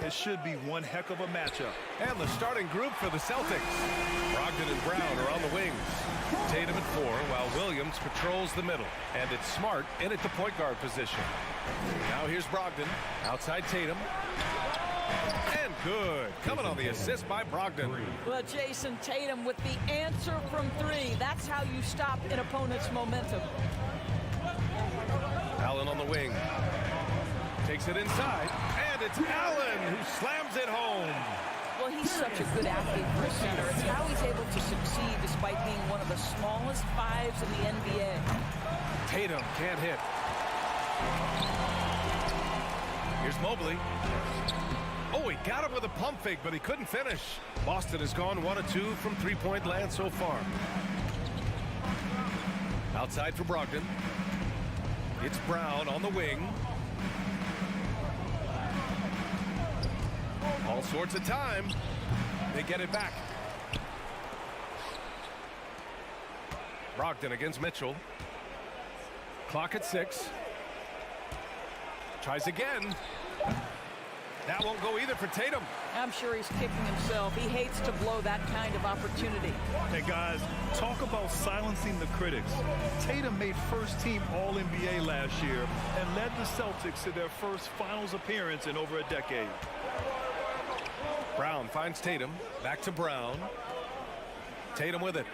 It should be one heck of a matchup. And the starting group for the Celtics. Brogdon and Brown are on the wings. Tatum at 4, while Williams patrols the middle. And it's Smart in at the point guard position. Now here's Brogdon. Outside Tatum. And good. Coming on the assist by Brogdon. Well, Jason Tatum with the answer from 3. That's how you stop an opponent's momentum. Allen on the wing. Takes it inside. And it's Allen who slams it home. Well, he's such a good athlete for a center. It's how he's able to succeed despite being one of the smallest 5s in the NBA. Tatum can't hit. Here's Mobley. Oh, he got him with a pump fake, but he couldn't finish. Boston has gone 1 of 2 from three-point land so far. Outside for Brogdon. It's Brown on the wing. All sorts of time. They get it back. Brogdon against Mitchell. Clock at 6. Tries again. That won't go either for Tatum. I'm sure he's kicking himself. He hates to blow that kind of opportunity. Hey, guys, talk about silencing the critics. Tatum made first-team All-NBA last year and led the Celtics to their first finals appearance in over a decade. Brown finds Tatum. Back to Brown. Tatum with it.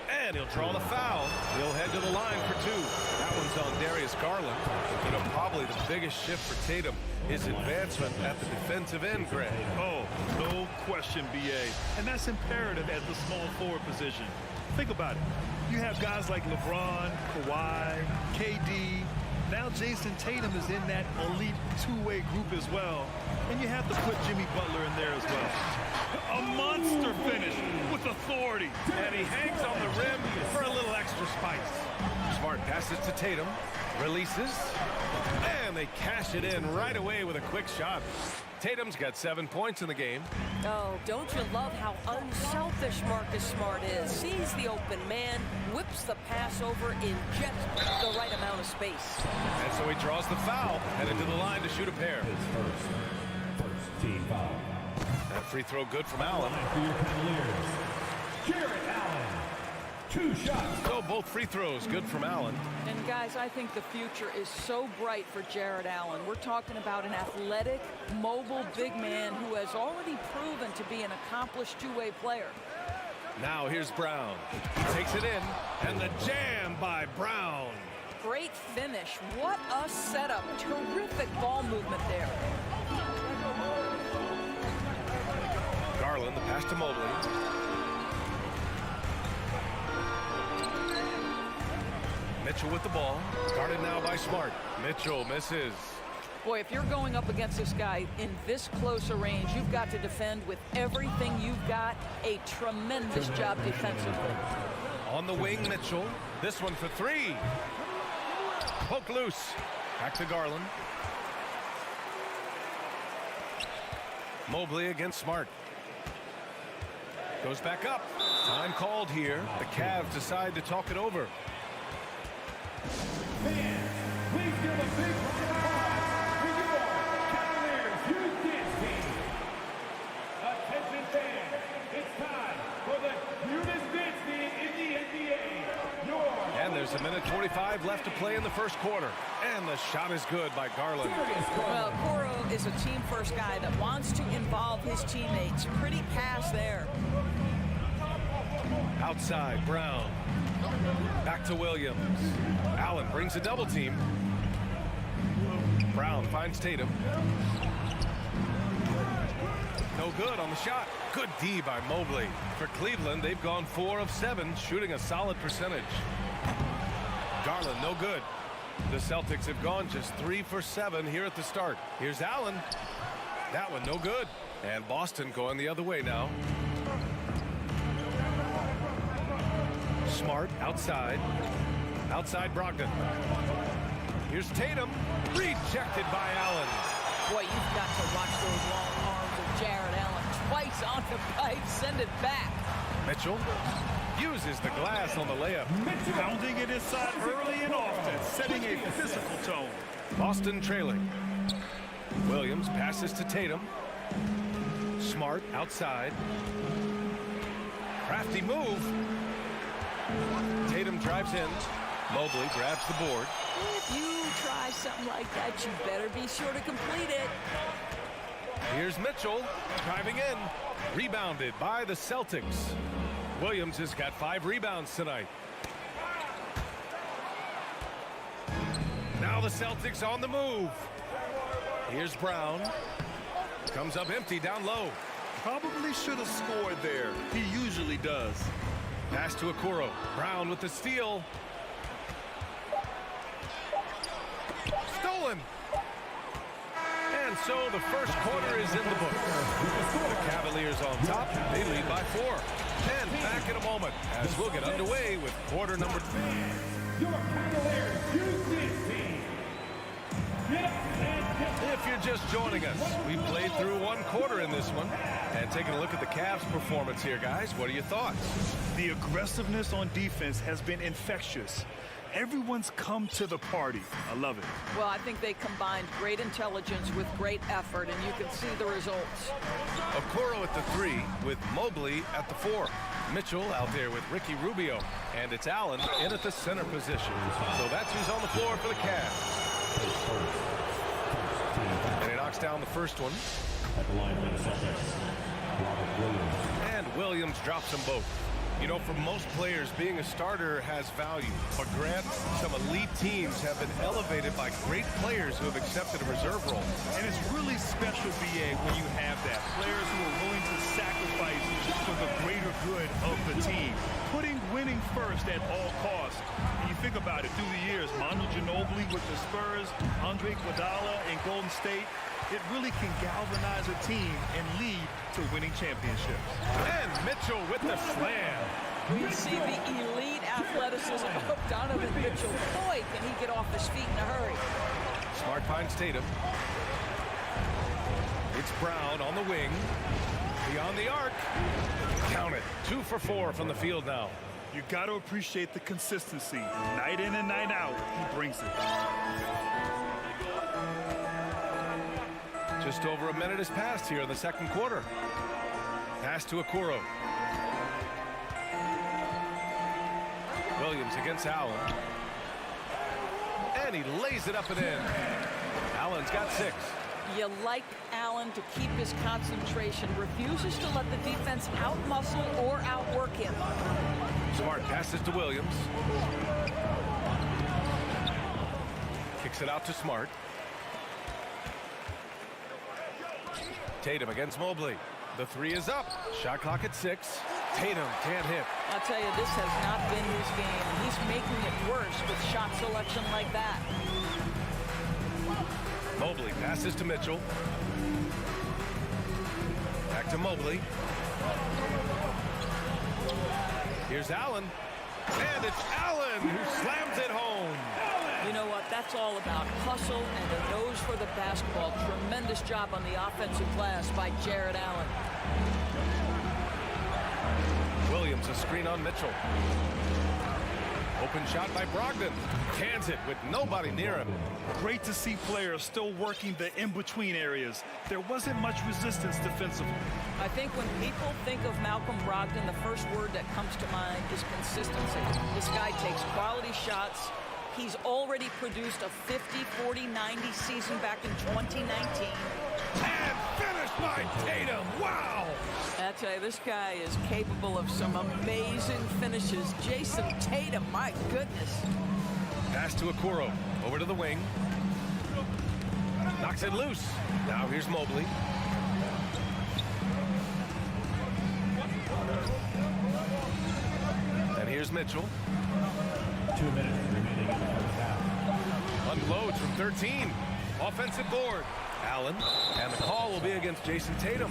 And he'll draw the foul. He'll head to the line for 2. That one's on Darius Garland. You know, probably the biggest shift for Tatum is advancement at the defensive end, Greg. Oh, no question, B.A. And that's imperative at the small forward position. Think about it. You have guys like LeBron, Kawhi, KD. Now Jason Tatum is in that elite two-way group as well. And you have to put Jimmy Butler in there as well. A monster finish with authority. And he hangs on the rim for a little extra spice. Smart passes to Tatum. Releases. And they cash it in right away with a quick shot. Tatum's got 7 points in the game. Oh, don't you love how unselfish Marcus Smart is? Sees the open man, whips the pass over in just the right amount of space. And so he draws the foul, headed to the line to shoot a pair. First team foul. That free throw good from Allen. For your Cavaliers, Jarrett Allen. 2 shots. So both free throws good from Allen. And guys, I think the future is so bright for Jarrett Allen. We're talking about an athletic, mobile big man who has already proven to be an accomplished two-way player. Now here's Brown. He takes it in, and the jam by Brown. Great finish. What a setup. Terrific ball movement there. Garland, the pass to Mobley. Mitchell with the ball. Guarded now by Smart. Mitchell misses. Boy, if you're going up against this guy in this close a range, you've got to defend with everything you've got. A tremendous job defensively. On the wing, Mitchell. This one for 3. Poke loose. Back to Garland. Mobley against Smart. Goes back up. Time called here. The Cavs decide to talk it over. Fans, please give a big round of applause to your Cavaliers Youth Dance Team. Attention fans, it's time for the cutest dance team in the NBA. And there's 1:45 left to play in the first quarter. And the shot is good by Garland. Well, Coro is a team-first guy that wants to involve his teammates. Pretty pass there. Outside, Brown. Back to Williams. Allen brings a double team. Brown finds Tatum. No good on the shot. Good D by Mobley. For Cleveland, they've gone 4 of 7, shooting a solid percentage. Garland, no good. The Celtics have gone just 3 for 7 here at the start. Here's Allen. That one, no good. And Boston going the other way now. Smart outside. Outside Brogdon. Here's Tatum. Rejected by Allen. Boy, you've got to watch those long arms of Jared Allen. Twice on the pipe, send it back. Mitchell uses the glass on the layup. Pounding it inside early and often, setting a physical tone. Boston trailing. Williams passes to Tatum. Smart outside. Crafty move. Tatum drives in. Mobley grabs the board. If you try something like that, you better be sure to complete it. Here's Mitchell driving in. Rebounded by the Celtics. Williams has got 5 rebounds tonight. Now the Celtics on the move. Here's Brown. Comes up empty down low. Probably should have scored there. He usually does. Pass to Okoro. Brown with the steal. Stolen. And so the first quarter is in the books. The Cavaliers on top. They lead by 4. And back in a moment as we'll get underway with quarter number 3. Your Cavaliers U16. If you're just joining us, we played through 1 quarter in this one. And taking a look at the Cavs' performance here, guys, what are your thoughts? The aggressiveness on defense has been infectious. Everyone's come to the party. I love it. Well, I think they combined great intelligence with great effort, and you can see the results. Okoro at the 3 with Mobley at the 4. Mitchell out there with Ricky Rubio. And it's Allen in at the center position. So that's who's on the floor for the Cavs. And he knocks down the first one. And Williams drops them both. You know, for most players, being a starter has value. But Grant, some elite teams have been elevated by great players who have accepted a reserve role. And it's really special, BA, when you have that. Players who are willing to sacrifice for the greater good of the team. Putting winning first at all costs. And you think about it, through the years, Manu Ginobili with the Spurs, Andre Iguodala in Golden State, it really can galvanize a team and lead to winning championships. And Mitchell with the slam. We see the elite athleticism of Donovan Mitchell. Boy, can he get off his feet in a hurry. Smart finds Tatum. It's Brown on the wing. Beyond the arc. Count it. 2 for 4 from the field now. You got to appreciate the consistency. Night in and night out, he brings it. Just over a minute has passed here in the second quarter. Pass to Okoro. Williams against Allen. And he lays it up and in. Allen's got 6. You like Allen to keep his concentration. Refuses to let the defense out-muscle or outwork him. Smart passes to Williams. Kicks it out to Smart. Tatum against Mobley. The 3 is up. Shot clock at 6. Tatum can't hit. I'll tell you, this has not been his game. He's making it worse with shot selection like that. Mobley passes to Mitchell. Back to Mobley. Here's Allen. And it's Allen who slams it home. You know what? That's all about hustle and a nose for the basketball. Tremendous job on the offensive glass by Jared Allen. Williams, a screen on Mitchell. Open shot by Brogdon. Cans it with nobody near him. Great to see players still working the in-between areas. There wasn't much resistance defensively. I think when people think of Malcolm Brogdon, the first word that comes to mind is consistency. This guy takes quality shots. He's already produced a 50, 40, 90 season back in 2019. And finished by Tatum. Wow! I tell you, this guy is capable of some amazing finishes. Jason Tatum, my goodness. Pass to Okoro. Over to the wing. Knocks it loose. Now here's Mobley. And here's Mitchell. 2 minutes remaining in the first half. Unloads from 13. Offensive board. Allen. And the call will be against Jason Tatum.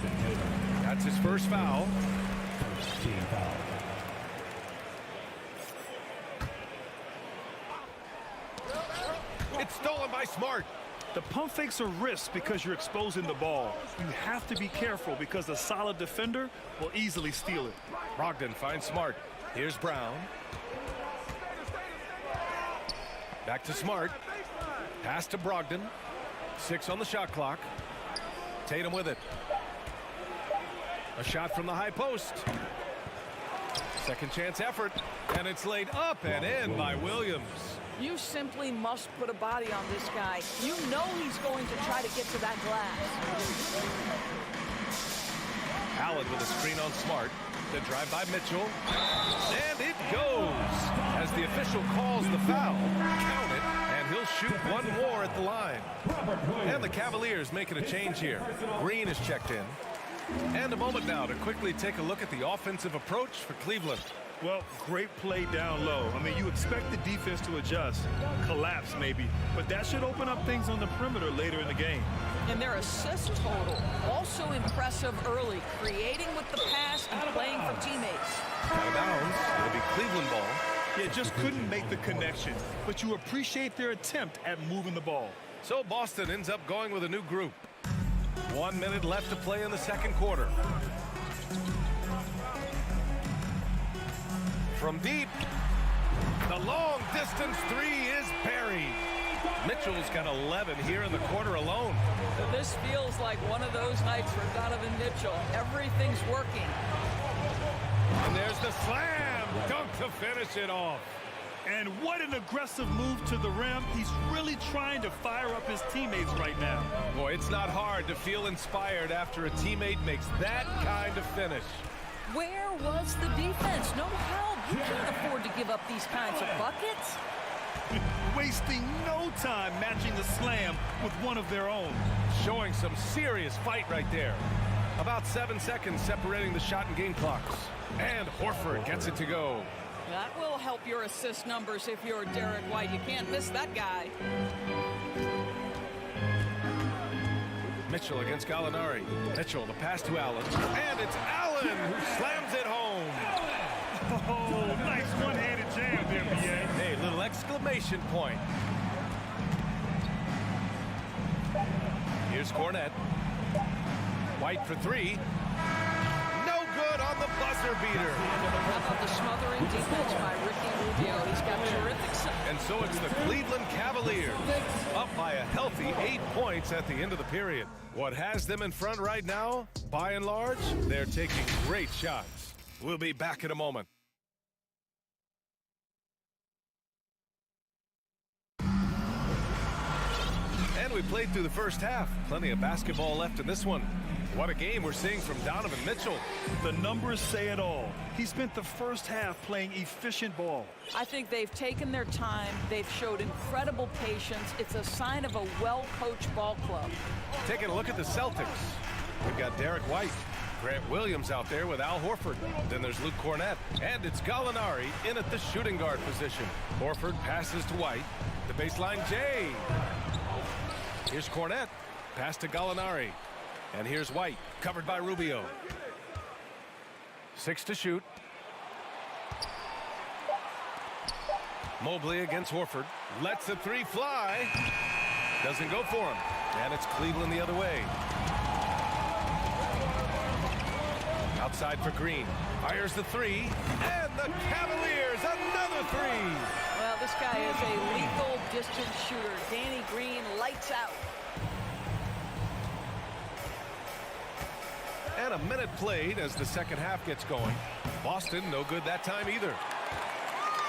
That's his first foul. First team foul. It's stolen by Smart. The pump fakes are risks because you're exposing the ball. You have to be careful because a solid defender will easily steal it. Brogdon finds Smart. Here's Brown. Back to Smart. Pass to Brogdon. 6 on the shot clock. Tatum with it. A shot from the high post. Second chance effort. And it's laid up and in by Williams. You simply must put a body on this guy. You know he's going to try to get to that glass. Allen with a screen on Smart. The drive by Mitchell. And it goes. As the official calls the foul. Count it. And he'll shoot one more at the line. And the Cavaliers making a change here. Green is checked in. And a moment now to quickly take a look at the offensive approach for Cleveland. Well, great play down low. I mean, you expect the defense to adjust, collapse maybe, but that should open up things on the perimeter later in the game. And their assist total, also impressive early, creating with the pass and playing for teammates. Out of bounds. It'll be Cleveland ball. Yeah, just couldn't make the connection, but you appreciate their attempt at moving the ball. So Boston ends up going with a new group. 1 minute left to play in the second quarter. From deep, the long distance three is buried. Mitchell's got 11 here in the quarter alone. This feels like one of those nights for Donovan Mitchell. Everything's working. And there's the slam dunk to finish it off. And what an aggressive move to the rim. He's really trying to fire up his teammates right now. Boy, it's not hard to feel inspired after a teammate makes that kind of finish. Where was the defense? No help. You can't afford to give up these kinds of buckets. Wasting no time matching the slam with one of their own. Showing some serious fight right there. About 7 seconds separating the shot and game clocks. And Horford gets it to go. That will help your assist numbers if you're Derek White. You can't miss that guy. Mitchell against Gallinari. Mitchell, the pass to Allen. And it's Allen who slams it home. Oh, nice one-handed jam there, NBA. Hey, little exclamation point. Here's Cornette. White for three. No good on the buzzer beater. How about the smothering defense by Ricky Rubio? He's got terrific. And so it's the Cleveland Cavaliers up by a healthy 8 points at the end of the period. What has them in front right now, by and large, they're taking great shots. We'll be back in a moment. And we played through the first half. Plenty of basketball left in this one. What a game we're seeing from Donovan Mitchell. The numbers say it all. He spent the first half playing efficient ball. I think they've taken their time. They've showed incredible patience. It's a sign of a well-coached ball club. Taking a look at the Celtics. We've got Derek White, Grant Williams out there with Al Horford. Then there's Luke Cornette. And it's Gallinari in at the shooting guard position. Horford passes to White. The baseline J. Here's Cornette. Pass to Gallinari. And here's White, covered by Rubio. 6 to shoot. Mobley against Horford. Lets the three fly. Doesn't go for him. And it's Cleveland the other way. Outside for Green. Fires the three. And the Cavaliers, another three. Well, this guy is a lethal distance shooter. Danny Green lights out. And a minute played as the second half gets going. Boston, no good that time either.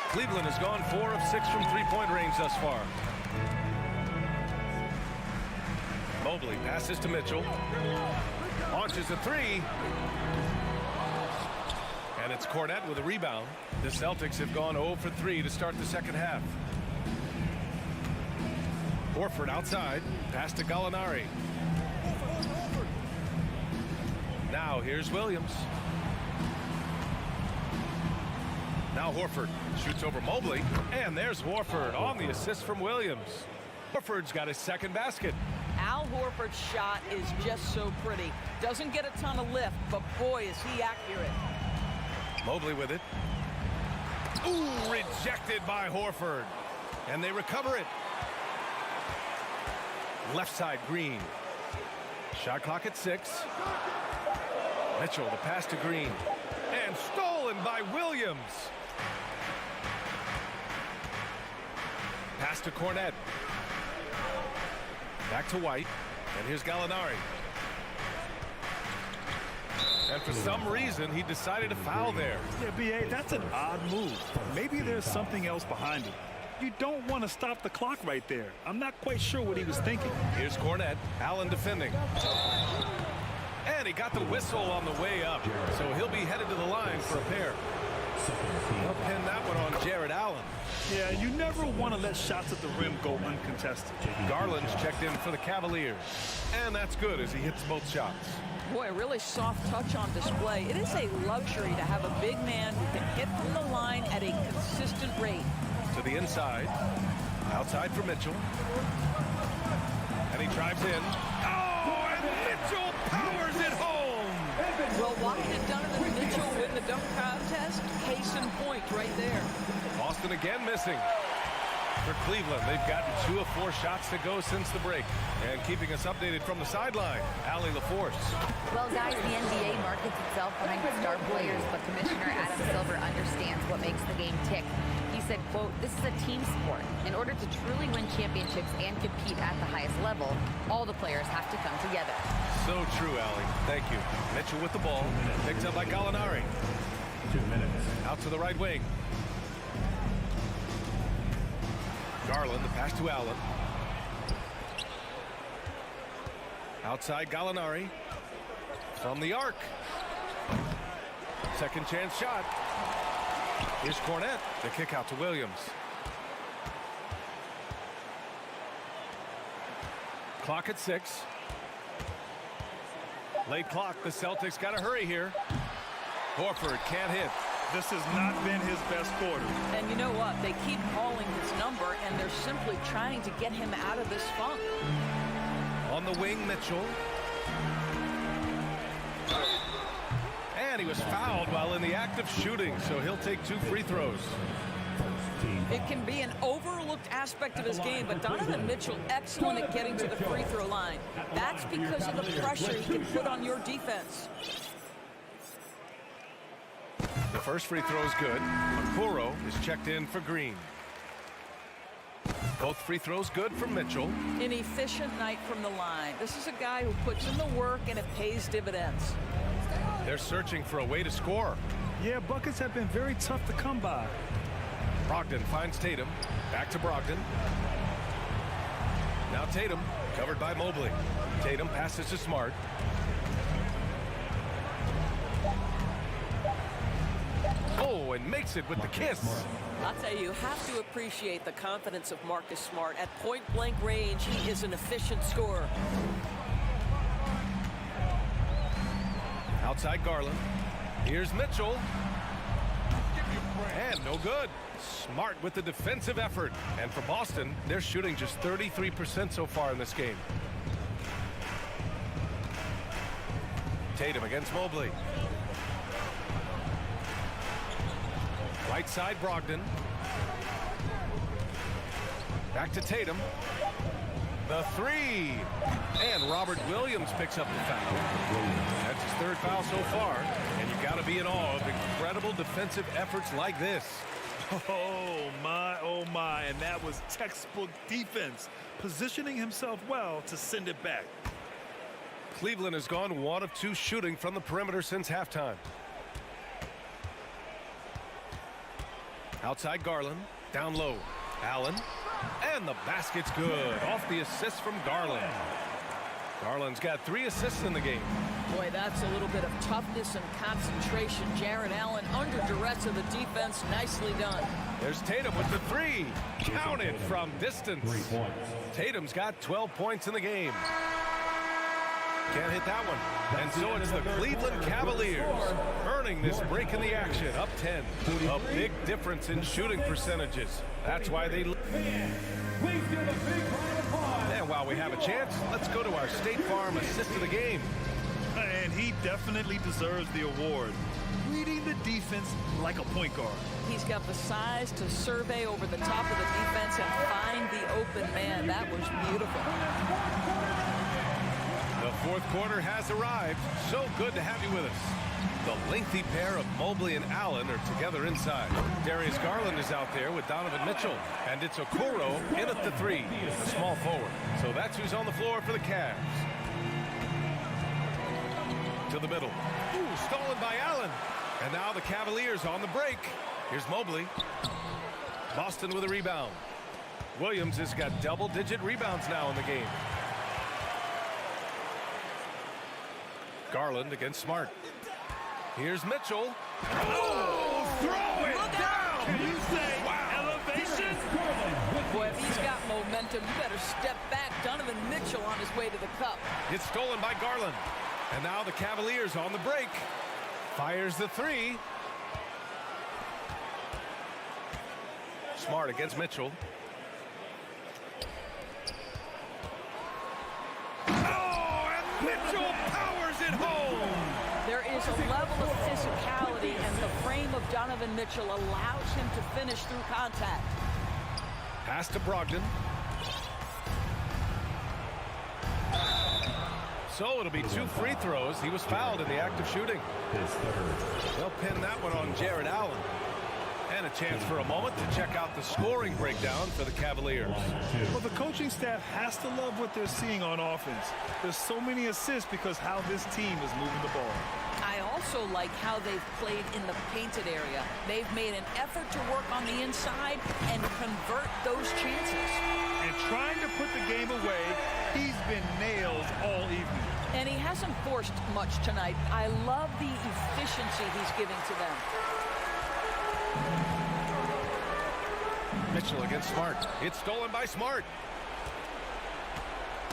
Cleveland has gone 4 of 6 from three-point range thus far. Mobley passes to Mitchell. Launches a three. And it's Cornette with a rebound. The Celtics have gone 0 for 3 to start the second half. Horford outside. Pass to Gallinari. Now here's Williams. Now Horford shoots over Mobley. And there's Horford on the assist from Williams. Horford's got his second basket. Al Horford's shot is just so pretty. Doesn't get a ton of lift, but boy, is he accurate. Mobley with it. Ooh, rejected by Horford. And they recover it. Left side, Green. Shot clock at 6. Mitchell, the pass to Green. And stolen by Williams. Pass to Cornette. Back to White. And here's Gallinari. And for some reason, he decided to foul there. Yeah, B.A., that's an odd move. Maybe there's something else behind it. You don't want to stop the clock right there. I'm not quite sure what he was thinking. Here's Cornette. Allen defending. And he got the whistle on the way up. So he'll be headed to the line for a pair. They'll pin that one on Jared Allen. Yeah, you never want to let shots at the rim go uncontested. Garland's checked in for the Cavaliers. And that's good as he hits both shots. Boy, really soft touch on display. It is a luxury to have a big man who can hit from the line at a consistent rate. To the inside. Outside for Mitchell. And he drives in. Oh, and Mitchell powers it home. Well, Washington Donovan and Mitchell win the dunk contest. Case in point right there. Boston again missing. For Cleveland, they've gotten 2 of 4 shots to go since the break. And keeping us updated from the sideline, Allie LaForce. Well, guys, the NBA markets itself behind star players, but Commissioner Adam Silver understands what makes the game tick. He said, quote, "This is a team sport. In order to truly win championships and compete at the highest level, all the players have to come together." So true, Allie. Thank you. Mitchell with the ball. Picked up by Gallinari. 2 minutes. Out to the right wing. Garland, the pass to Allen. Outside Gallinari. From the arc. Second chance shot. Here's Cornette. The kick out to Williams. Clock at 6. Late clock. The Celtics got to hurry here. Horford can't hit. This has not been his best quarter. And you know what? They keep calling his number, and they're simply trying to get him out of this funk. On the wing, Mitchell. And he was fouled while in the act of shooting, so he'll take 2 free throws. It can be an overlooked aspect of his game, but Donovan Mitchell excellent at getting to the free throw line. That's because of the pressure he can put on your defense. The first free throw is good. Okoro is checked in for Green. Both free throws good for Mitchell. An efficient night from the line. This is a guy who puts in the work and it pays dividends. They're searching for a way to score. Yeah, buckets have been very tough to come by. Brogdon finds Tatum. Back to Brogdon. Now Tatum, covered by Mobley. Tatum passes to Smart. Oh, and makes it with the kiss. I'll tell you, you have to appreciate the confidence of Marcus Smart. At point-blank range, he is an efficient scorer. Outside Garland. Here's Mitchell. And no good. Smart with the defensive effort. And for Boston, they're shooting just 33% so far in this game. Tatum against Mobley. Right side, Brogdon. Back to Tatum. The 3. And Robert Williams picks up the foul. That's his 3rd foul so far. And you've got to be in awe of incredible defensive efforts like this. Oh, my. And that was textbook defense. Positioning himself well to send it back. Cleveland has gone 1 of 2 shooting from the perimeter since halftime. Outside Garland. Down low. Allen. And the basket's good. Off the assist from Garland. Garland's got 3 assists in the game. Boy, that's a little bit of toughness and concentration. Jared Allen under duress of the defense. Nicely done. There's Tatum with the 3. Counted from distance. 3 points. Tatum's got 12 points in the game. Can't hit that one. And so it's the Cleveland Cavaliers earning this break in the action. Up 10. A big difference in shooting percentages. That's why they... And while we have a chance, let's go to our State Farm assist of the game. And he definitely deserves the award. Reading the defense like a point guard. He's got the size to survey over the top of the defense and find the open man. That was beautiful. The fourth quarter has arrived. So good to have you with us. The lengthy pair of Mobley and Allen are together inside. Darius Garland is out there with Donovan Mitchell. And it's Okoro in at the three, a small forward. So that's who's on the floor for the Cavs. To the middle. Ooh, stolen by Allen. And now the Cavaliers on the break. Here's Mobley. Boston with a rebound. Williams has got double-digit rebounds now in the game. Garland against Smart. Here's Mitchell. Oh, throw it down! Can you say elevation? Boy, if he's got momentum, you better step back. Donovan Mitchell on his way to the cup. It's stolen by Garland. And now the Cavaliers on the break. Fires the three. Smart against Mitchell. Oh, and Mitchell powers it home. There is a level of physicality, and the frame of Donovan Mitchell allows him to finish through contact. Pass to Brogdon. So it'll be 2 free throws. He was fouled in the act of shooting. They'll pin that one on Jared Allen. And a chance for a moment to check out the scoring breakdown for the Cavaliers. Well, the coaching staff has to love what they're seeing on offense. There's so many assists because how this team is moving the ball. I also like how they've played in the painted area. They've made an effort to work on the inside and convert those chances. And trying to put the game away, he's been nailed all evening. And he hasn't forced much tonight. I love the efficiency he's giving to them. Mitchell against Smart. It's stolen by Smart.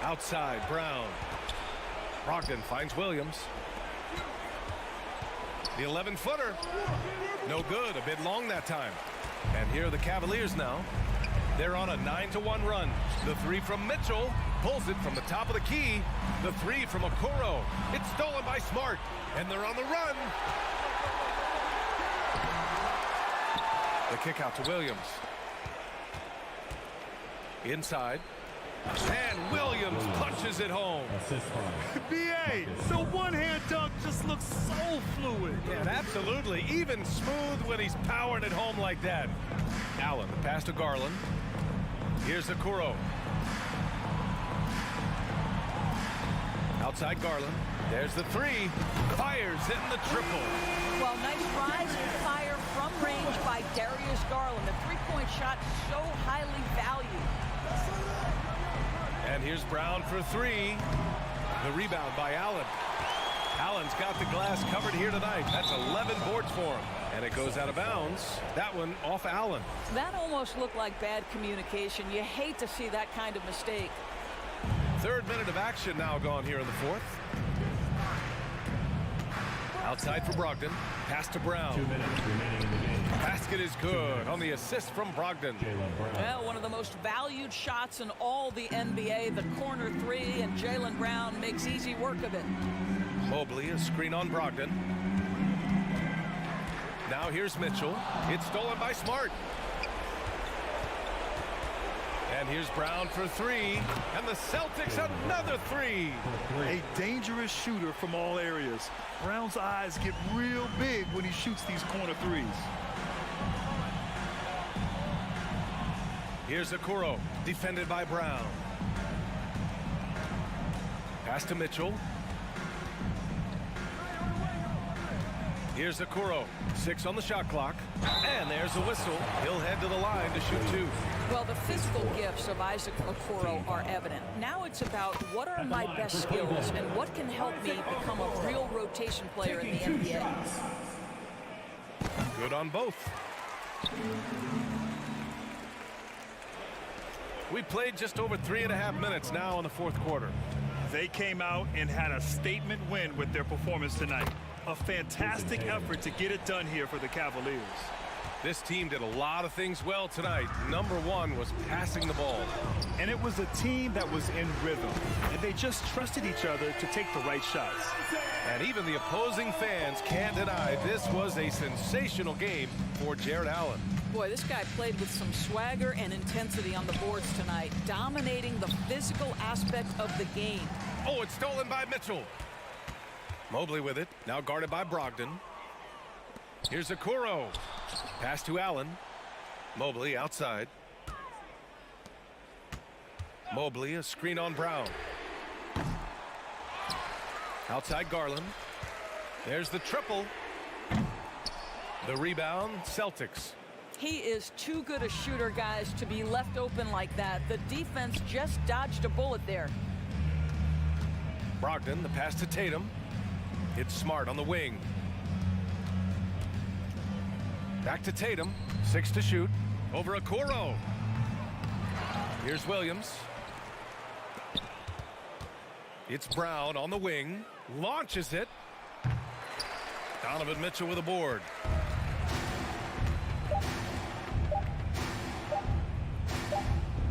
Outside, Brown. Brogdon finds Williams. The 11-footer. No good. A bit long that time. And here are the Cavaliers now. They're on a 9-1 run. The three from Mitchell. Pulls it from the top of the key. The three from Okoro. It's stolen by Smart. And they're on the run. The kick out to Williams. Inside. And Williams punches it home. B.A., the one-hand dunk just looks so fluid. Yeah, absolutely. Even smooth when he's powering it home like that. Allen, the pass to Garland. Here's Okoro. Outside Garland. There's the three. Fires in the triple. Well, nice rise and fire from range by Darius Garland. The three-point shot so highly valued. And here's Brown for three. The rebound by Allen. Allen's got the glass covered here tonight. That's 11 boards for him. And it goes out of bounds. That one off Allen. That almost looked like bad communication. You hate to see that kind of mistake. Third minute of action now gone here in the fourth. Outside for Brogdon. Pass to Brown. 2 minutes remaining in the game. Basket is good on the assist from Brogdon. Well, one of the most valued shots in all the NBA, the corner three, and Jaylen Brown makes easy work of it. Mobley, a screen on Brogdon. Now here's Mitchell. It's stolen by Smart. And here's Brown for three. And the Celtics another three. A dangerous shooter from all areas. Brown's eyes get real big when he shoots these corner threes. Here's Okoro, defended by Brown. Pass to Mitchell. Here's Okoro, 6 on the shot clock. And there's a whistle. He'll head to the line to shoot two. Well, the physical gifts of Isaac Okoro are evident. Now it's about what are my best skills and what can help me become a real rotation player in the NBA. Good on both. We played just over 3.5 minutes now in the fourth quarter. They came out and had a statement win with their performance tonight. A fantastic effort to get it done here for the Cavaliers. This team did a lot of things well tonight. Number one was passing the ball. And it was a team that was in rhythm, and they just trusted each other to take the right shots. And even the opposing fans can't deny this was a sensational game for Jared Allen. Boy, this guy played with some swagger and intensity on the boards tonight, dominating the physical aspect of the game. Oh, it's stolen by Mitchell. Mobley with it, now guarded by Brogdon. Here's Okoro. Pass to Allen. Mobley outside. Mobley, a screen on Brown. Outside Garland. There's the triple. The rebound, Celtics. He is too good a shooter, guys, to be left open like that. The defense just dodged a bullet there. Brogdon, the pass to Tatum. It's Smart on the wing. Back to Tatum. 6 to shoot. Over Okoro. Here's Williams. It's Brown on the wing. Launches it. Donovan Mitchell with a board.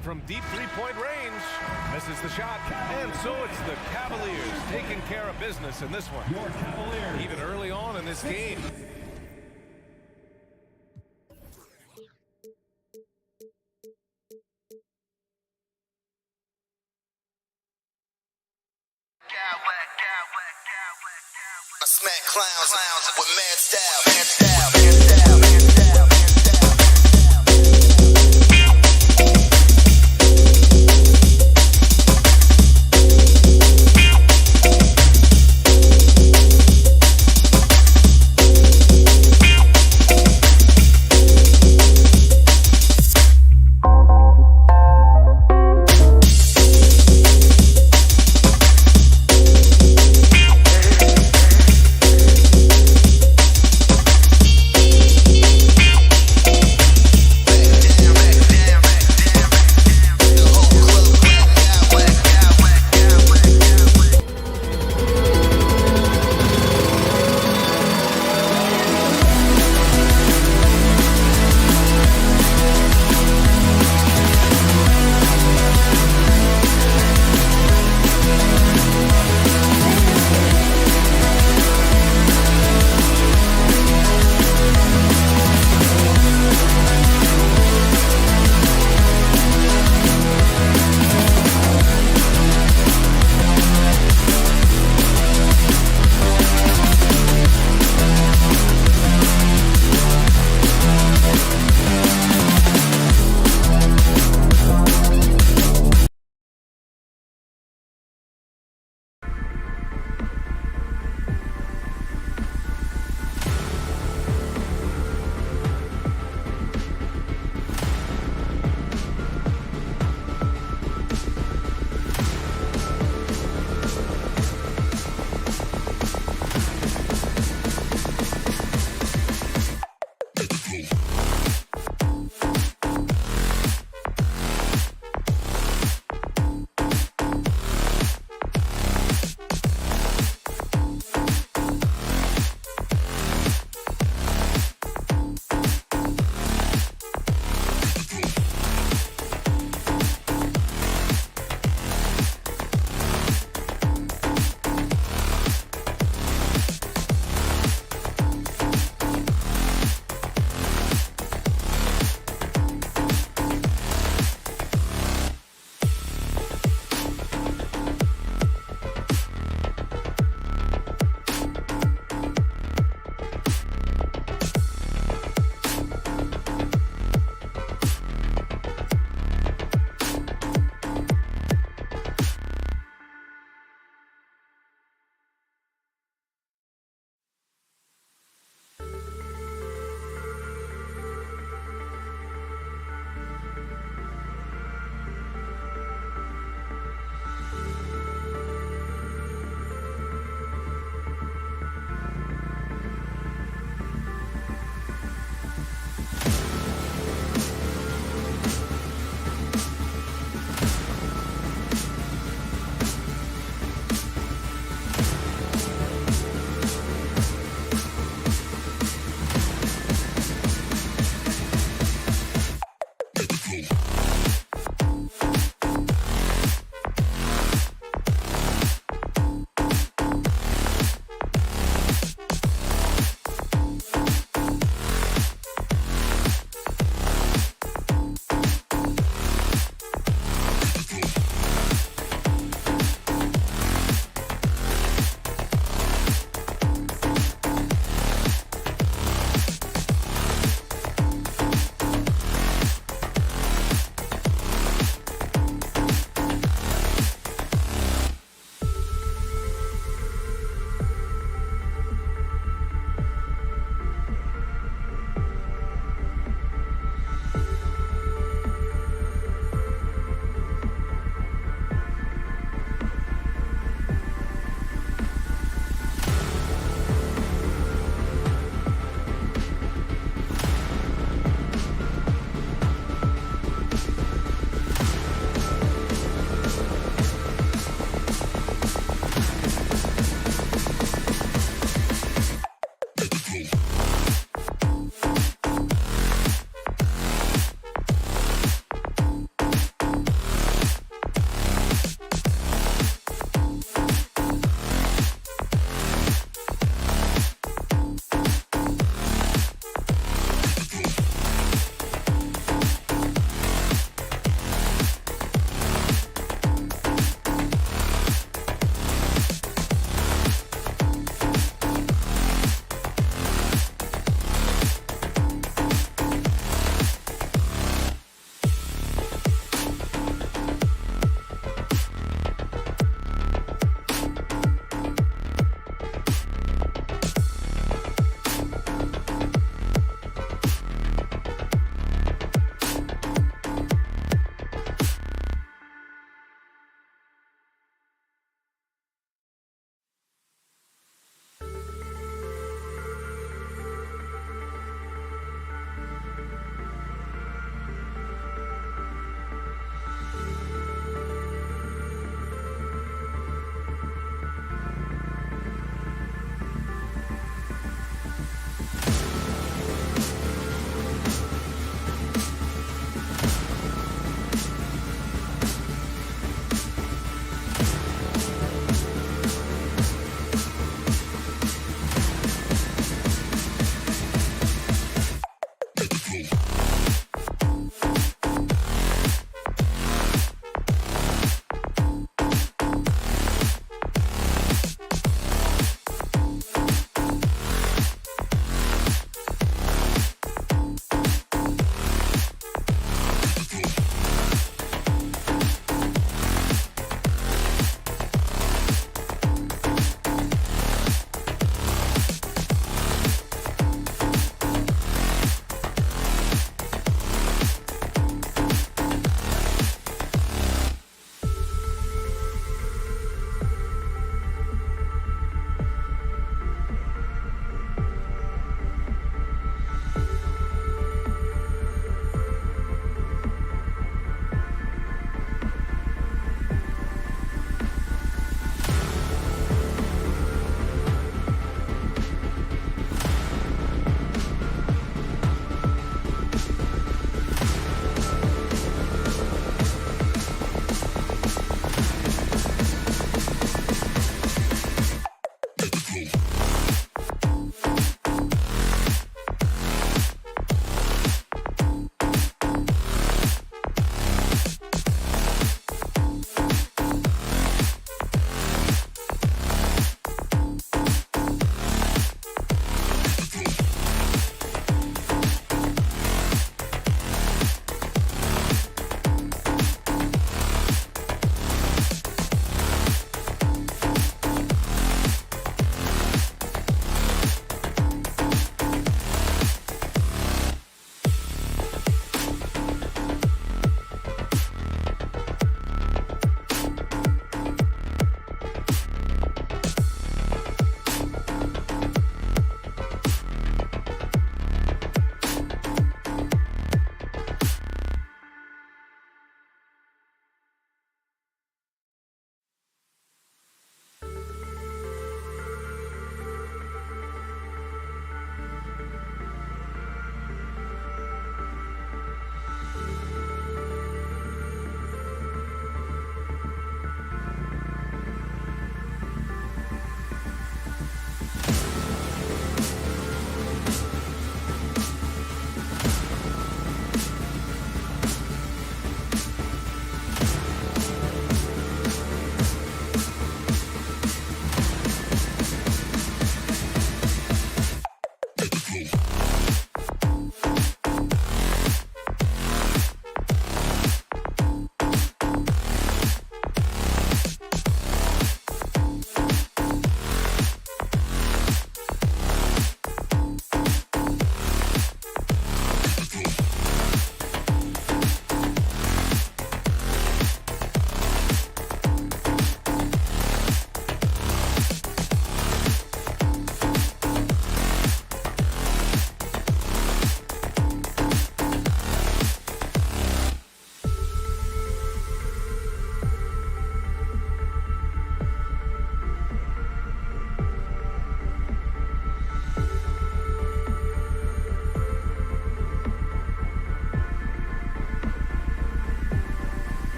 From deep three-point range. Misses the shot. And so it's the Cavaliers taking care of business in this one. Even early on in this game. I smack clowns with mad style.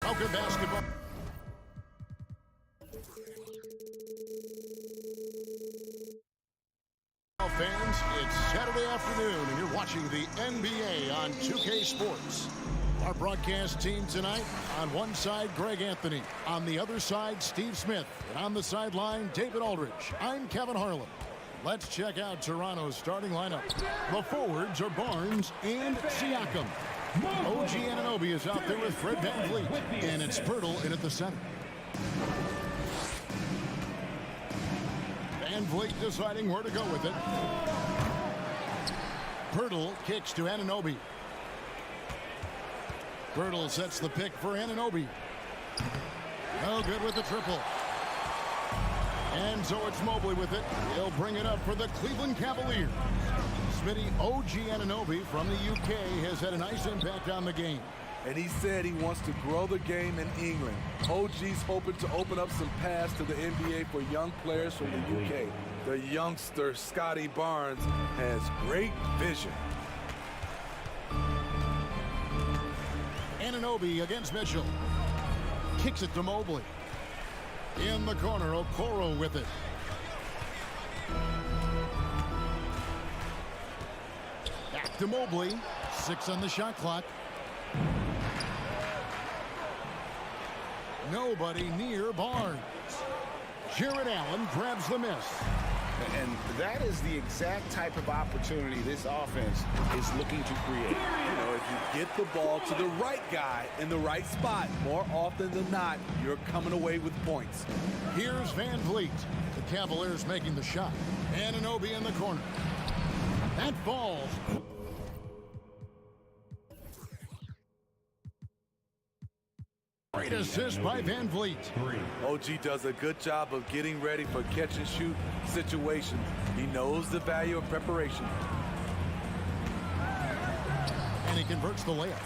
Welcome basketball. Fans, it's Saturday afternoon, and you're watching the NBA on 2K Sports. Our broadcast team tonight, on one side, Greg Anthony. On the other side, Steve Smith. And on the sideline, David Aldridge. I'm Kevin Harlan. Let's check out Toronto's starting lineup. The forwards are Barnes and Siakam. OG Anunoby is out there with Fred VanVleet. And it's Pirtle in at the center. VanVleet deciding where to go with it. Pirtle kicks to Anunoby. Pirtle sets the pick for Anunoby. No good with the triple. And so it's Mobley with it. He'll bring it up for the Cleveland Cavaliers. Smitty, OG Anunoby from the UK has had a nice impact on the game. And he said he wants to grow the game in England. OG's hoping to open up some paths to the NBA for young players from the UK. The youngster, Scotty Barnes, has great vision. Anunoby against Mitchell. Kicks it to Mobley. In the corner, Okoro with it. Back to Mobley. 6 on the shot clock. Nobody near Barnes. Jared Allen grabs the miss. And that is the exact type of opportunity this offense is looking to create. You know, if you get the ball to the right guy in the right spot, more often than not, you're coming away with points. Here's VanVleet. The Cavaliers making the shot. Anunoby in the corner. That falls. Great assist by VanVleet. OG does a good job of getting ready for catch-and-shoot situations. He knows the value of preparation. And he converts the layup.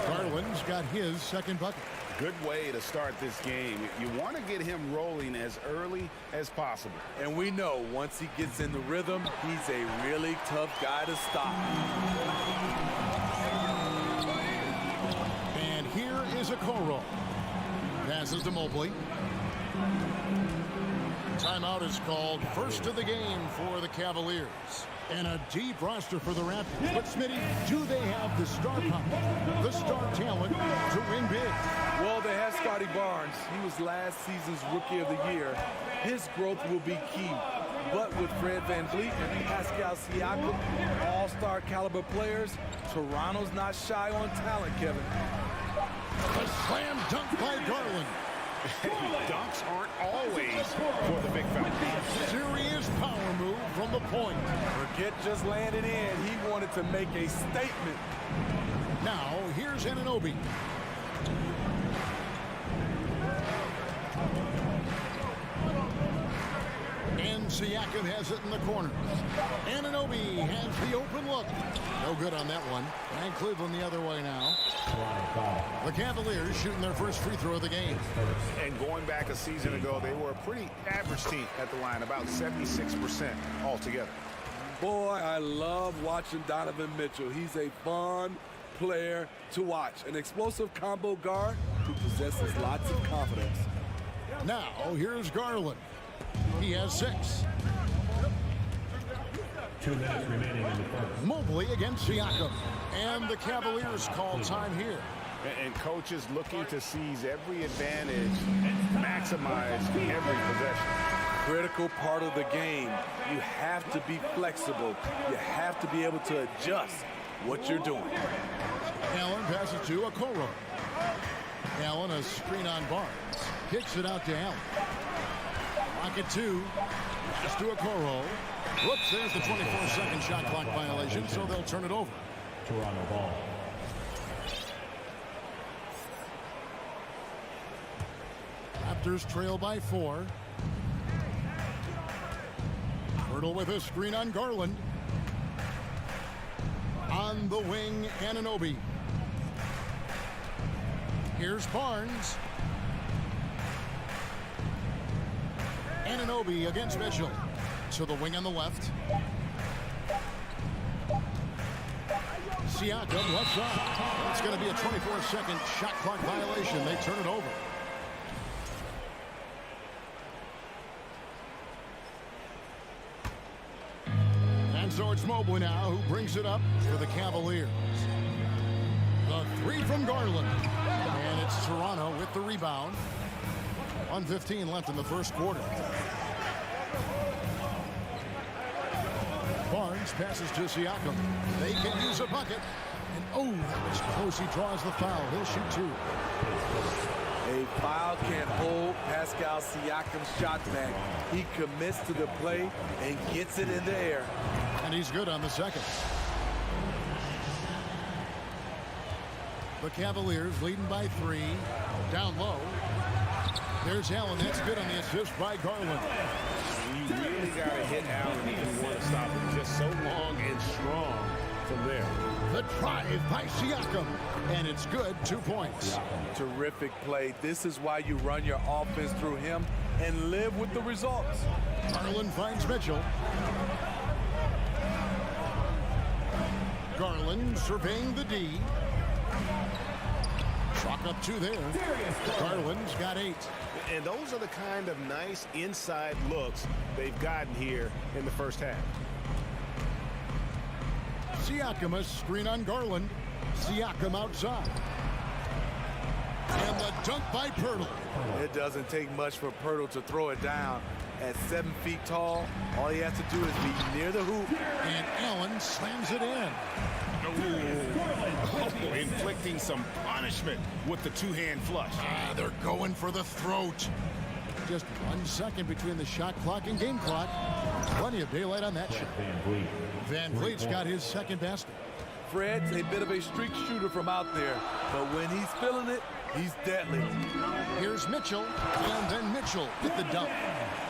Garland's got his second bucket. Good way to start this game. You want to get him rolling as early as possible. And we know once he gets in the rhythm, he's a really tough guy to stop. And here is Okoro. Passes to Mobley. Timeout is called. First of the game for the Cavaliers. And a deep roster for the Raptors. But Smitty, do they have the star power, the star talent to win big? Well, they have Scotty Barnes. He was last season's Rookie of the Year. His growth will be key. But with Fred VanVleet and Pascal Siakam, all-star caliber players, Toronto's not shy on talent, Kevin. A slam dunk by Garland. Dunks aren't always for the big fella. Serious power move from the point. Forget just landing in. He wanted to make a statement. Now, here's Anunoby. And Siakam has it in the corner. Anunoby has the open look. No good on that one. And Cleveland the other way now. The Cavaliers shooting their first free throw of the game. And going back a season ago, they were a pretty average team at the line, about 76% altogether. Boy, I love watching Donovan Mitchell. He's a fun player to watch. An explosive combo guard who possesses lots of confidence. Now, here's Garland. He has 6. 2 minutes remaining in the first. Mobley against Siakam. And the Cavaliers call time here. And coaches looking to seize every advantage, maximize every possession. Critical part of the game. You have to be flexible. You have to be able to adjust what you're doing. Allen passes to Okoro. Allen, a screen on Barnes. Kicks it out to Allen. Rocket 2. Pass to Okoro. Whoops, there's the 24-second shot clock violation, so they'll turn it over. Toronto ball. Raptors trail by 4. Pirtle with a screen on Garland. On the wing, Anunoby. Here's Barnes. Anunoby against Mitchell. To the wing on the left. Siakam left side. It's going to be a 24-second shot clock violation. They turn it over. And so it's Mobley now who brings it up for the Cavaliers. The three from Garland. And it's Toronto with the rebound. 1:15 left in the first quarter. Barnes passes to Siakam. They can use a bucket. And oh, that was close. He draws the foul. He'll shoot two. A foul can't hold Pascal Siakam's shot back. He commits to the play and gets it in the air. And he's good on the second. The Cavaliers leading by 3. Down low. There's Allen. That's good on the assist by Garland. You really got to hit Allen if you want to stop him. Just so long and strong from there. The drive by Siakam. And it's good. 2 points. Terrific play. This is why you run your offense through him and live with the results. Garland finds Mitchell. Garland surveying the D. Chalk up 2 there. Garland's got 8. And those are the kind of nice inside looks they've gotten here in the first half. Siakam, a screen on Garland. Siakam outside. And the dunk by Pirtle. It doesn't take much for Pirtle to throw it down. At 7 feet tall, all he has to do is be near the hoop. And Allen slams it in. Oh, inflicting some punishment with the two-hand flush. They're going for the throat. Just 1 second between the shot clock and game clock. Plenty of daylight on that shot. Van Vliet's got his second basket. Fred's a bit of a streak shooter from out there, but when he's feeling it, he's deadly. Here's Mitchell, and then Mitchell with the dunk.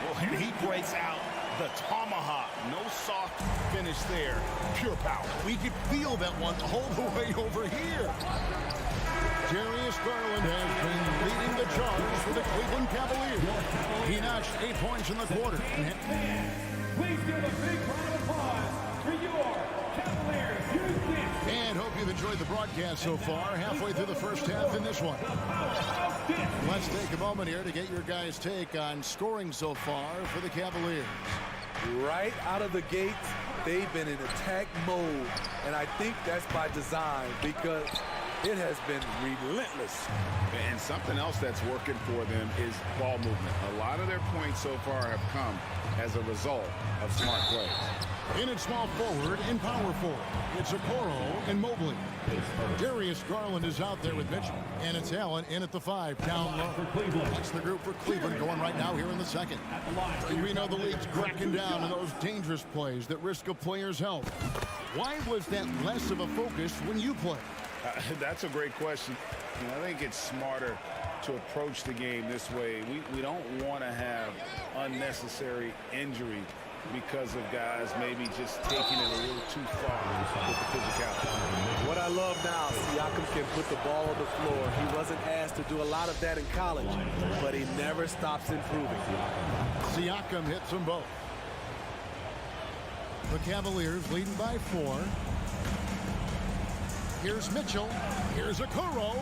Well, and he breaks out the tomahawk. No soft finish there. Pure power. We could feel that one all the way over here. Darius Garland has been leading the charge for the Cleveland Cavaliers. He notched 8 points in the quarter. Please give a big round of applause for your Cavaliers. And hope you've enjoyed the broadcast so far. Halfway through the first half in this one. Let's take a moment here to get your guys' take on scoring so far for the Cavaliers. Right out of the gates, they've been in attack mode. And I think that's by design because it has been relentless. And something else that's working for them is ball movement. A lot of their points so far have come as a result of smart plays. In at small forward and power forward, it's Okoro and Mobley. Darius Garland is out there with Mitchell. And it's Allen in at the 5, down low. That's the group for Cleveland going right now here in the second. We know the league's cracking down on those dangerous plays that risk a player's health. Why was that less of a focus when you play? That's a great question. I think it's smarter to approach the game this way. We don't want to have unnecessary injury because of guys maybe just taking it a little too far with the physicality. What I love now, Siakam can put the ball on the floor. He wasn't asked to do a lot of that in college, but he never stops improving. Siakam hits them both. The Cavaliers leading by 4. Here's Mitchell. Here's Okoro.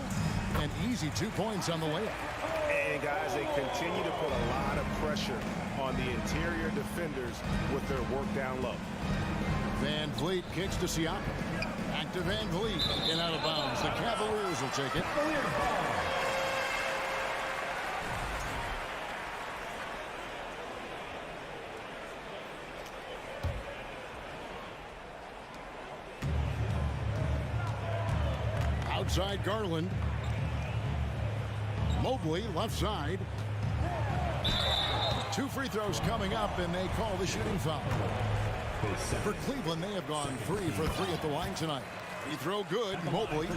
And easy 2 points on the layup. And guys, they continue to put a lot of pressure on the interior defenders with their work down low. Van Vliet kicks to Siakam. Back to Van Vliet. And out of bounds. The Cavaliers will take it. Outside Garland. Mobley left side. 2 free throws coming up, and they call the shooting foul. For Cleveland, they have gone 3 for 3 at the line tonight. Free throw good. Mobley.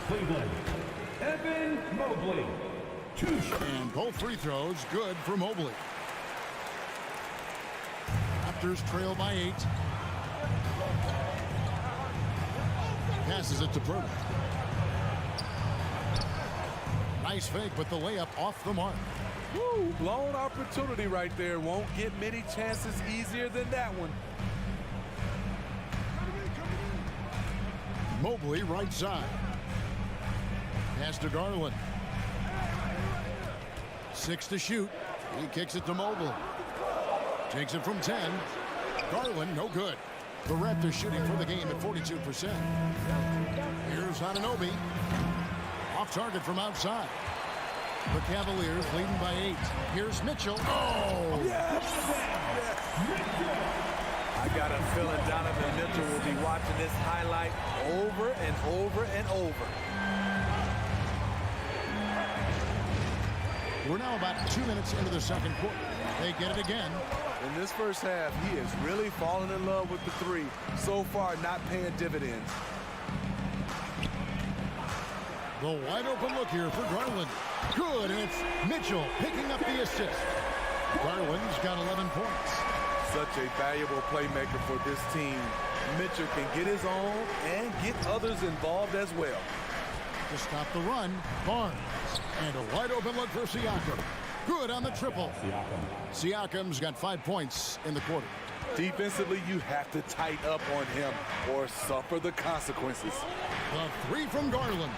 Evan Mobley. And both free throws good for Mobley. Raptors trail by 8. Passes it to Pirtle. Nice fake, but the layup off the mark. Woo, blown opportunity right there. Won't get many chances easier than that one. Mobley right side. Pass to Garland. 6 to shoot. He kicks it to Mobley. Takes it from 10. Garland, no good. The Raptors shooting for the game at 42%. Here's Anunoby. Off target from outside. The Cavaliers leading by 8. Here's Mitchell. Oh! Yes! I got a feeling Donovan Mitchell will be watching this highlight over and over and over. We're now about 2 minutes into the second quarter. They get it again. In this first half, he is really falling in love with the three. So far, not paying dividends. The wide open look here for Garland. Good, and it's Mitchell picking up the assist. Garland's got 11 points. Such a valuable playmaker for this team. Mitchell can get his own and get others involved as well. To stop the run, Barnes. And a wide open look for Siakam. Good on the triple. Siakam's got 5 points in the quarter. Defensively, you have to tighten up on him or suffer the consequences. The 3 from Garland.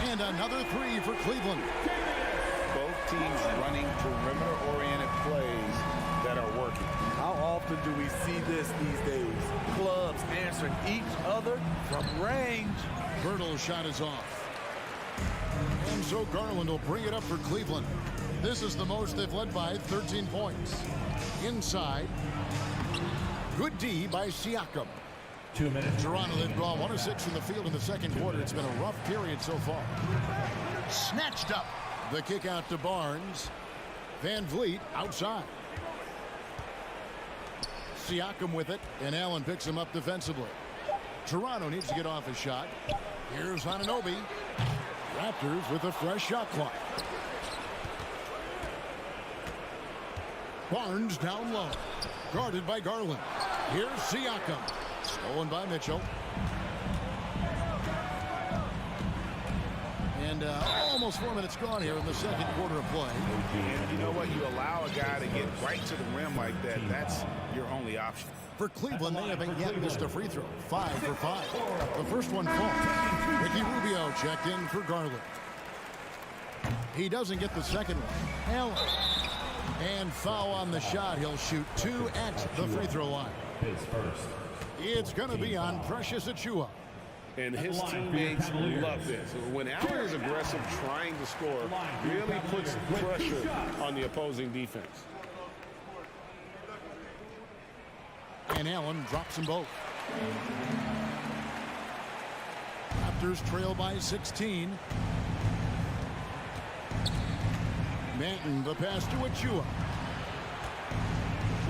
And another 3 for Cleveland. Both teams running perimeter-oriented plays that are working. How often do we see this these days? Clubs answering each other from range. Bertle's shot is off. And so Garland will bring it up for Cleveland. This is the most they've led by 13 points. Inside. Good D by Siakam. 2 minutes. Toronto, they've drawn 1 of 6 from the field in the second quarter. It's been a rough period so far. Snatched up. The kick out to Barnes. Van Vliet outside. Siakam with it, and Allen picks him up defensively. Toronto needs to get off a shot. Here's Anunoby. Raptors with a fresh shot clock. Barnes down low. Guarded by Garland. Here's Siakam. Stolen by Mitchell. And almost 4 minutes gone here in the second quarter of play. And you know what? You allow a guy to get right to the rim like that. That's your only option. For Cleveland, they haven't yet missed a free throw. 5 for 5. The first one falls. Ricky Rubio checked in for Garland. He doesn't get the second one. Allen. And foul on the shot. He'll shoot 2 at the free throw line. It's going to be on Precious Achiuwa. And his teammates love this. When Allen is aggressive trying to score, really puts pressure on the opposing defense. And Allen drops them both. Raptors trail by 16. Manton, the pass to Achiuwa.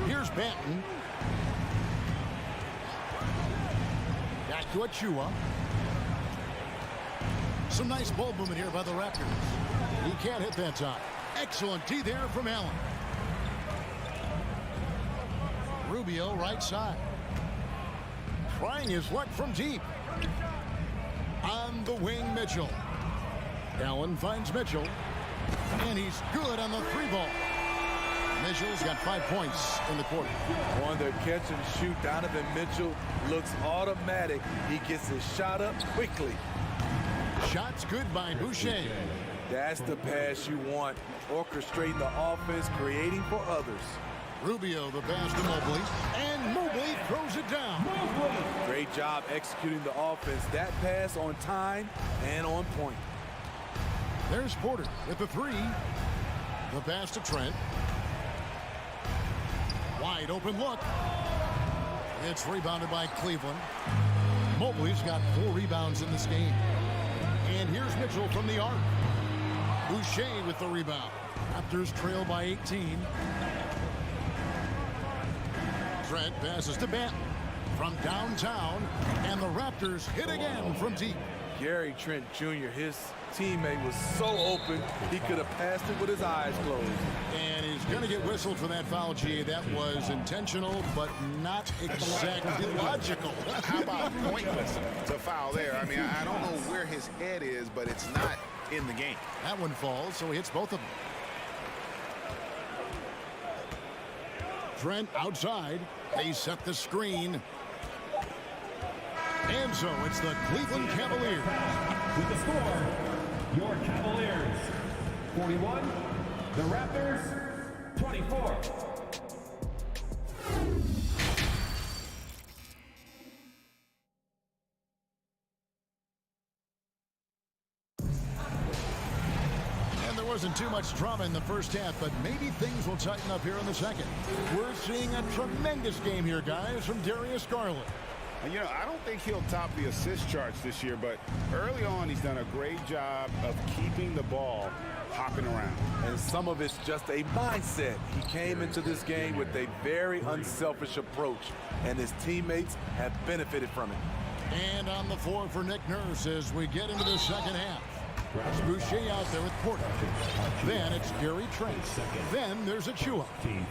Here's Manton. Back to Achiuwa. Some nice ball movement here by the Raptors. He can't hit that time. Excellent D there from Allen. Rubio right side. Trying his luck from deep. On the wing, Mitchell. Allen finds Mitchell. And he's good on the 3-ball. Mitchell's got 5 points in the quarter. On their catch and shoot, Donovan Mitchell looks automatic. He gets his shot up quickly. Shots good by Boucher. That's the pass you want. Orchestrating the offense, creating for others. Rubio, the pass to Mobley. And Mobley throws it down. Great job executing the offense. That pass on time and on point. There's Porter with the 3. The pass to Trent. Wide open look. It's rebounded by Cleveland. Mobley's got 4 rebounds in this game. And here's Mitchell from the arc. Boucher with the rebound. Raptors trail by 18. Trent passes to Banton from downtown. And the Raptors hit again from deep. Gary Trent Jr., his teammate was so open, he could have passed it with his eyes closed. And he's going to get whistled for that foul, G. That was intentional, but not exactly logical. How about pointless to foul there? I mean, I don't know where his head is, but it's not in the game. That one falls, so he hits both of them. Trent outside. They set the screen. And so it's the Cleveland Cavaliers. With the score, your Cavaliers 41, the Raptors 24. Wasn't too much drama in the first half, but maybe things will tighten up here in the second. We're seeing a tremendous game here, guys, from Darius Garland. And, you know, I don't think he'll top the assist charts this year, but early on he's done a great job of keeping the ball hopping around. And some of it's just a mindset. He came into this game with a very unselfish approach, and his teammates have benefited from it. And on the floor for Nick Nurse as we get into the second half. It's Boucher out there with Porter. Then it's Gary Trent. Then there's Achua.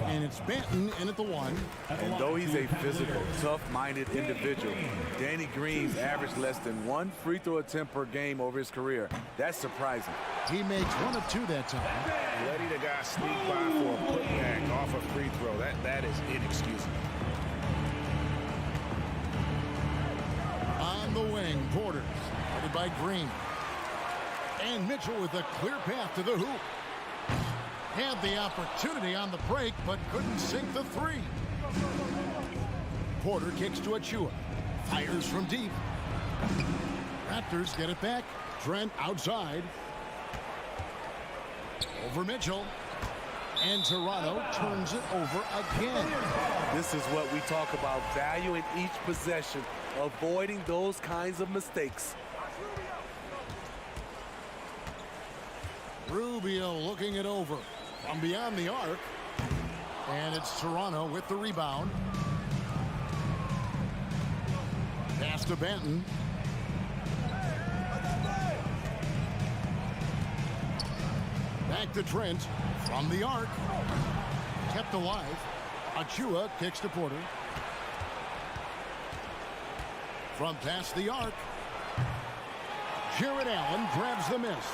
And it's Banton in at the 1. And though he's a physical, tough-minded individual, Danny Green's averaged less than 1 free throw attempt per game over his career. That's surprising. He makes 1 of 2 that time. Letting the guy sneak by for a putback off a free throw, that is inexcusable. On the wing, Porter. Guarded by Green. And Mitchell with a clear path to the hoop. Had the opportunity on the break, but couldn't sink the 3. Porter kicks to Achua. Fires from deep. Raptors get it back. Trent outside. Over Mitchell. And Toronto turns it over again. This is what we talk about, valuing each possession, avoiding those kinds of mistakes. Rubio looking it over from beyond the arc. And it's Toronto with the rebound. Pass to Banton. Back to Trent from the arc. Kept alive. Achua kicks to Porter. From past the arc. Jared Allen grabs the miss.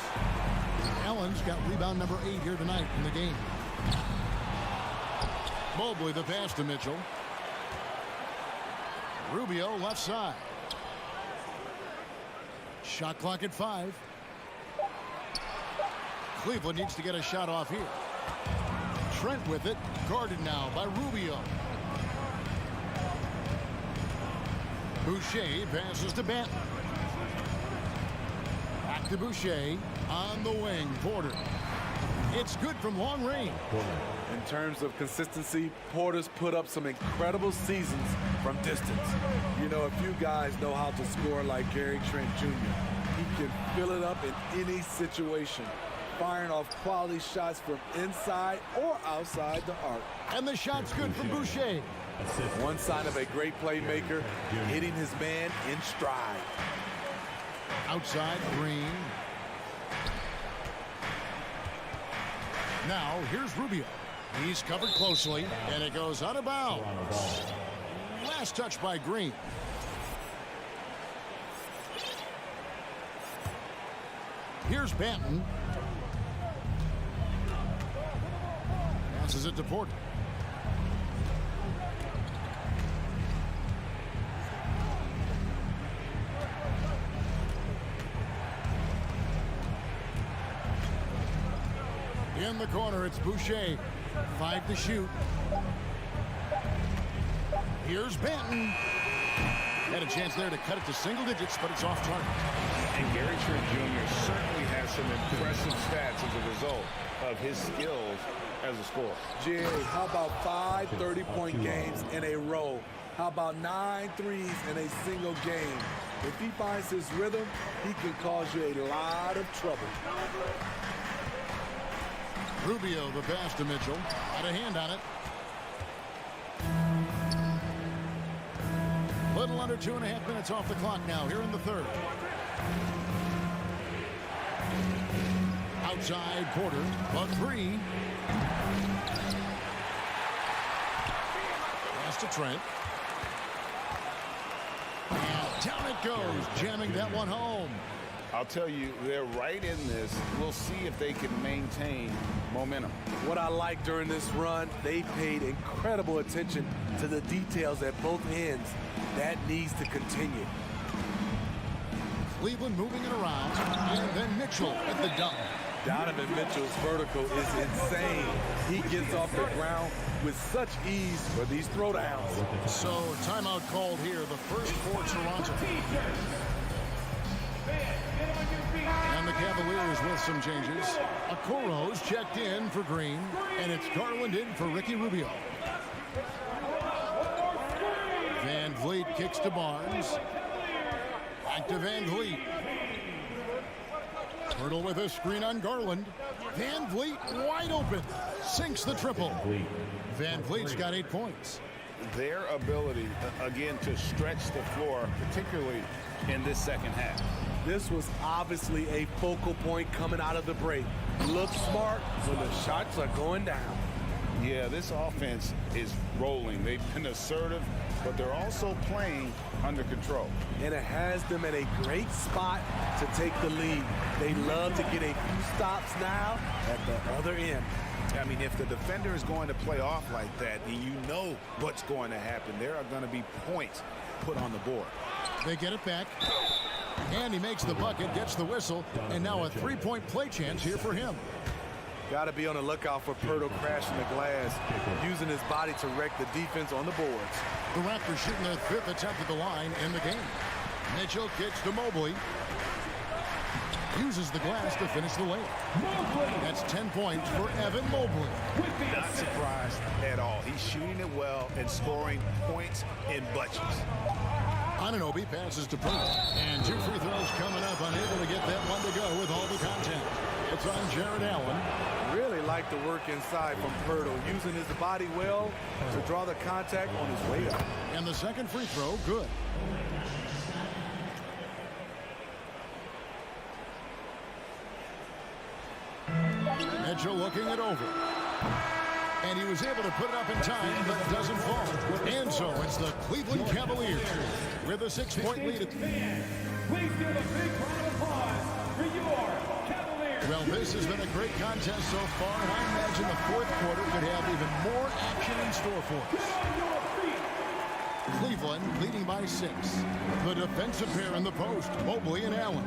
Allen's got rebound number 8 here tonight in the game. Mobley the pass to Mitchell. Rubio left side. Shot clock at 5. Cleveland needs to get a shot off here. Trent with it. Guarded now by Rubio. Boucher passes to Banton. Back to Boucher. On the wing, Porter. It's good from long range. In terms of consistency, Porter's put up some incredible seasons from distance. You know, a few guys know how to score like Gary Trent Jr. He can fill it up in any situation, firing off quality shots from inside or outside the arc. And the shot's good from Boucher. One sign of a great playmaker, hitting his man in stride. Outside, Green. Now, here's Rubio. He's covered closely, and it goes out of bounds. Last touch by Green. Here's Banton. Passes it to Porter. In the corner, it's Boucher. 5 to shoot. Here's Banton. Had a chance there to cut it to single digits, but it's off target. And Gary Trent Jr. certainly has some impressive stats as a result of his skills as a scorer. Jerry, how about 5 30-point games in a row? How about 9 threes in a single game? If he finds his rhythm, he can cause you a lot of trouble. Rubio the pass to Mitchell. Got a hand on it. Little under 2.5 minutes off the clock now here in the third. Outside Porter, a 3. Pass to Trent. And down it goes, jamming that one home. I'll tell you, they're right in this. We'll see if they can maintain momentum. What I like during this run, they paid incredible attention to the details at both ends. That needs to continue. Cleveland moving it around. And then Mitchell at the dunk. Donovan Mitchell's vertical is insane. He gets off the ground with such ease for these throwdowns. So timeout called here, the first for Toronto. And the Cavaliers with some changes. Okoro's checked in for Green, and it's Garland in for Ricky Rubio. Van Vliet kicks to Barnes. Back to Van Vliet. Hurdle with a screen on Garland. Van Vliet wide open. Sinks the triple. Van Vliet's got 8 points. Their ability, again, to stretch the floor, particularly in this second half. This was obviously a focal point coming out of the break. Look smart when the shots are going down. Yeah, this offense is rolling. They've been assertive, but they're also playing under control. And it has them at a great spot to take the lead. They love to get a few stops now at the other end. I mean, if the defender is going to play off like that, then you know what's going to happen. There are going to be points put on the board. They get it back. And he makes the bucket, gets the whistle, and now a three-point play chance here for him. Got to be on the lookout for Pirtle crashing the glass, using his body to wreck the defense on the boards. The Raptors shooting their 5th attempt at the line in the game. Mitchell kicks to Mobley. Uses the glass to finish the layup. That's 10 points for Evan Mobley. Not surprised at all. He's shooting it well and scoring points in bunches. Anunoby passes to Pirtle. And 2 free throws coming up. Unable to get that one to go with all the contact. It's on Jared Allen. Really like the work inside from Pirtle, using his body well to draw the contact on his way up. And the second free throw, good. Mitchell looking it over. And he was able to put it up in time, but doesn't fall. And so it's the Cleveland Cavaliers with a 6-point lead. Please give a big round of applause for your Cavaliers. Well, this has been a great contest so far, and I imagine the fourth quarter could have even more action in store for us. Cleveland leading by 6. The defensive pair in the post, Mobley and Allen.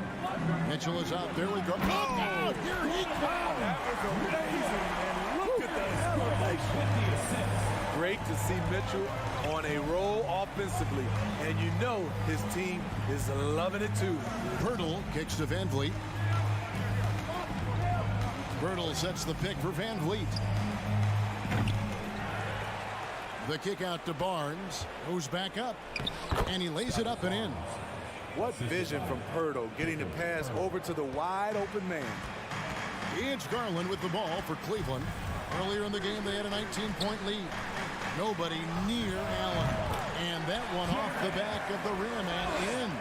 Mitchell is out there with Garland. Oh, here he comes! That was amazing, and look at the celebration. Great to see Mitchell on a roll offensively, and you know his team is loving it too. Pirtle kicks to Van Vliet. Pirtle sets the pick for Van Vliet. The kick out to Barnes, who's back up, and he lays it up and in. What vision from Pirtle, getting the pass over to the wide open man. It's Garland with the ball for Cleveland. Earlier in the game, they had a 19-point lead. Nobody near Allen. And that one off the back of the rim and in.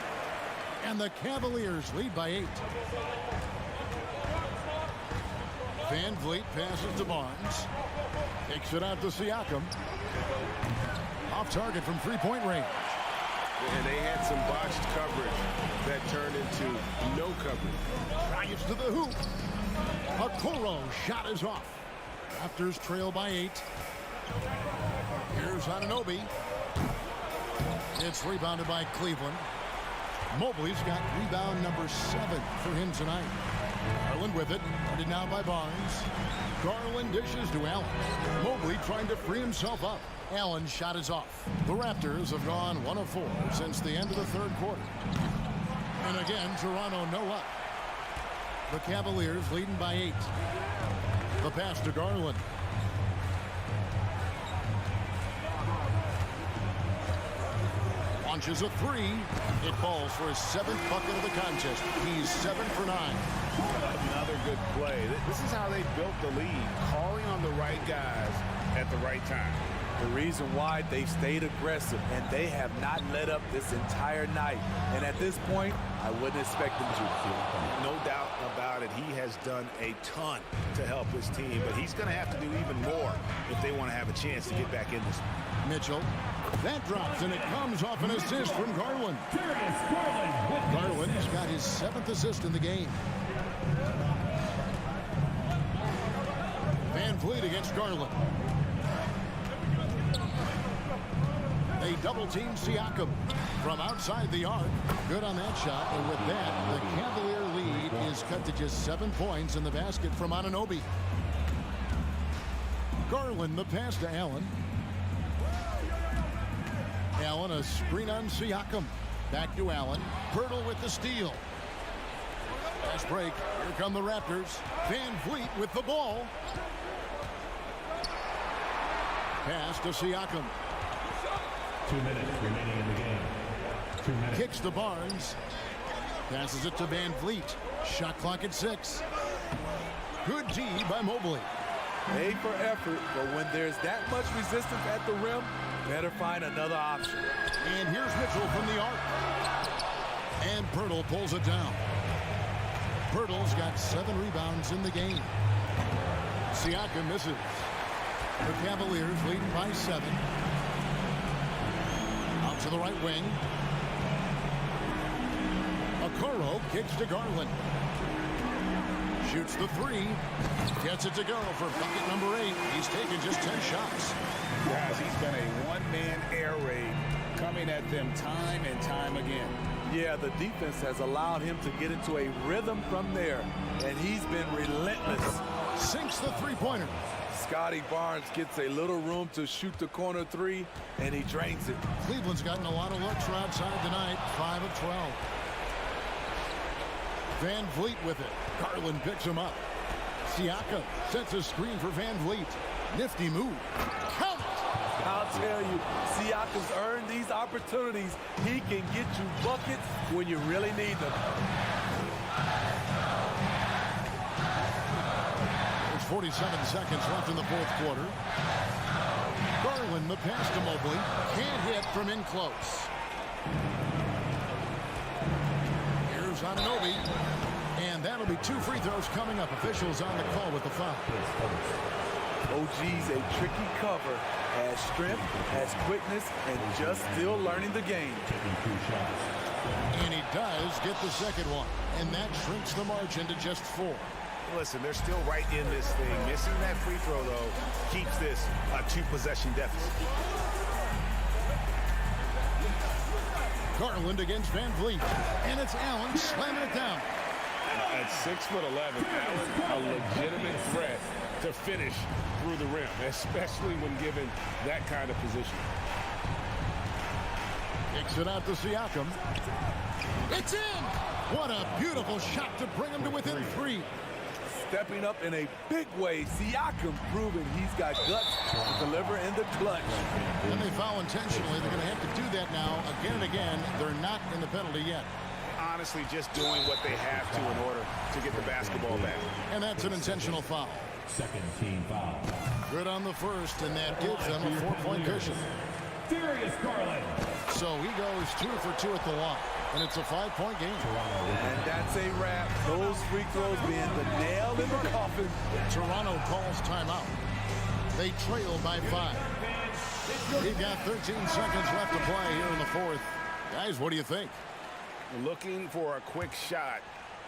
And the Cavaliers lead by 8. Van Vliet passes to Barnes. Kicks it out to Siakam. Off target from 3-point range. And they had some botched coverage that turned into no coverage. Drives to the hoop. Okoro's shot is off. Raptors trail by 8. Here's Anunoby. It's rebounded by Cleveland. Mobley's got rebound number 7 for him tonight. Garland with it. Guarded now by Barnes. Garland dishes to Allen. Mobley trying to free himself up. Allen's shot is off. The Raptors have gone 1 of 4 since the end of the third quarter. And again, Toronto no up. The Cavaliers leading by 8. The pass to Garland. Launches a 3. It falls for his 7th bucket of the contest. He's 7 for 9. Another good play. This is how they built the lead, calling on the right guys at the right time. The reason why they've stayed aggressive, and they have not let up this entire night. And at this point, I wouldn't expect them to. No doubt about it. He has done a ton to help his team, but he's going to have to do even more if they want to have a chance to get back in this. Mitchell. That drops, and it comes off an assist from Garland. Garland's got his 7th assist in the game. Van Vliet against Garland. They double-team Siakam. From outside the arc, good on that shot. And with that, the Cavalier lead is cut to just 7 points in the basket from Anunoby. Garland, the pass to Allen. Allen, a screen on Siakam. Back to Allen. Pirtle with the steal. Fast break. Here come the Raptors. Van Vliet with the ball. Pass to Siakam. 2 minutes remaining in the game. 2 minutes. Kicks to Barnes. Passes it to Van Vliet. Shot clock at 6. Good D by Mobley. A for effort, but when there's that much resistance at the rim, better find another option. And here's Mitchell from the arc. And Pirtle pulls it down. Pirtle's got 7 rebounds in the game. Siakam misses. The Cavaliers leading by 7. Out to the right wing. Okoro kicks to Garland. Shoots the 3. Gets it to go for bucket number 8. He's taken just 10 shots. Guys, he's been a one-man air raid coming at them time and time again. Yeah, the defense has allowed him to get into a rhythm from there, and he's been relentless. Sinks the three-pointer. Scotty Barnes gets a little room to shoot the corner 3, and he drains it. Cleveland's gotten a lot of looks from outside tonight. 5 of 12. Van Vliet with it. Garland picks him up. Siakam sets a screen for Van Vliet. Nifty move. Count it! I'll tell you, Siakam's earned these opportunities. He can get you buckets when you really need them. There's 47 seconds left in the fourth quarter. Garland, the pass to Mobley. Can't hit from in close. Here's Anunoby. And that'll be 2 free throws coming up. Officials on the call with the foul. OG's a tricky cover. Has strength, has quickness, and just still learning the game. And he does get the second one. And that shrinks the margin to just 4. Listen, they're still right in this thing. Missing that free throw, though, keeps this a 2-possession deficit. Garland against Van Vliet. And it's Allen slamming it down. At 6'11", Allen, a legitimate threat to finish through the rim, especially when given that kind of position. Kicks it out to Siakam. It's in! What a beautiful shot to bring him to within 3. Stepping up in a big way, Siakam proving he's got guts to deliver in the clutch. And they foul intentionally. They're going to have to do that now again and again. They're not in the penalty yet. Honestly, just doing what they have to in order to get the basketball back. And that's an intentional foul. Second team foul. Good on the first, and that gives them a 4-point cushion. Darius Garland. So he goes 2 for 2 at the line, and it's a 5-point game. And that's a wrap. Those free throws being the nail in the coffin. Toronto calls timeout. They trail by 5. We've got 13 seconds left to play here in the fourth. Guys, what do you think? Looking for a quick shot,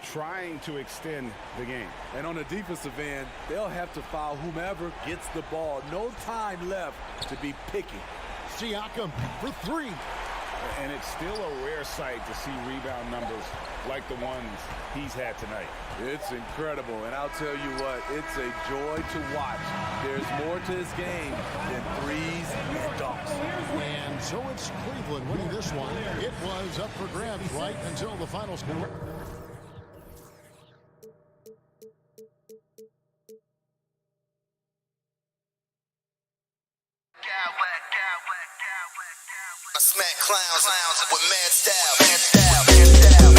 trying to extend the game. And on the defensive end, they'll have to foul whomever gets the ball. No time left to be picky. Siakam for 3. And it's still a rare sight to see rebound numbers like the ones he's had tonight. It's incredible, and I'll tell you what, it's a joy to watch. There's more to this game than threes and dunks. And so it's Cleveland winning this one. It was up for grabs right until the final score. I smack clowns with mad style.